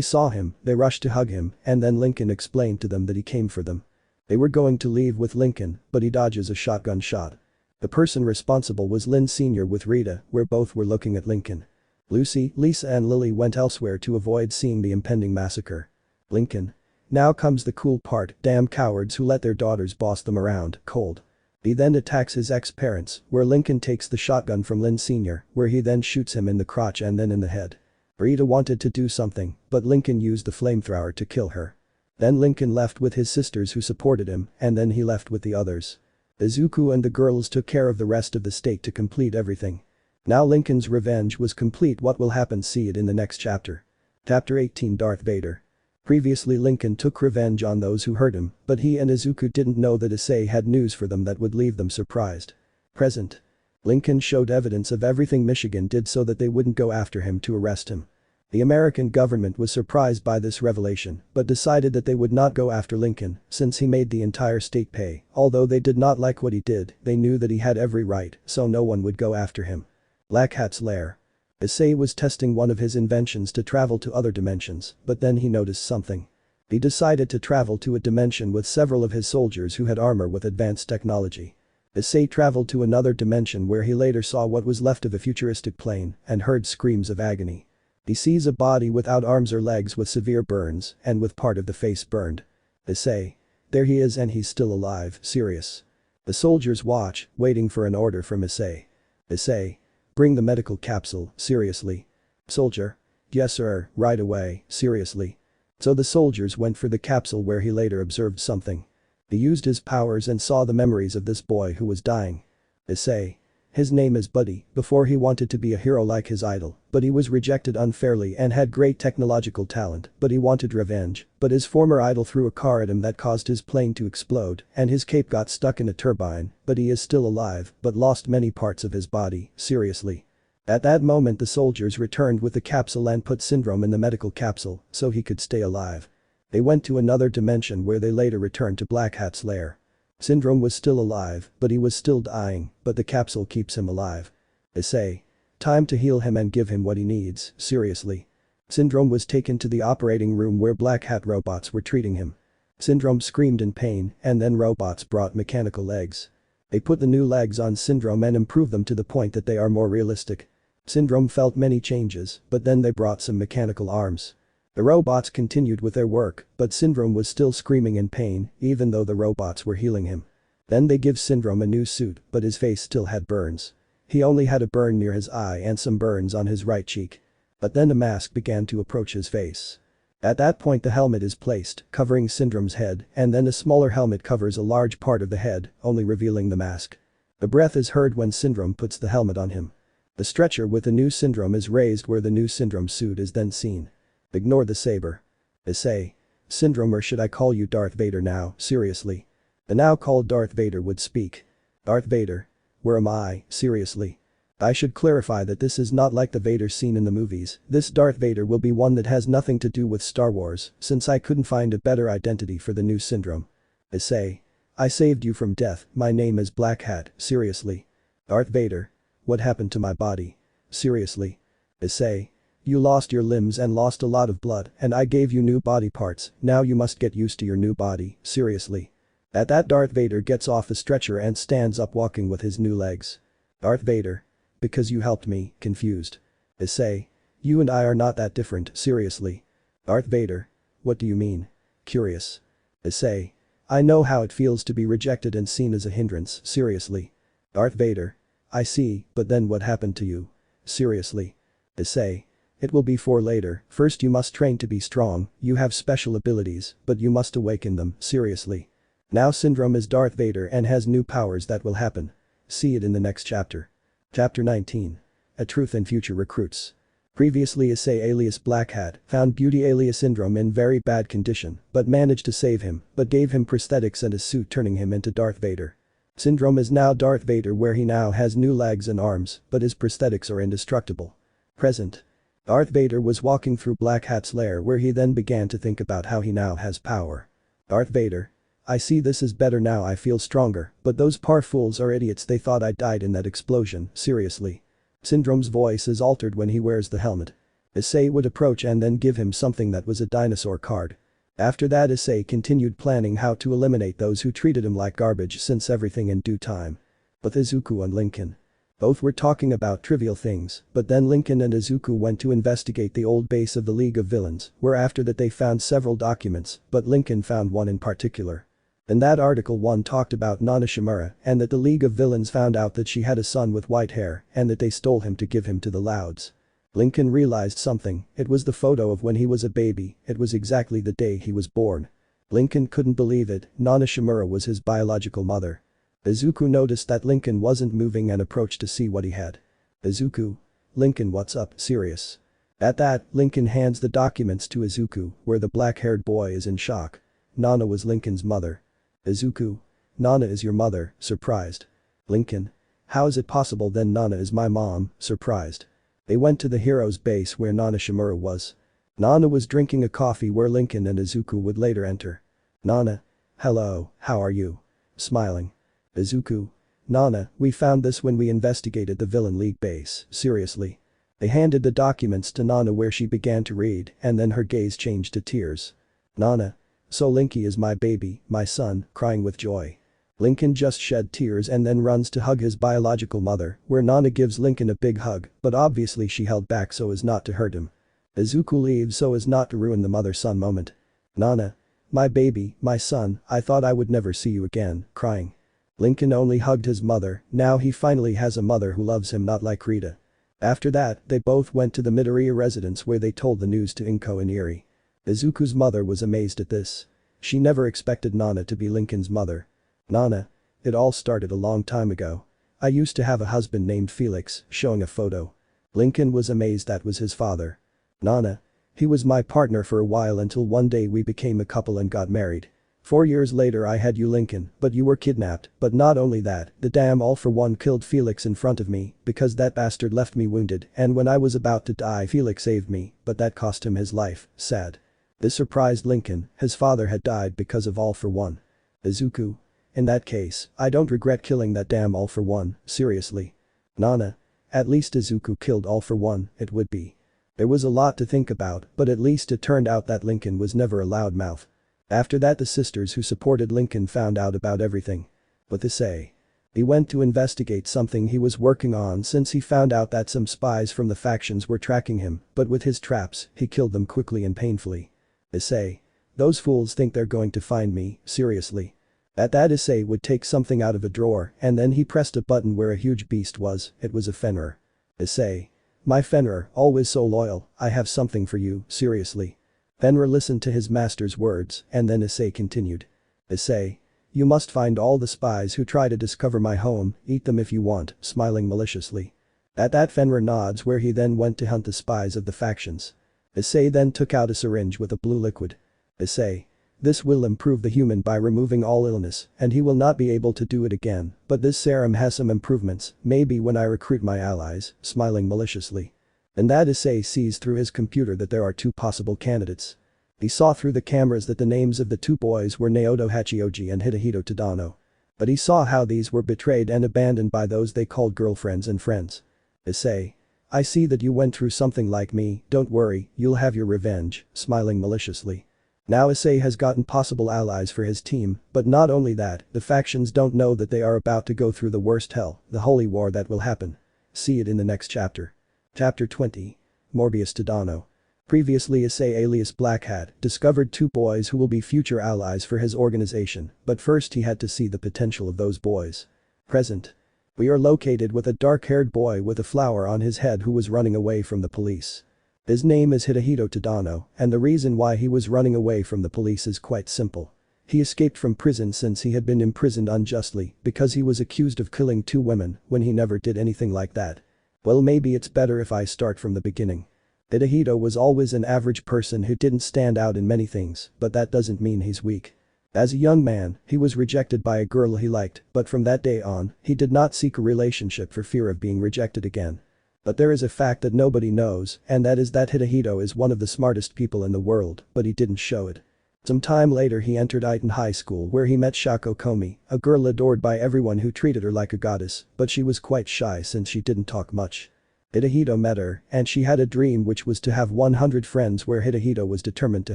saw him, they rushed to hug him and then Lincoln explained to them that he came for them. They were going to leave with Lincoln, but he dodges a shotgun shot. The person responsible was Lynn Sr. with Rita, where both were looking at Lincoln. Lucy, Lisa and Lily went elsewhere to avoid seeing the impending massacre. Lincoln. Now comes the cool part, damn cowards who let their daughters boss them around, cold. He then attacks his ex-parents, where Lincoln takes the shotgun from Lynn Sr., where he then shoots him in the crotch and then in the head. Rita wanted to do something, but Lincoln used the flamethrower to kill her. Then Lincoln left with his sisters who supported him, and then he left with the others. Izuku and the girls took care of the rest of the state to complete everything. Now Lincoln's revenge was complete. What will happen? See it in the next chapter. Chapter 18 Darth Vader. Previously Lincoln took revenge on those who hurt him, but he and Izuku didn't know that Issei had news for them that would leave them surprised. Present. Lincoln showed evidence of everything Michigan did so that they wouldn't go after him to arrest him. The American government was surprised by this revelation, but decided that they would not go after Lincoln, since he made the entire state pay. Although they did not like what he did, they knew that he had every right, so no one would go after him. Black Hat's lair. Issei was testing one of his inventions to travel to other dimensions, but then he noticed something. He decided to travel to a dimension with several of his soldiers who had armor with advanced technology. Issei traveled to another dimension where he later saw what was left of a futuristic plane and heard screams of agony. He sees a body without arms or legs with severe burns and with part of the face burned. Issei. There he is and he's still alive, serious. The soldiers watch, waiting for an order from Issei. Issei. Bring the medical capsule, seriously. Soldier. Yes sir, right away, seriously. So the soldiers went for the capsule where he later observed something. He used his powers and saw the memories of this boy who was dying. Issei. His name is Buddy. Before he wanted to be a hero like his idol, but he was rejected unfairly and had great technological talent, but he wanted revenge, but his former idol threw a car at him that caused his plane to explode and his cape got stuck in a turbine, but he is still alive but lost many parts of his body, seriously. At that moment the soldiers returned with the capsule and put Syndrome in the medical capsule so he could stay alive. They went to another dimension where they later returned to Black Hat's lair. Syndrome was still alive, but he was still dying, but the capsule keeps him alive. Issei. Time to heal him and give him what he needs, seriously. Syndrome was taken to the operating room where Black Hat robots were treating him. Syndrome screamed in pain and then robots brought mechanical legs. They put the new legs on Syndrome and improved them to the point that they are more realistic. Syndrome felt many changes, but then they brought some mechanical arms. The robots continued with their work, but Syndrome was still screaming in pain even though the robots were healing him. Then they give Syndrome a new suit, but his face still had burns. He only had a burn near his eye and some burns on his right cheek. But then a mask began to approach his face. At that point the helmet is placed, covering Syndrome's head, and then a smaller helmet covers a large part of the head, only revealing the mask. The breath is heard when Syndrome puts the helmet on him. The stretcher with the new Syndrome is raised where the new Syndrome suit is then seen. Ignore the saber. Issei. Syndrome, or should I call you Darth Vader now, seriously? The now called Darth Vader would speak. Darth Vader. Where am I, seriously? I should clarify that this is not like the Vader seen in the movies. This Darth Vader will be one that has nothing to do with Star Wars, since I couldn't find a better identity for the new Syndrome. Issei. I saved you from death, my name is Black Hat, seriously. Darth Vader. What happened to my body? Seriously. Issei. You lost your limbs and lost a lot of blood and I gave you new body parts, now you must get used to your new body, seriously. At that Darth Vader gets off the stretcher and stands up walking with his new legs. Darth Vader. Because you helped me, confused. Issei. You and I are not that different, seriously. Darth Vader. What do you mean? Curious. Issei. I know how it feels to be rejected and seen as a hindrance, seriously. Darth Vader. I see, but then what happened to you? Seriously. Issei. It will be for later, first you must train to be strong, you have special abilities, but you must awaken them, seriously. Now Syndrome is Darth Vader and has new powers that will happen. See it in the next chapter. Chapter 19. A Truth in Future Recruits. Previously Issei alias Black Hat found Beauty alias Syndrome in very bad condition but managed to save him but gave him prosthetics and a suit turning him into Darth Vader. Syndrome is now Darth Vader where he now has new legs and arms but his prosthetics are indestructible. Present. Darth Vader was walking through Black Hat's lair where he then began to think about how he now has power. Darth Vader. I see this is better now I feel stronger but those par fools are idiots they thought I died in that explosion, seriously. Syndrome's voice is altered when he wears the helmet. Issei would approach and then give him something that was a dinosaur card. After that Issei continued planning how to eliminate those who treated him like garbage since everything in due time. But Izuku and Lincoln. Both were talking about trivial things, but then Lincoln and Izuku went to investigate the old base of the League of Villains, where after that they found several documents, but Lincoln found one in particular. In that article one talked about Nana Shimura and that the League of Villains found out that she had a son with white hair and that they stole him to give him to the Louds. Lincoln realized something, it was the photo of when he was a baby, it was exactly the day he was born. Lincoln couldn't believe it, Nana Shimura was his biological mother. Izuku noticed that Lincoln wasn't moving and approached to see what he had. Izuku. Lincoln what's up, serious? At that, Lincoln hands the documents to Izuku, where the black-haired boy is in shock. Nana was Lincoln's mother. Izuku. Nana is your mother, surprised. Lincoln. How is it possible then Nana is my mom, surprised. They went to the hero's base where Nana Shimura was. Nana was drinking a coffee where Lincoln and Izuku would later enter. Nana. Hello, how are you? Smiling. Izuku. Nana, we found this when we investigated the Villain League base, seriously. They handed the documents to Nana where she began to read and then her gaze changed to tears. Nana. So Linky is my baby, my son, crying with joy. Lincoln just shed tears and then runs to hug his biological mother, where Nana gives Lincoln a big hug, but obviously she held back so as not to hurt him. Izuku leaves so as not to ruin the mother-son moment. Nana. My baby, my son, I thought I would never see you again, crying. Lincoln only hugged his mother, now he finally has a mother who loves him not like Rita. After that, they both went to the Midoriya residence where they told the news to Inko and Eri. Izuku's mother was amazed at this. She never expected Nana to be Lincoln's mother. Nana. It all started a long time ago. I used to have a husband named Felix, showing a photo. Lincoln was amazed that was his father. Nana. He was my partner for a while until one day we became a couple and got married. 4 years later I had you Lincoln, but you were kidnapped, but not only that, the damn All For One killed Felix in front of me, because that bastard left me wounded and when I was about to die Felix saved me, but that cost him his life, sad. This surprised Lincoln, his father had died because of All For One. Izuku. In that case, I don't regret killing that damn All For One, seriously. Nana. At least Izuku killed All For One, it would be. There was a lot to think about, but at least it turned out that Lincoln was never a loudmouth. After that the sisters who supported Lincoln found out about everything. But Issei. He went to investigate something he was working on since he found out that some spies from the factions were tracking him, but with his traps, he killed them quickly and painfully. Issei. Those fools think they're going to find me, seriously. At that Issei would take something out of a drawer and then he pressed a button where a huge beast was, it was a Fenrir. Issei. My Fenrir, always so loyal, I have something for you, seriously. Fenrir listened to his master's words and then Issei continued. Issei. You must find all the spies who try to discover my home, eat them if you want, smiling maliciously. At that Fenrir nods where he then went to hunt the spies of the factions. Issei then took out a syringe with a blue liquid. Issei. This will improve the human by removing all illness and he will not be able to do it again, but this serum has some improvements, maybe when I recruit my allies, smiling maliciously. And that Issei sees through his computer that there are 2 possible candidates. He saw through the cameras that the names of the 2 boys were Naoto Hachioji and Hidehito Tadano. But he saw how these were betrayed and abandoned by those they called girlfriends and friends. Issei. I see that you went through something like me, don't worry, you'll have your revenge, smiling maliciously. Now Issei has gotten possible allies for his team, but not only that, the factions don't know that they are about to go through the worst hell, the holy war that will happen. See it in the next chapter. Chapter 20. Morbius Tadano. Previously Issei alias Black Hat discovered 2 boys who will be future allies for his organization, but first he had to see the potential of those boys. Present. We are located with a dark-haired boy with a flower on his head who was running away from the police. His name is Hidehito Tadano, and the reason why he was running away from the police is quite simple. He escaped from prison since he had been imprisoned unjustly because he was accused of killing 2 women when he never did anything like that. Well, maybe it's better if I start from the beginning. Hyoudou was always an average person who didn't stand out in many things, but that doesn't mean he's weak. As a young man, he was rejected by a girl he liked, but from that day on, he did not seek a relationship for fear of being rejected again. But there is a fact that nobody knows, and that is that Hyoudou is one of the smartest people in the world, but he didn't show it. Some time later he entered Iton High School where he met Shako Komi, a girl adored by everyone who treated her like a goddess, but she was quite shy since she didn't talk much. Hyoudou met her, and she had a dream which was to have 100 friends where Hyoudou was determined to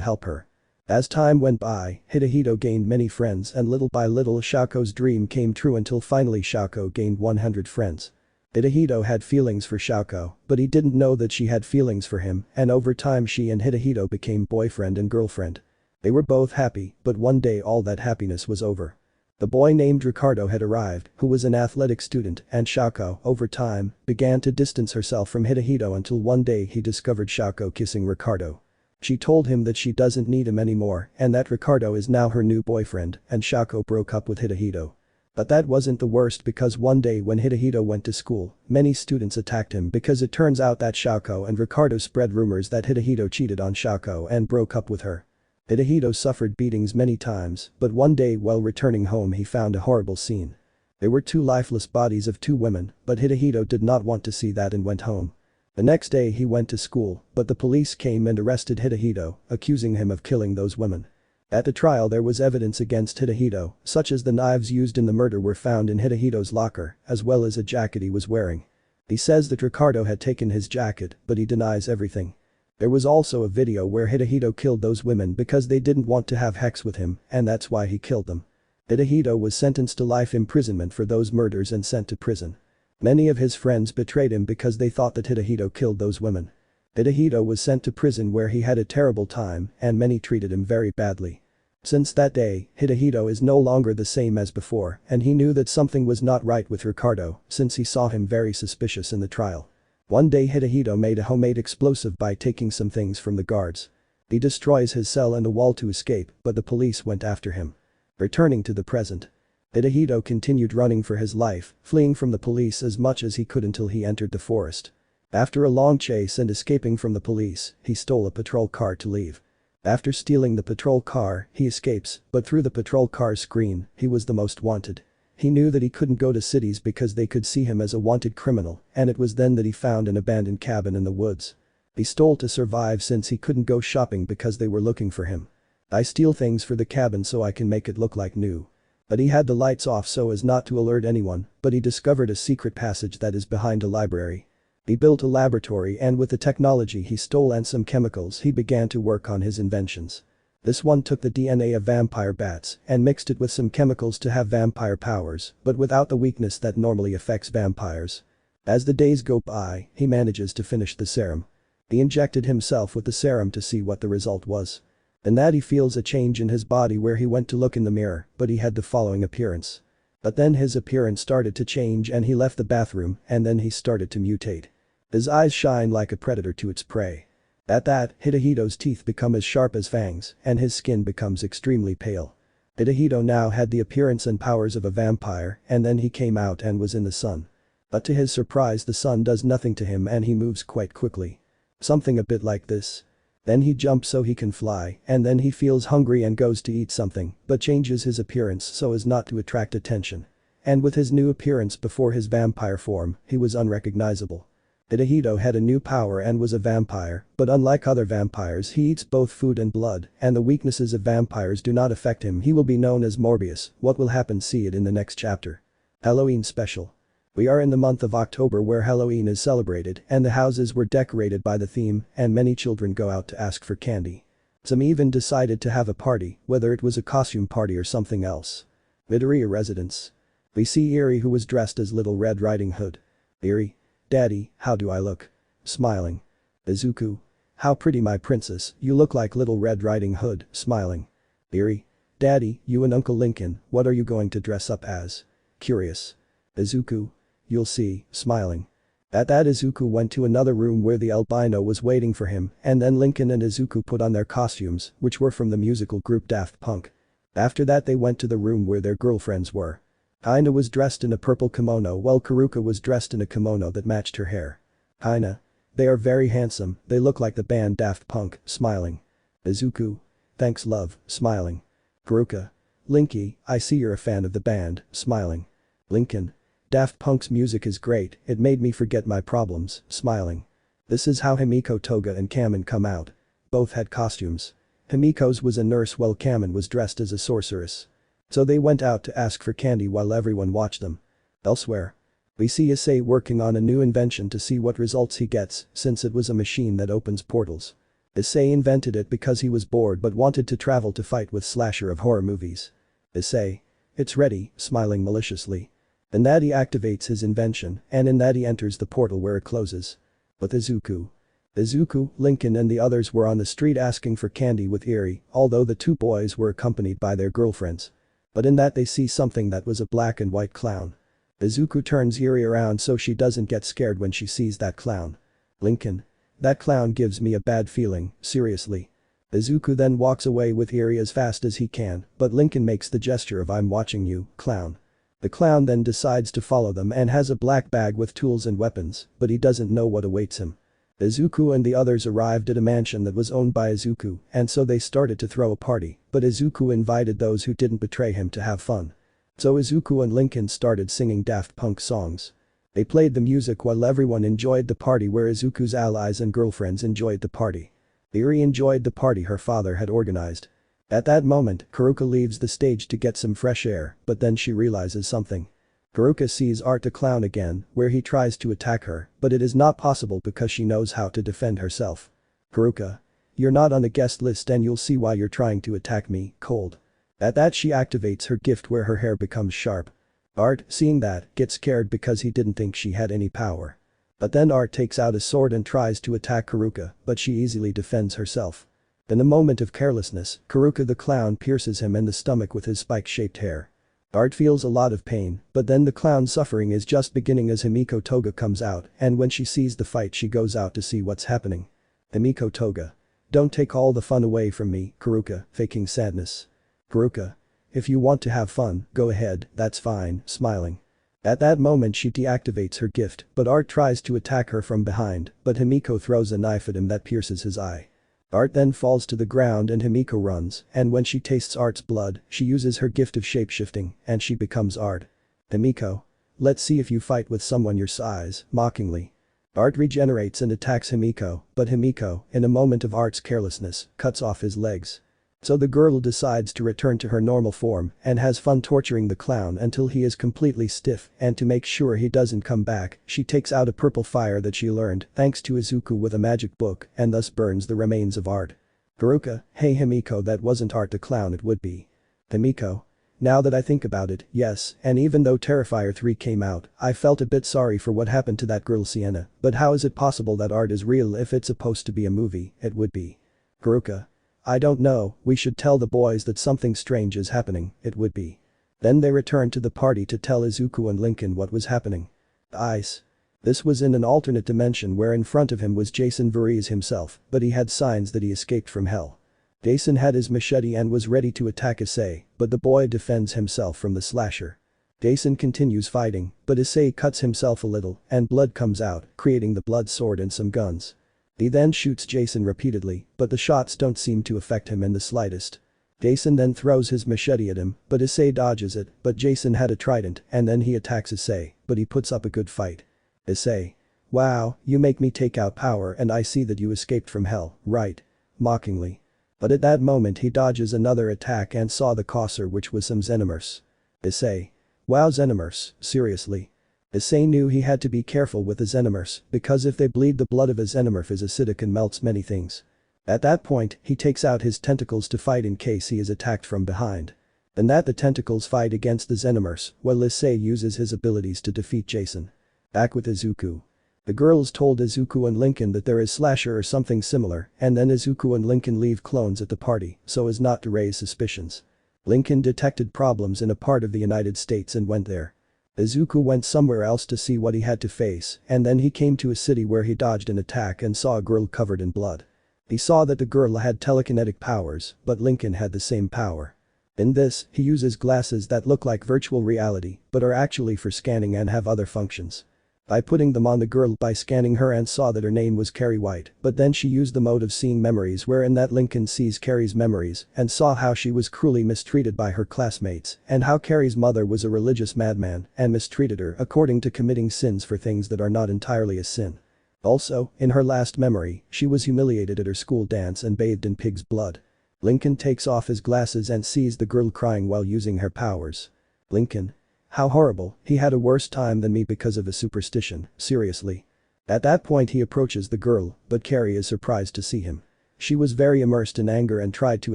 help her. As time went by, Hyoudou gained many friends and little by little Shako's dream came true until finally Shako gained 100 friends. Hyoudou had feelings for Shako, but he didn't know that she had feelings for him, and over time she and Hyoudou became boyfriend and girlfriend. They were both happy, but one day all that happiness was over. The boy named Ricardo had arrived, who was an athletic student, and Shako, over time, began to distance herself from Hyoudou until one day he discovered Shako kissing Ricardo. She told him that she doesn't need him anymore and that Ricardo is now her new boyfriend, and Shako broke up with Hyoudou. But that wasn't the worst because one day when Hyoudou went to school, many students attacked him because it turns out that Shako and Ricardo spread rumors that Hyoudou cheated on Shako and broke up with her. Hyoudou suffered beatings many times, but one day while returning home he found a horrible scene. There were two lifeless bodies of two women, but Hyoudou did not want to see that and went home. The next day he went to school, but the police came and arrested Hyoudou, accusing him of killing those women. At the trial there was evidence against Hyoudou, such as the knives used in the murder were found in Hyoudou's locker, as well as a jacket he was wearing. He says that Ricardo had taken his jacket, but he denies everything. There was also a video where Hyoudou killed those women because they didn't want to have sex with him, and that's why he killed them. Hyoudou was sentenced to life imprisonment for those murders and sent to prison. Many of his friends betrayed him because they thought that Hyoudou killed those women. Hyoudou was sent to prison where he had a terrible time and many treated him very badly. Since that day, Hyoudou is no longer the same as before and he knew that something was not right with Ricardo since he saw him very suspicious in the trial. One day Hyoudou made a homemade explosive by taking some things from the guards. He destroys his cell and the wall to escape, but the police went after him. Returning to the present. Hyoudou continued running for his life, fleeing from the police as much as he could until he entered the forest. After a long chase and escaping from the police, he stole a patrol car to leave. After stealing the patrol car, he escapes, but through the patrol car's screen, he was the most wanted. He knew that he couldn't go to cities because they could see him as a wanted criminal, and it was then that he found an abandoned cabin in the woods. He stole to survive since he couldn't go shopping because they were looking for him. I steal things for the cabin so I can make it look like new. But he had the lights off so as not to alert anyone, but he discovered a secret passage that is behind a library. He built a laboratory and with the technology he stole and some chemicals he began to work on his inventions. This one took the DNA of vampire bats and mixed it with some chemicals to have vampire powers, but without the weakness that normally affects vampires. As the days go by, he manages to finish the serum. He injected himself with the serum to see what the result was. In that he feels a change in his body where he went to look in the mirror, but he had the following appearance. But then his appearance started to change and he left the bathroom and then he started to mutate. His eyes shine like a predator to its prey. At that, Hyoudou's teeth become as sharp as fangs and his skin becomes extremely pale. Hyoudou now had the appearance and powers of a vampire and then he came out and was in the sun. But to his surprise the sun does nothing to him and he moves quite quickly. Something a bit like this. Then he jumps so he can fly and then he feels hungry and goes to eat something but changes his appearance so as not to attract attention. And with his new appearance before his vampire form, he was unrecognizable. Hyoudou had a new power and was a vampire, but unlike other vampires he eats both food and blood and the weaknesses of vampires do not affect him. He will be known as Morbius. What will happen, see it in the next chapter. Halloween special. We are in the month of October where Halloween is celebrated and the houses were decorated by the theme and many children go out to ask for candy. Some even decided to have a party, whether it was a costume party or something else. Midoriya residence. We see Issei who was dressed as Little Red Riding Hood. Issei. Daddy, how do I look? Smiling. Izuku. How pretty my princess, you look like Little Red Riding Hood, smiling. Issei. Daddy, you and Uncle Lincoln, what are you going to dress up as? Curious. Izuku. You'll see, smiling. At that Izuku went to another room where the albino was waiting for him and then Lincoln and Izuku put on their costumes, which were from the musical group Daft Punk. After that they went to the room where their girlfriends were. Hina was dressed in a purple kimono while Karuka was dressed in a kimono that matched her hair. Hina. They are very handsome, they look like the band Daft Punk, smiling. Izuku. Thanks love, smiling. Kuruka. Linky, I see you're a fan of the band, smiling. Lincoln. Daft Punk's music is great, it made me forget my problems, smiling. This is how Himiko Toga and Kamen come out. Both had costumes. Himiko's was a nurse while Kamen was dressed as a sorceress. So they went out to ask for candy while everyone watched them. Elsewhere. We see Issei working on a new invention to see what results he gets, since it was a machine that opens portals. Issei invented it because he was bored but wanted to travel to fight with slasher of horror movies. Issei. It's ready, smiling maliciously. In that he activates his invention, and in that he enters the portal where it closes. But Izuku. Izuku, Lincoln and the others were on the street asking for candy with Eri, although the two boys were accompanied by their girlfriends. But in that they see something that was a black and white clown. Izuku turns Eri around so she doesn't get scared when she sees that clown. Lincoln. That clown gives me a bad feeling, seriously. Izuku then walks away with Eri as fast as he can, but Lincoln makes the gesture of I'm watching you, clown. The clown then decides to follow them and has a black bag with tools and weapons, but he doesn't know what awaits him. Izuku and the others arrived at a mansion that was owned by Izuku, and so they started to throw a party, but Izuku invited those who didn't betray him to have fun. So Izuku and Lincoln started singing Daft Punk songs. They played the music while everyone enjoyed the party where Izuku's allies and girlfriends enjoyed the party. Eri enjoyed the party her father had organized. At that moment, Kuruka leaves the stage to get some fresh air, but then she realizes something. Kuruka sees Art the clown again, where he tries to attack her, but it is not possible because she knows how to defend herself. Kuruka. You're not on the guest list and you'll see why you're trying to attack me, cold. At that she activates her gift where her hair becomes sharp. Art, seeing that, gets scared because he didn't think she had any power. But then Art takes out a sword and tries to attack Kuruka, but she easily defends herself. In a moment of carelessness, Kuruka the clown pierces him in the stomach with his spike-shaped hair. Art feels a lot of pain, but then the clown's suffering is just beginning as Himiko Toga comes out, and when she sees the fight she goes out to see what's happening. Himiko Toga. Don't take all the fun away from me, Kuruka, faking sadness. Kuruka. If you want to have fun, go ahead, that's fine, smiling. At that moment she deactivates her gift, but Art tries to attack her from behind, but Himiko throws a knife at him that pierces his eye. Art then falls to the ground and Himiko runs, and when she tastes Art's blood, she uses her gift of shapeshifting, and she becomes Art. Himiko. Let's see if you fight with someone your size, mockingly. Art regenerates and attacks Himiko, but Himiko, in a moment of Art's carelessness, cuts off his legs. So the girl decides to return to her normal form and has fun torturing the clown until he is completely stiff, and to make sure he doesn't come back, she takes out a purple fire that she learned thanks to Izuku with a magic book and thus burns the remains of Art. Kuruka. Hey Himiko, that wasn't Art the clown, it would be. Himiko. Now that I think about it, yes, and even though Terrifier 3 came out, I felt a bit sorry for what happened to that girl Sienna, but how is it possible that Art is real if it's supposed to be a movie? It would be. Kuruka. I don't know, we should tell the boys that something strange is happening, it would be. Then they returned to the party to tell Izuku and Lincoln what was happening. Ice. This was in an alternate dimension where in front of him was Jason Voorhees himself, but he had signs that he escaped from hell. Jason had his machete and was ready to attack Issei, but the boy defends himself from the slasher. Jason continues fighting, but Issei cuts himself a little, and blood comes out, creating the blood sword and some guns. He then shoots Jason repeatedly, but the shots don't seem to affect him in the slightest. Jason then throws his machete at him, but Issei dodges it, but Jason had a trident and then he attacks Issei, but he puts up a good fight. Issei. Wow, you make me take out power and I see that you escaped from hell, right? Mockingly. But at that moment he dodges another attack and saw the causer, which was some Xenomorphs. Issei. Wow, Xenomorphs, seriously. Issei knew he had to be careful with the Xenomorphs, because if they bleed the blood of a Xenomorph is acidic and melts many things. At that point, he takes out his tentacles to fight in case he is attacked from behind. And that the tentacles fight against the Xenomorphs, while Issei uses his abilities to defeat Jason. Back with Izuku. The girls told Izuku and Lincoln that there is slasher or something similar, and then Izuku and Lincoln leave clones at the party, so as not to raise suspicions. Lincoln detected problems in a part of the United States and went there. Izuku went somewhere else to see what he had to face, and then he came to a city where he dodged an attack and saw a girl covered in blood. He saw that the girl had telekinetic powers, but Lincoln had the same power. In this, he uses glasses that look like virtual reality, but are actually for scanning and have other functions. By putting them on the girl by scanning her and saw that her name was Carrie White, but then she used the mode of seeing memories wherein that Lincoln sees Carrie's memories and saw how she was cruelly mistreated by her classmates and how Carrie's mother was a religious madman and mistreated her according to committing sins for things that are not entirely a sin. Also, in her last memory, she was humiliated at her school dance and bathed in pig's blood. Lincoln takes off his glasses and sees the girl crying while using her powers. Lincoln. How horrible, he had a worse time than me because of a superstition, seriously. At that point he approaches the girl, but Carrie is surprised to see him. She was very immersed in anger and tried to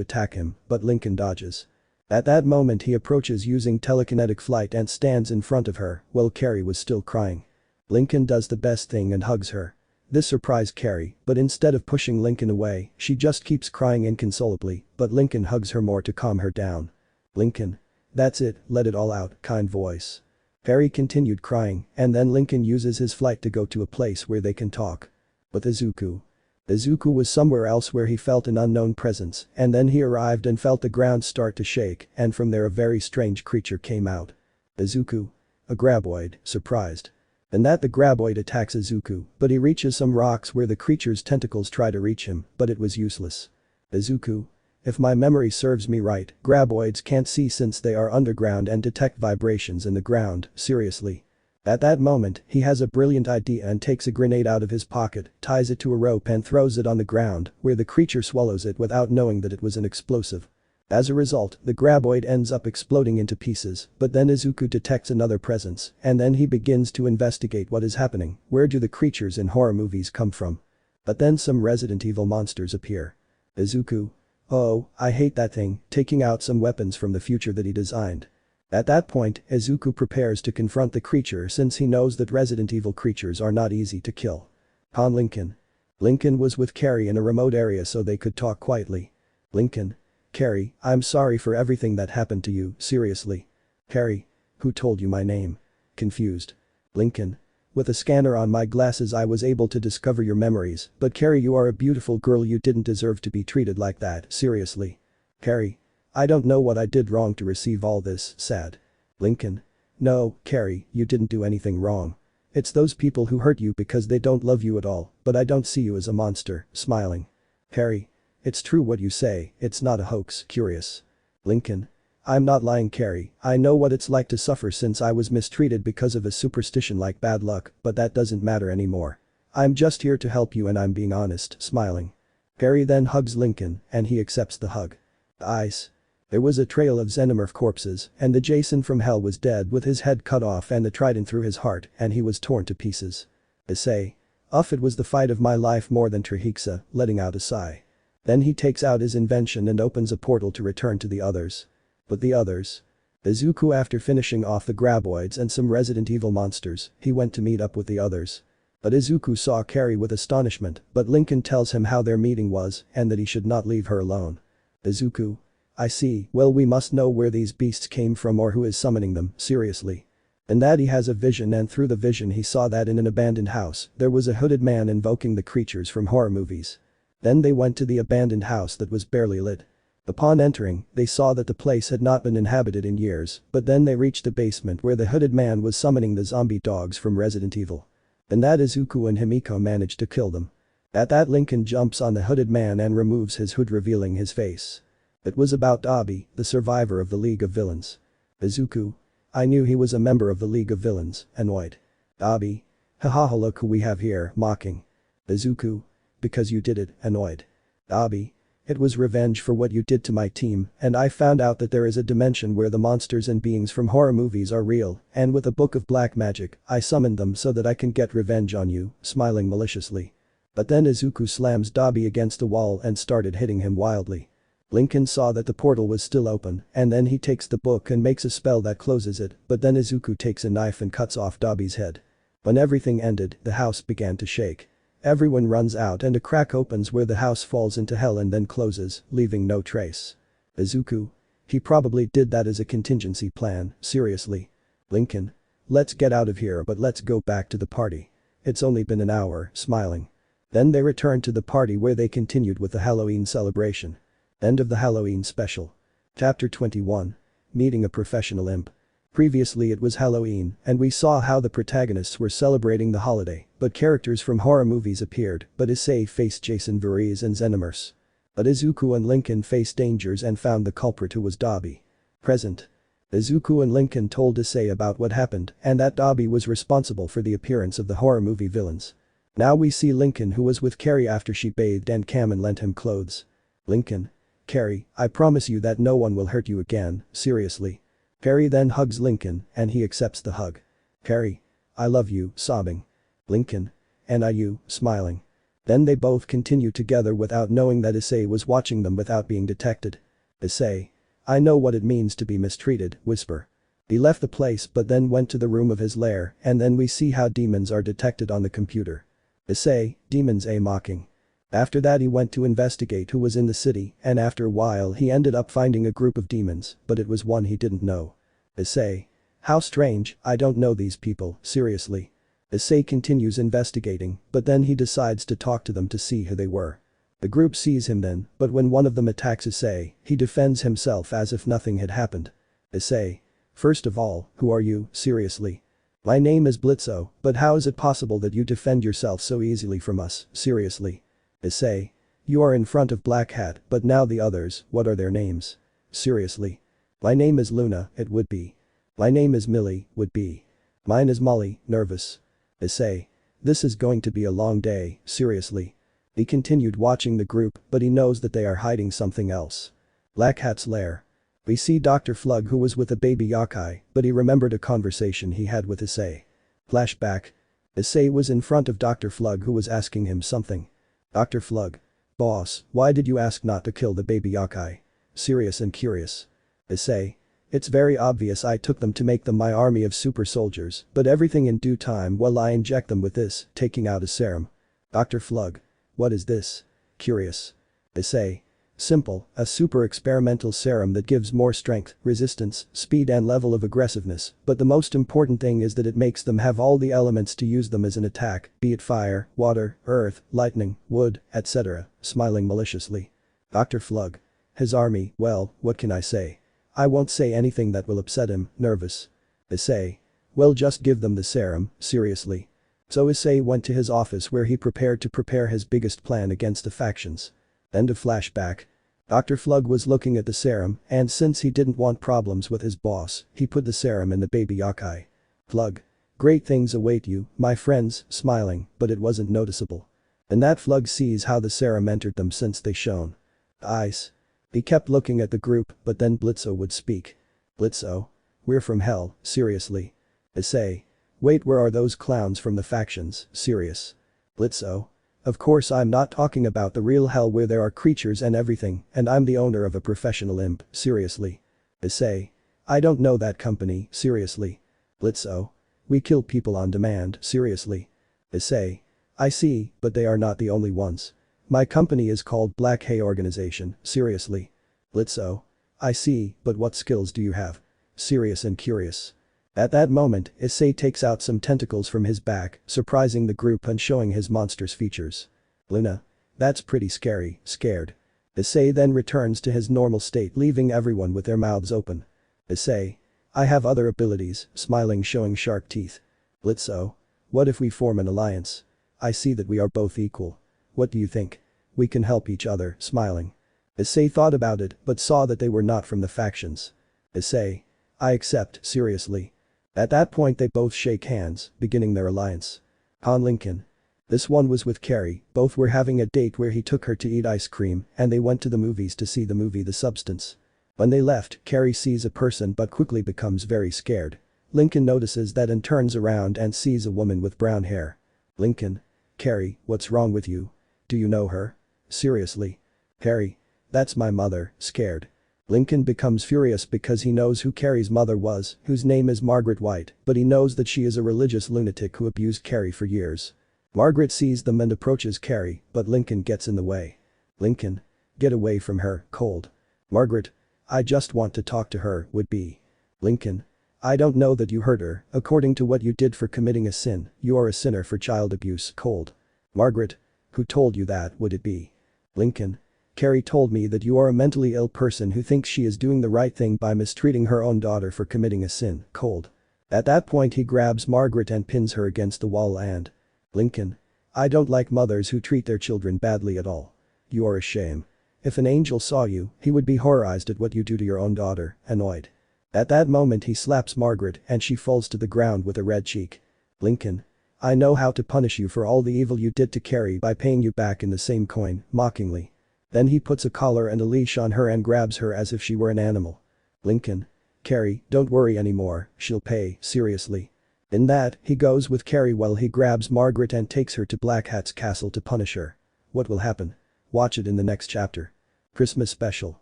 attack him, but Lincoln dodges. At that moment he approaches using telekinetic flight and stands in front of her, while Carrie was still crying. Lincoln does the best thing and hugs her. This surprised Carrie, but instead of pushing Lincoln away, she just keeps crying inconsolably, but Lincoln hugs her more to calm her down. Lincoln. That's it, let it all out, kind voice. Carrie continued crying, and then Lincoln uses his flight to go to a place where they can talk. But Izuku. Izuku was somewhere else where he felt an unknown presence, and then he arrived and felt the ground start to shake, and from there a very strange creature came out. Izuku. A graboid, surprised. And that the graboid attacks Izuku, but he reaches some rocks where the creature's tentacles try to reach him, but it was useless. Izuku. If my memory serves me right, graboids can't see since they are underground and detect vibrations in the ground, seriously. At that moment, he has a brilliant idea and takes a grenade out of his pocket, ties it to a rope and throws it on the ground, where the creature swallows it without knowing that it was an explosive. As a result, the graboid ends up exploding into pieces, but then Izuku detects another presence, and then he begins to investigate what is happening. Where do the creatures in horror movies come from? But then some Resident Evil monsters appear. Izuku. Oh, I hate that thing, taking out some weapons from the future that he designed. At that point, Izuku prepares to confront the creature since he knows that Resident Evil creatures are not easy to kill. Han Lincoln. Lincoln was with Carrie in a remote area so they could talk quietly. Lincoln. Carrie, I'm sorry for everything that happened to you, seriously. Carrie. Who told you my name? Confused. Lincoln. With a scanner on my glasses I was able to discover your memories, but Carrie, you are a beautiful girl, you didn't deserve to be treated like that, seriously. Carrie. I don't know what I did wrong to receive all this, sad. Lincoln. No, Carrie, you didn't do anything wrong. It's those people who hurt you because they don't love you at all, but I don't see you as a monster, smiling. Carrie. It's true what you say, it's not a hoax, curious. Lincoln. I'm not lying, Carrie, I know what it's like to suffer since I was mistreated because of a superstition like bad luck, but that doesn't matter anymore. I'm just here to help you and I'm being honest, smiling. Carrie then hugs Lincoln, and he accepts the hug. Ice. There was a trail of xenomorph corpses, and the Jason from hell was dead with his head cut off and the trident through his heart, and he was torn to pieces. Issei. It was the fight of my life more than Trihiksa, letting out a sigh. Then he takes out his invention and opens a portal to return to the others. But the others. Izuku, after finishing off the graboids and some Resident Evil monsters, he went to meet up with the others. But Izuku saw Carrie with astonishment, but Lincoln tells him how their meeting was and that he should not leave her alone. Izuku. I see, well we must know where these beasts came from or who is summoning them, seriously. And that he has a vision, and through the vision he saw that in an abandoned house there was a hooded man invoking the creatures from horror movies. Then they went to the abandoned house that was barely lit. Upon entering, they saw that the place had not been inhabited in years, but then they reached the basement where the hooded man was summoning the zombie dogs from Resident Evil. And that Izuku and Himiko managed to kill them. At that, Lincoln jumps on the hooded man and removes his hood, revealing his face. It was about Dabi, the survivor of the League of Villains. Izuku. I knew he was a member of the League of Villains, annoyed. Dabi. Haha, look who we have here, mocking. Izuku. Because you did it, annoyed. Dabi. It was revenge for what you did to my team, and I found out that there is a dimension where the monsters and beings from horror movies are real, and with a book of black magic, I summoned them so that I can get revenge on you, smiling maliciously. But then Izuku slams Dabi against the wall and started hitting him wildly. Lincoln saw that the portal was still open, and then he takes the book and makes a spell that closes it, but then Izuku takes a knife and cuts off Dabi's head. When everything ended, the house began to shake. Everyone runs out and a crack opens where the house falls into hell and then closes, leaving no trace. Izuku. He probably did that as a contingency plan, seriously. Lincoln. Let's get out of here, but let's go back to the party. It's only been an hour, smiling. Then they returned to the party where they continued with the Halloween celebration. End of the Halloween special. Chapter 21. Meeting a professional imp. Previously it was Halloween, and we saw how the protagonists were celebrating the holiday, but characters from horror movies appeared, but Issei faced Jason Voorhees and Xenomorphs. But Izuku and Lincoln faced dangers and found the culprit, who was Dobby. Present. Izuku and Lincoln told Issei about what happened and that Dobby was responsible for the appearance of the horror movie villains. Now we see Lincoln, who was with Carrie after she bathed and Kamen lent him clothes. Lincoln. Carrie, I promise you that no one will hurt you again, seriously. Carrie then hugs Lincoln and he accepts the hug. Carrie. I love you, sobbing. Lincoln. And I you, smiling. Then they both continue together without knowing that Issei was watching them without being detected. Issei. I know what it means to be mistreated, whisper. He left the place but then went to the room of his lair, and then we see how demons are detected on the computer. Issei, demons a mocking. After that he went to investigate who was in the city, and after a while he ended up finding a group of demons, but it was one he didn't know. Issei. How strange, I don't know these people, seriously. Issei continues investigating, but then he decides to talk to them to see who they were. The group sees him then, but when one of them attacks Issei, he defends himself as if nothing had happened. Issei. First of all, who are you, seriously? My name is Blitzo, but how is it possible that you defend yourself so easily from us, seriously? Issei. You are in front of Black Hat, but now the others, what are their names? Seriously. My name is Luna, it would be. My name is Millie, would be. Mine is Molly, nervous. Issei. This is going to be a long day, seriously. He continued watching the group, but he knows that they are hiding something else. Black Hat's lair. We see Dr. Flug, who was with a baby yokai, but he remembered a conversation he had with Issei. Flashback. Issei was in front of Dr. Flug, who was asking him something. Dr. Flug. Boss, why did you ask not to kill the baby yokai? Serious and curious. Issei. It's very obvious, I took them to make them my army of super soldiers, but everything in due time while I inject them with this, taking out a serum. Dr. Flug. What is this? Curious. Issei. Simple, a super experimental serum that gives more strength, resistance, speed and level of aggressiveness, but the most important thing is that it makes them have all the elements to use them as an attack, be it fire, water, earth, lightning, wood, etc., smiling maliciously. Dr. Flug. His army, well, what can I say? I won't say anything that will upset him, nervous. Issei. Well, just give them the serum, seriously. So Issei went to his office where he prepared to prepare his biggest plan against the factions. End of flashback. Dr. Flug was looking at the serum, and since he didn't want problems with his boss, he put the serum in the baby yokai. Flug. Great things await you, my friends, smiling, but it wasn't noticeable. And that Flug sees how the serum entered them since they shone. Eyes. He kept looking at the group, but then Blitzo would speak. Blitzo. We're from hell, seriously. Issei. Wait, where are those clowns from the factions, serious? Blitzo. Of course I'm not talking about the real hell where there are creatures and everything, and I'm the owner of a professional imp, seriously. Issei. I don't know that company, seriously. Blitzo. We kill people on demand, seriously. Issei. I see, but they are not the only ones. My company is called Black Hay Organization, seriously. Blitzo. I see, but what skills do you have? Serious and curious. At that moment, Issei takes out some tentacles from his back, surprising the group and showing his monstrous features. Luna. That's pretty scary, scared. Issei then returns to his normal state, leaving everyone with their mouths open. Issei. I have other abilities, smiling, showing sharp teeth. Blitzo. What if we form an alliance? I see that we are both equal. What do you think? We can help each other, smiling. Issei thought about it but saw that they were not from the factions. Issei. I accept, seriously. At that point they both shake hands, beginning their alliance. Han Lincoln. This one was with Carrie, both were having a date where he took her to eat ice cream and they went to the movies to see the movie The Substance. When they left, Carrie sees a person but quickly becomes very scared. Lincoln notices that and turns around and sees a woman with brown hair. Lincoln. Carrie, what's wrong with you? Do you know her? Seriously. Carrie. That's my mother, scared. Lincoln becomes furious because he knows who Carrie's mother was, whose name is Margaret White, but he knows that she is a religious lunatic who abused Carrie for years. Margaret sees them and approaches Carrie, but Lincoln gets in the way. Lincoln. Get away from her, cold. Margaret. I just want to talk to her, would be. Lincoln. I don't know that you hurt her, according to what you did for committing a sin, you are a sinner for child abuse, cold. Margaret. Who told you that, would it be? Lincoln. Carrie told me that you are a mentally ill person who thinks she is doing the right thing by mistreating her own daughter for committing a sin, cold. At that point he grabs Margaret and pins her against the wall and. Lincoln. I don't like mothers who treat their children badly at all. You are a shame. If an angel saw you, he would be horrorized at what you do to your own daughter, annoyed. At that moment he slaps Margaret and she falls to the ground with a red cheek. Lincoln. I know how to punish you for all the evil you did to Carrie by paying you back in the same coin, mockingly. Then he puts a collar and a leash on her and grabs her as if she were an animal. Lincoln. Carrie, don't worry anymore, she'll pay, seriously. In that, he goes with Carrie while he grabs Margaret and takes her to Black Hat's castle to punish her. What will happen? Watch it in the next chapter. Christmas special.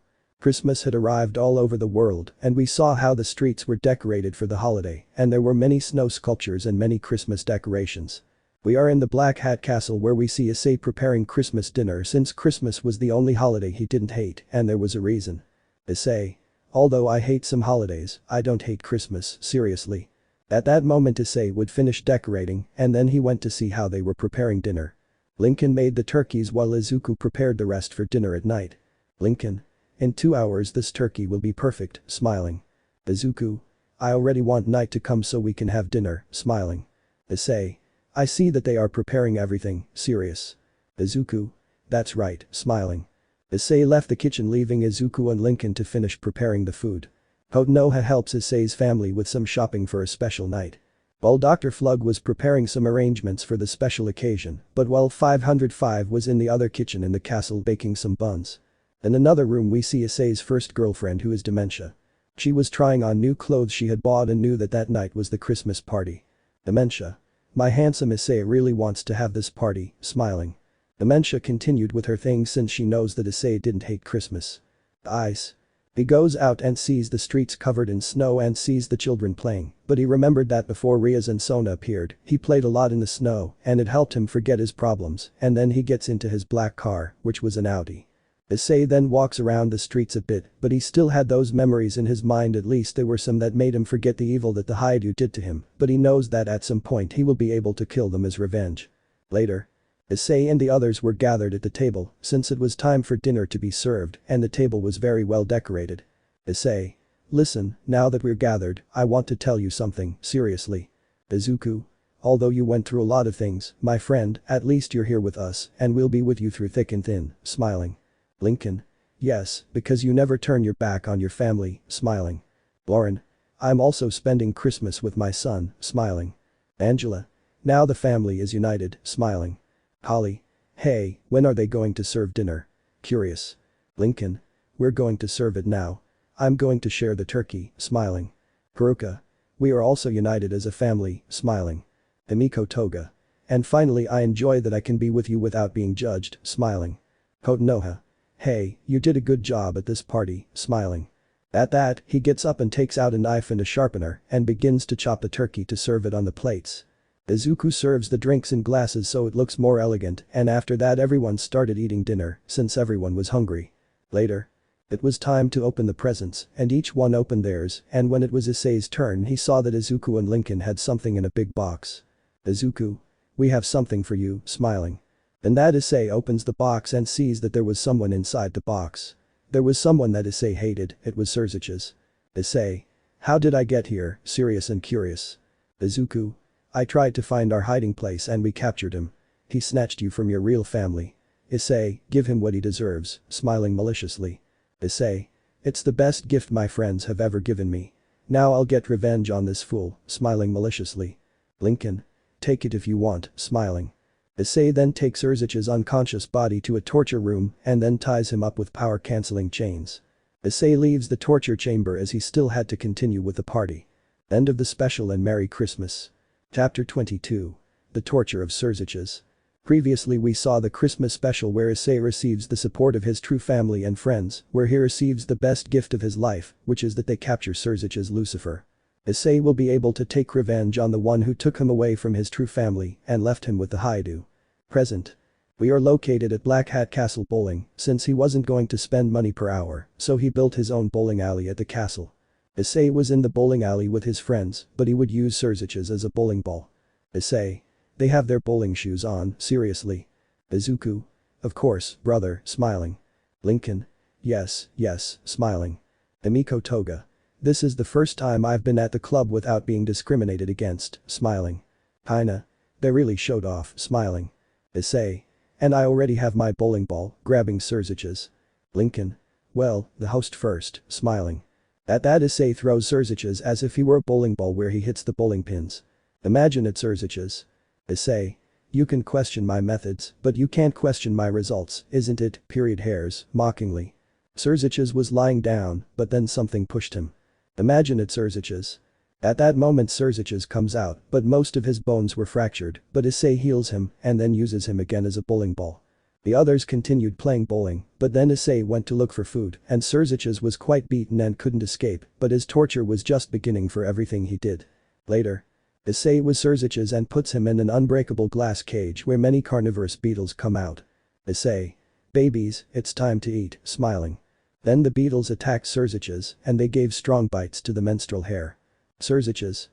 Christmas had arrived all over the world and we saw how the streets were decorated for the holiday and there were many snow sculptures and many Christmas decorations. We are in the Black Hat castle where we see Issei preparing Christmas dinner since Christmas was the only holiday he didn't hate and there was a reason. Issei. Although I hate some holidays, I don't hate Christmas, seriously. At that moment Issei would finish decorating and then he went to see how they were preparing dinner. Lincoln made the turkeys while Izuku prepared the rest for dinner at night. Lincoln. In 2 hours this turkey will be perfect, smiling. Izuku. I already want night to come so we can have dinner, smiling. Issei. I see that they are preparing everything, serious. Izuku. That's right, smiling. Issei left the kitchen leaving Izuku and Lincoln to finish preparing the food. Konoha helps Issei's family with some shopping for a special night. While Dr. Flug was preparing some arrangements for the special occasion, but while 505 was in the other kitchen in the castle baking some buns. In another room we see Issei's first girlfriend who is Dementia. She was trying on new clothes she had bought and knew that that night was the Christmas party. Dementia. My handsome Issei really wants to have this party, smiling. Dementia continued with her thing since she knows that Issei didn't hate Christmas. Ice. He goes out and sees the streets covered in snow and sees the children playing, but he remembered that before Rias and Sona appeared, he played a lot in the snow and it helped him forget his problems and then he gets into his black car, which was an Audi. Issei then walks around the streets a bit, but he still had those memories in his mind, at least there were some that made him forget the evil that the Hyoudou did to him, but he knows that at some point he will be able to kill them as revenge. Later. Issei and the others were gathered at the table since it was time for dinner to be served and the table was very well decorated. Issei. Listen, now that we're gathered, I want to tell you something, seriously. Izuku. Although you went through a lot of things, my friend, at least you're here with us and we'll be with you through thick and thin, smiling. Lincoln. Yes, because you never turn your back on your family, smiling. Lauren. I'm also spending Christmas with my son, smiling. Angela. Now the family is united, smiling. Holly. Hey, when are they going to serve dinner? Curious. Lincoln. We're going to serve it now. I'm going to share the turkey, smiling. Haruka. We are also united as a family, smiling. Emiko Toga. And finally I enjoy that I can be with you without being judged, smiling. Konoha. Hey, you did a good job at this party, smiling. At that, he gets up and takes out a knife and a sharpener and begins to chop the turkey to serve it on the plates. Izuku serves the drinks in glasses so it looks more elegant and after that everyone started eating dinner since everyone was hungry. Later. It was time to open the presents and each one opened theirs and when it was Issei's turn he saw that Izuku and Lincoln had something in a big box. Izuku. We have something for you, smiling. And that Issei opens the box and sees that there was someone inside the box. There was someone that Issei hated, it was Sirzechs. Issei. How did I get here, serious and curious. Izuku. I tried to find our hiding place and we captured him. He snatched you from your real family. Issei, give him what he deserves, smiling maliciously. Issei. It's the best gift my friends have ever given me. Now I'll get revenge on this fool, smiling maliciously. Lincoln. Take it if you want, smiling. Issei then takes Sirzechs' unconscious body to a torture room and then ties him up with power-cancelling chains. Issei leaves the torture chamber as he still had to continue with the party. End of the special and Merry Christmas. Chapter 22. The Torture of Sirzechs. Previously we saw the Christmas special where Issei receives the support of his true family and friends, where he receives the best gift of his life, which is that they capture Sirzechs' Lucifer. Issei will be able to take revenge on the one who took him away from his true family and left him with the Hyoudou. Present. We are located at Black Hat Castle Bowling, since he wasn't going to spend money per hour, so he built his own bowling alley at the castle. Issei was in the bowling alley with his friends, but he would use Sirzechs as a bowling ball. Issei. They have their bowling shoes on, seriously. Izuku. Of course, brother, smiling. Lincoln. Yes, yes, smiling. Emiko Toga. This is the first time I've been at the club without being discriminated against, smiling. Kinda. They really showed off, smiling. Issei. And I already have my bowling ball, grabbing Sirzechs. Lincoln. Well, the host first, smiling. At that Issei throws Sirzechs as if he were a bowling ball where he hits the bowling pins. Imagine it Sirzechs. Issei. You can question my methods, but you can't question my results, isn't it, period hairs, mockingly. Sirzechs was lying down, but then something pushed him. Imagine it Sirzechs. At that moment Sirzechs comes out, but most of his bones were fractured, but Issei heals him and then uses him again as a bowling ball. The others continued playing bowling, but then Issei went to look for food and Sirzechs was quite beaten and couldn't escape, but his torture was just beginning for everything he did. Later. Issei was Sirzechs and puts him in an unbreakable glass cage where many carnivorous beetles come out. Issei. Babies, it's time to eat, smiling. Then the beetles attacked Sirzechs and they gave strong bites to the menstrual hair. Sirzechs.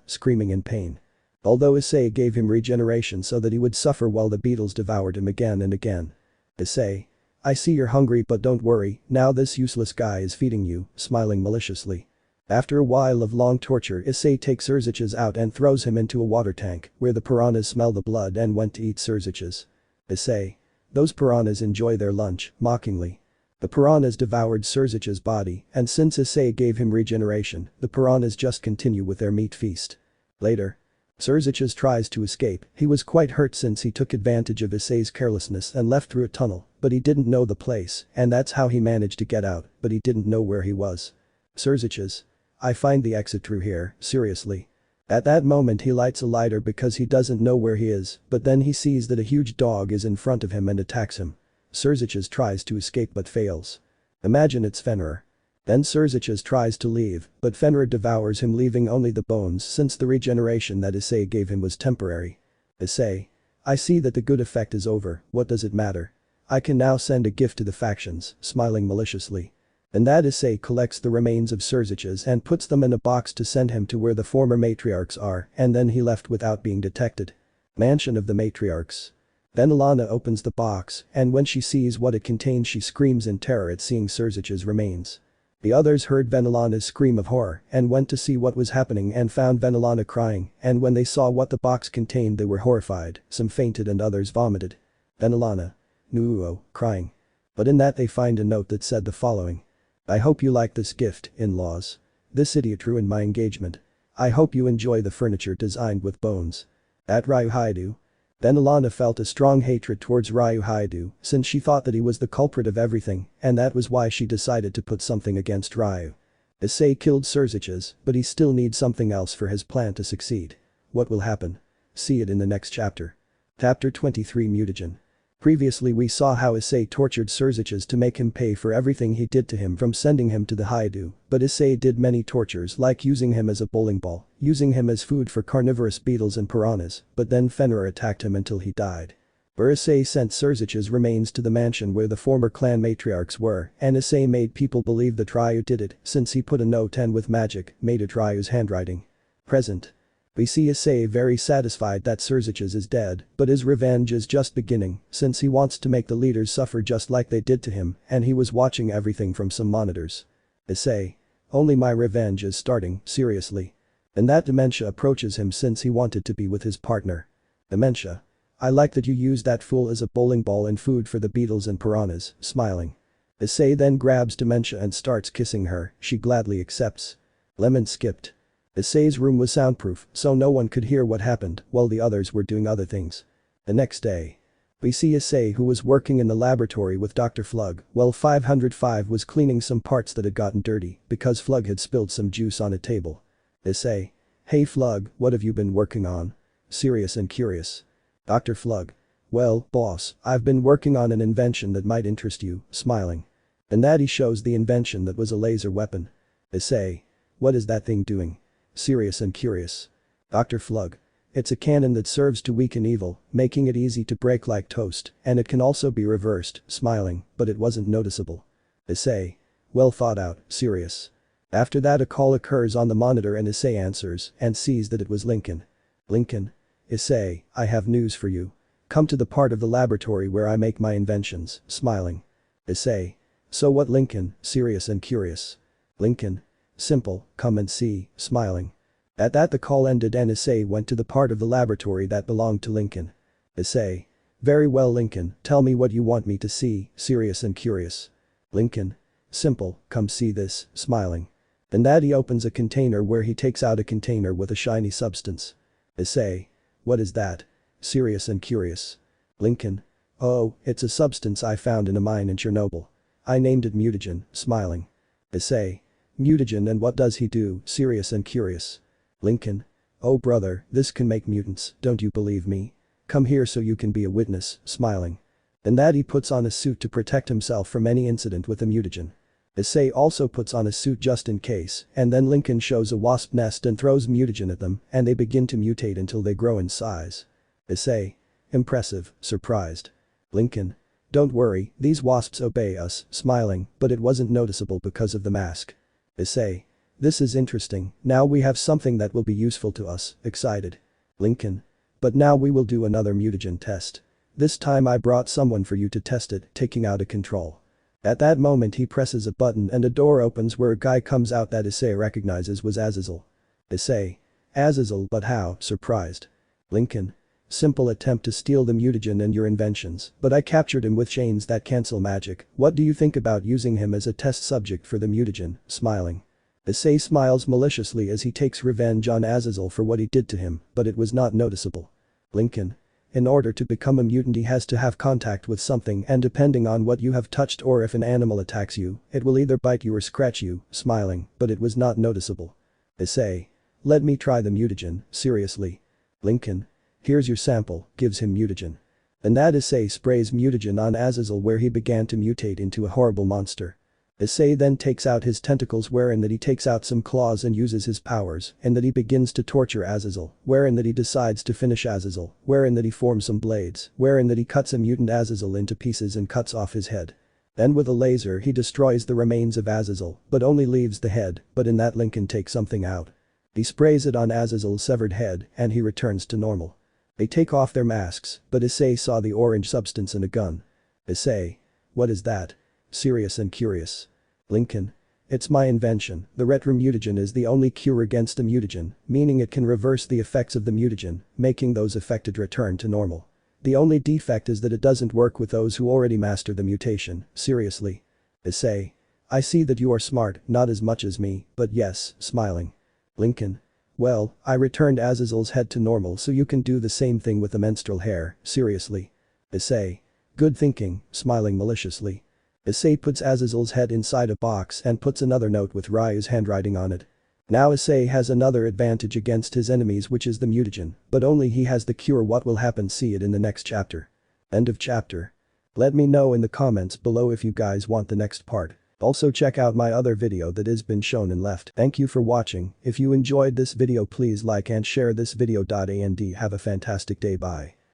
Screaming in pain. Although Issei gave him regeneration so that he would suffer while the beetles devoured him again and again. Issei. I see you're hungry but don't worry, now this useless guy is feeding you, smiling maliciously. After a while of long torture Issei takes Sirzechs out and throws him into a water tank where the piranhas smell the blood and went to eat Sirzechs. Issei. Those piranhas enjoy their lunch, mockingly. The piranhas devoured Sirzechs' body and since Issei gave him regeneration, the piranhas just continue with their meat feast. Later. Sirzechs tries to escape, he was quite hurt since he took advantage of Issei's carelessness and left through a tunnel, but he didn't know the place and that's how he managed to get out, but he didn't know where he was. Sirzechs. I find the exit through here, seriously. At that moment he lights a lighter because he doesn't know where he is, but then he sees that a huge dog is in front of him and attacks him. Sirzechs tries to escape but fails. Imagine it's Fenrir. Then Sirzechs tries to leave, but Fenrir devours him leaving only the bones since the regeneration that Issei gave him was temporary. Issei. I see that the good effect is over, what does it matter? I can now send a gift to the factions, smiling maliciously. And that Issei collects the remains of Sirzechs and puts them in a box to send him to where the former matriarchs are and then he left without being detected. Mansion of the matriarchs. Venelana opens the box and when she sees what it contains she screams in terror at seeing Sirzechs' remains. The others heard Venelana's scream of horror and went to see what was happening and found Venelana crying and when they saw what the box contained they were horrified, some fainted and others vomited. Venelana. Nuevo, crying. But in that they find a note that said the following. I hope you like this gift, in-laws. This idiot ruined my engagement. I hope you enjoy the furniture designed with bones. At Hyoudou. Venelana felt a strong hatred towards Hyoudou since she thought that he was the culprit of everything and that was why she decided to put something against Ryu. Issei killed Sirzechs, but he still needs something else for his plan to succeed. What will happen? See it in the next chapter. Chapter 23 Mutagen. Previously we saw how Issei tortured Sirzechs to make him pay for everything he did to him from sending him to the Hyoudou, but Issei did many tortures like using him as a bowling ball, using him as food for carnivorous beetles and piranhas, but then Fenrir attacked him until he died. Issei sent Sirzechs' remains to the mansion where the former clan matriarchs were and Issei made people believe that Ryu did it since he put a note and with magic made it Ryu's handwriting. Present. We see Issei very satisfied that Sirzechs is dead, but his revenge is just beginning since he wants to make the leaders suffer just like they did to him and he was watching everything from some monitors. Issei. Only my revenge is starting, seriously. And that Dementia approaches him since he wanted to be with his partner. Dementia. I like that you used that fool as a bowling ball and food for the beetles and piranhas, smiling. Issei then grabs Dementia and starts kissing her, she gladly accepts. Lemon skipped. Issei's room was soundproof, so no one could hear what happened while the others were doing other things. The next day. We see Issei who was working in the laboratory with Dr. Flug while 505 was cleaning some parts that had gotten dirty because Flug had spilled some juice on a table. Issei. Hey Flug, what have you been working on? Serious and curious. Dr. Flug. Well, boss, I've been working on an invention that might interest you, smiling. And that he shows the invention that was a laser weapon. Issei. What is that thing doing? Serious and curious. Dr. Flug. It's a cannon that serves to weaken evil, making it easy to break like toast, and it can also be reversed, smiling, but it wasn't noticeable. Issei. Well thought out, serious. After that a call occurs on the monitor and Issei answers and sees that it was Lincoln. Lincoln. Issei, I have news for you. Come to the part of the laboratory where I make my inventions, smiling. Issei. So what Lincoln, serious and curious. Lincoln. Simple, come and see, smiling. At that the call ended and Issei went to the part of the laboratory that belonged to Lincoln. Issei. Very well Lincoln, tell me what you want me to see, serious and curious. Lincoln. Simple, come see this, smiling. And that he opens a container where he takes out a container with a shiny substance. Issei. What is that? Serious and curious. Lincoln. Oh, it's a substance I found in a mine in Chernobyl. I named it mutagen, smiling. Issei. Mutagen, and what does he do, serious and curious. Lincoln. Oh brother, this can make mutants, don't you believe me? Come here so you can be a witness, smiling. And that he puts on a suit to protect himself from any incident with the mutagen. Issei also puts on a suit just in case, and then Lincoln shows a wasp nest and throws mutagen at them, and they begin to mutate until they grow in size. Issei. Impressive, surprised. Lincoln. Don't worry, these wasps obey us, smiling, but it wasn't noticeable because of the mask. Issei. This is interesting, now we have something that will be useful to us, excited. Lincoln. But now we will do another mutagen test. This time I brought someone for you to test it, taking out a control. At that moment he presses a button and a door opens where a guy comes out that Issei recognizes was Azazel. Issei. Azazel, but how, surprised. Lincoln. Simple attempt to steal the mutagen and your inventions, but I captured him with chains that cancel magic. What do you think about using him as a test subject for the mutagen, smiling. Issei smiles maliciously as he takes revenge on Azazel for what he did to him, but it was not noticeable. Lincoln. In order to become a mutant he has to have contact with something, and depending on what you have touched or if an animal attacks you, it will either bite you or scratch you, smiling, but it was not noticeable. Issei. Let me try the mutagen, seriously. Lincoln. Here's your sample, gives him mutagen. And that Issei sprays mutagen on Azazel where he began to mutate into a horrible monster. Issei then takes out his tentacles wherein that he takes out some claws and uses his powers, and that he begins to torture Azazel, wherein that he decides to finish Azazel, wherein that he forms some blades, wherein that he cuts a mutant Azazel into pieces and cuts off his head. Then with a laser he destroys the remains of Azazel, but only leaves the head, but in that Lincoln takes something out. He sprays it on Azazel's severed head, and he returns to normal. They take off their masks, but Issei saw the orange substance in a gun. Issei. What is that? Serious and curious. Lincoln. It's my invention, the retromutagen is the only cure against a mutagen, meaning it can reverse the effects of the mutagen, making those affected return to normal. The only defect is that it doesn't work with those who already master the mutation, seriously. Issei. I see that you are smart, not as much as me, but yes, smiling. Lincoln. Well, I returned Azazel's head to normal so you can do the same thing with the menstrual hair, seriously. Issei. Good thinking, smiling maliciously. Issei puts Azazel's head inside a box and puts another note with Rias' handwriting on it. Now Issei has another advantage against his enemies, which is the mutagen, but only he has the cure. What will happen, see it in the next chapter. End of chapter. Let me know in the comments below if you guys want the next part. Also check out my other video that has been shown and left. Thank you for watching. If you enjoyed this video please like and share this video. And have a fantastic day. Bye.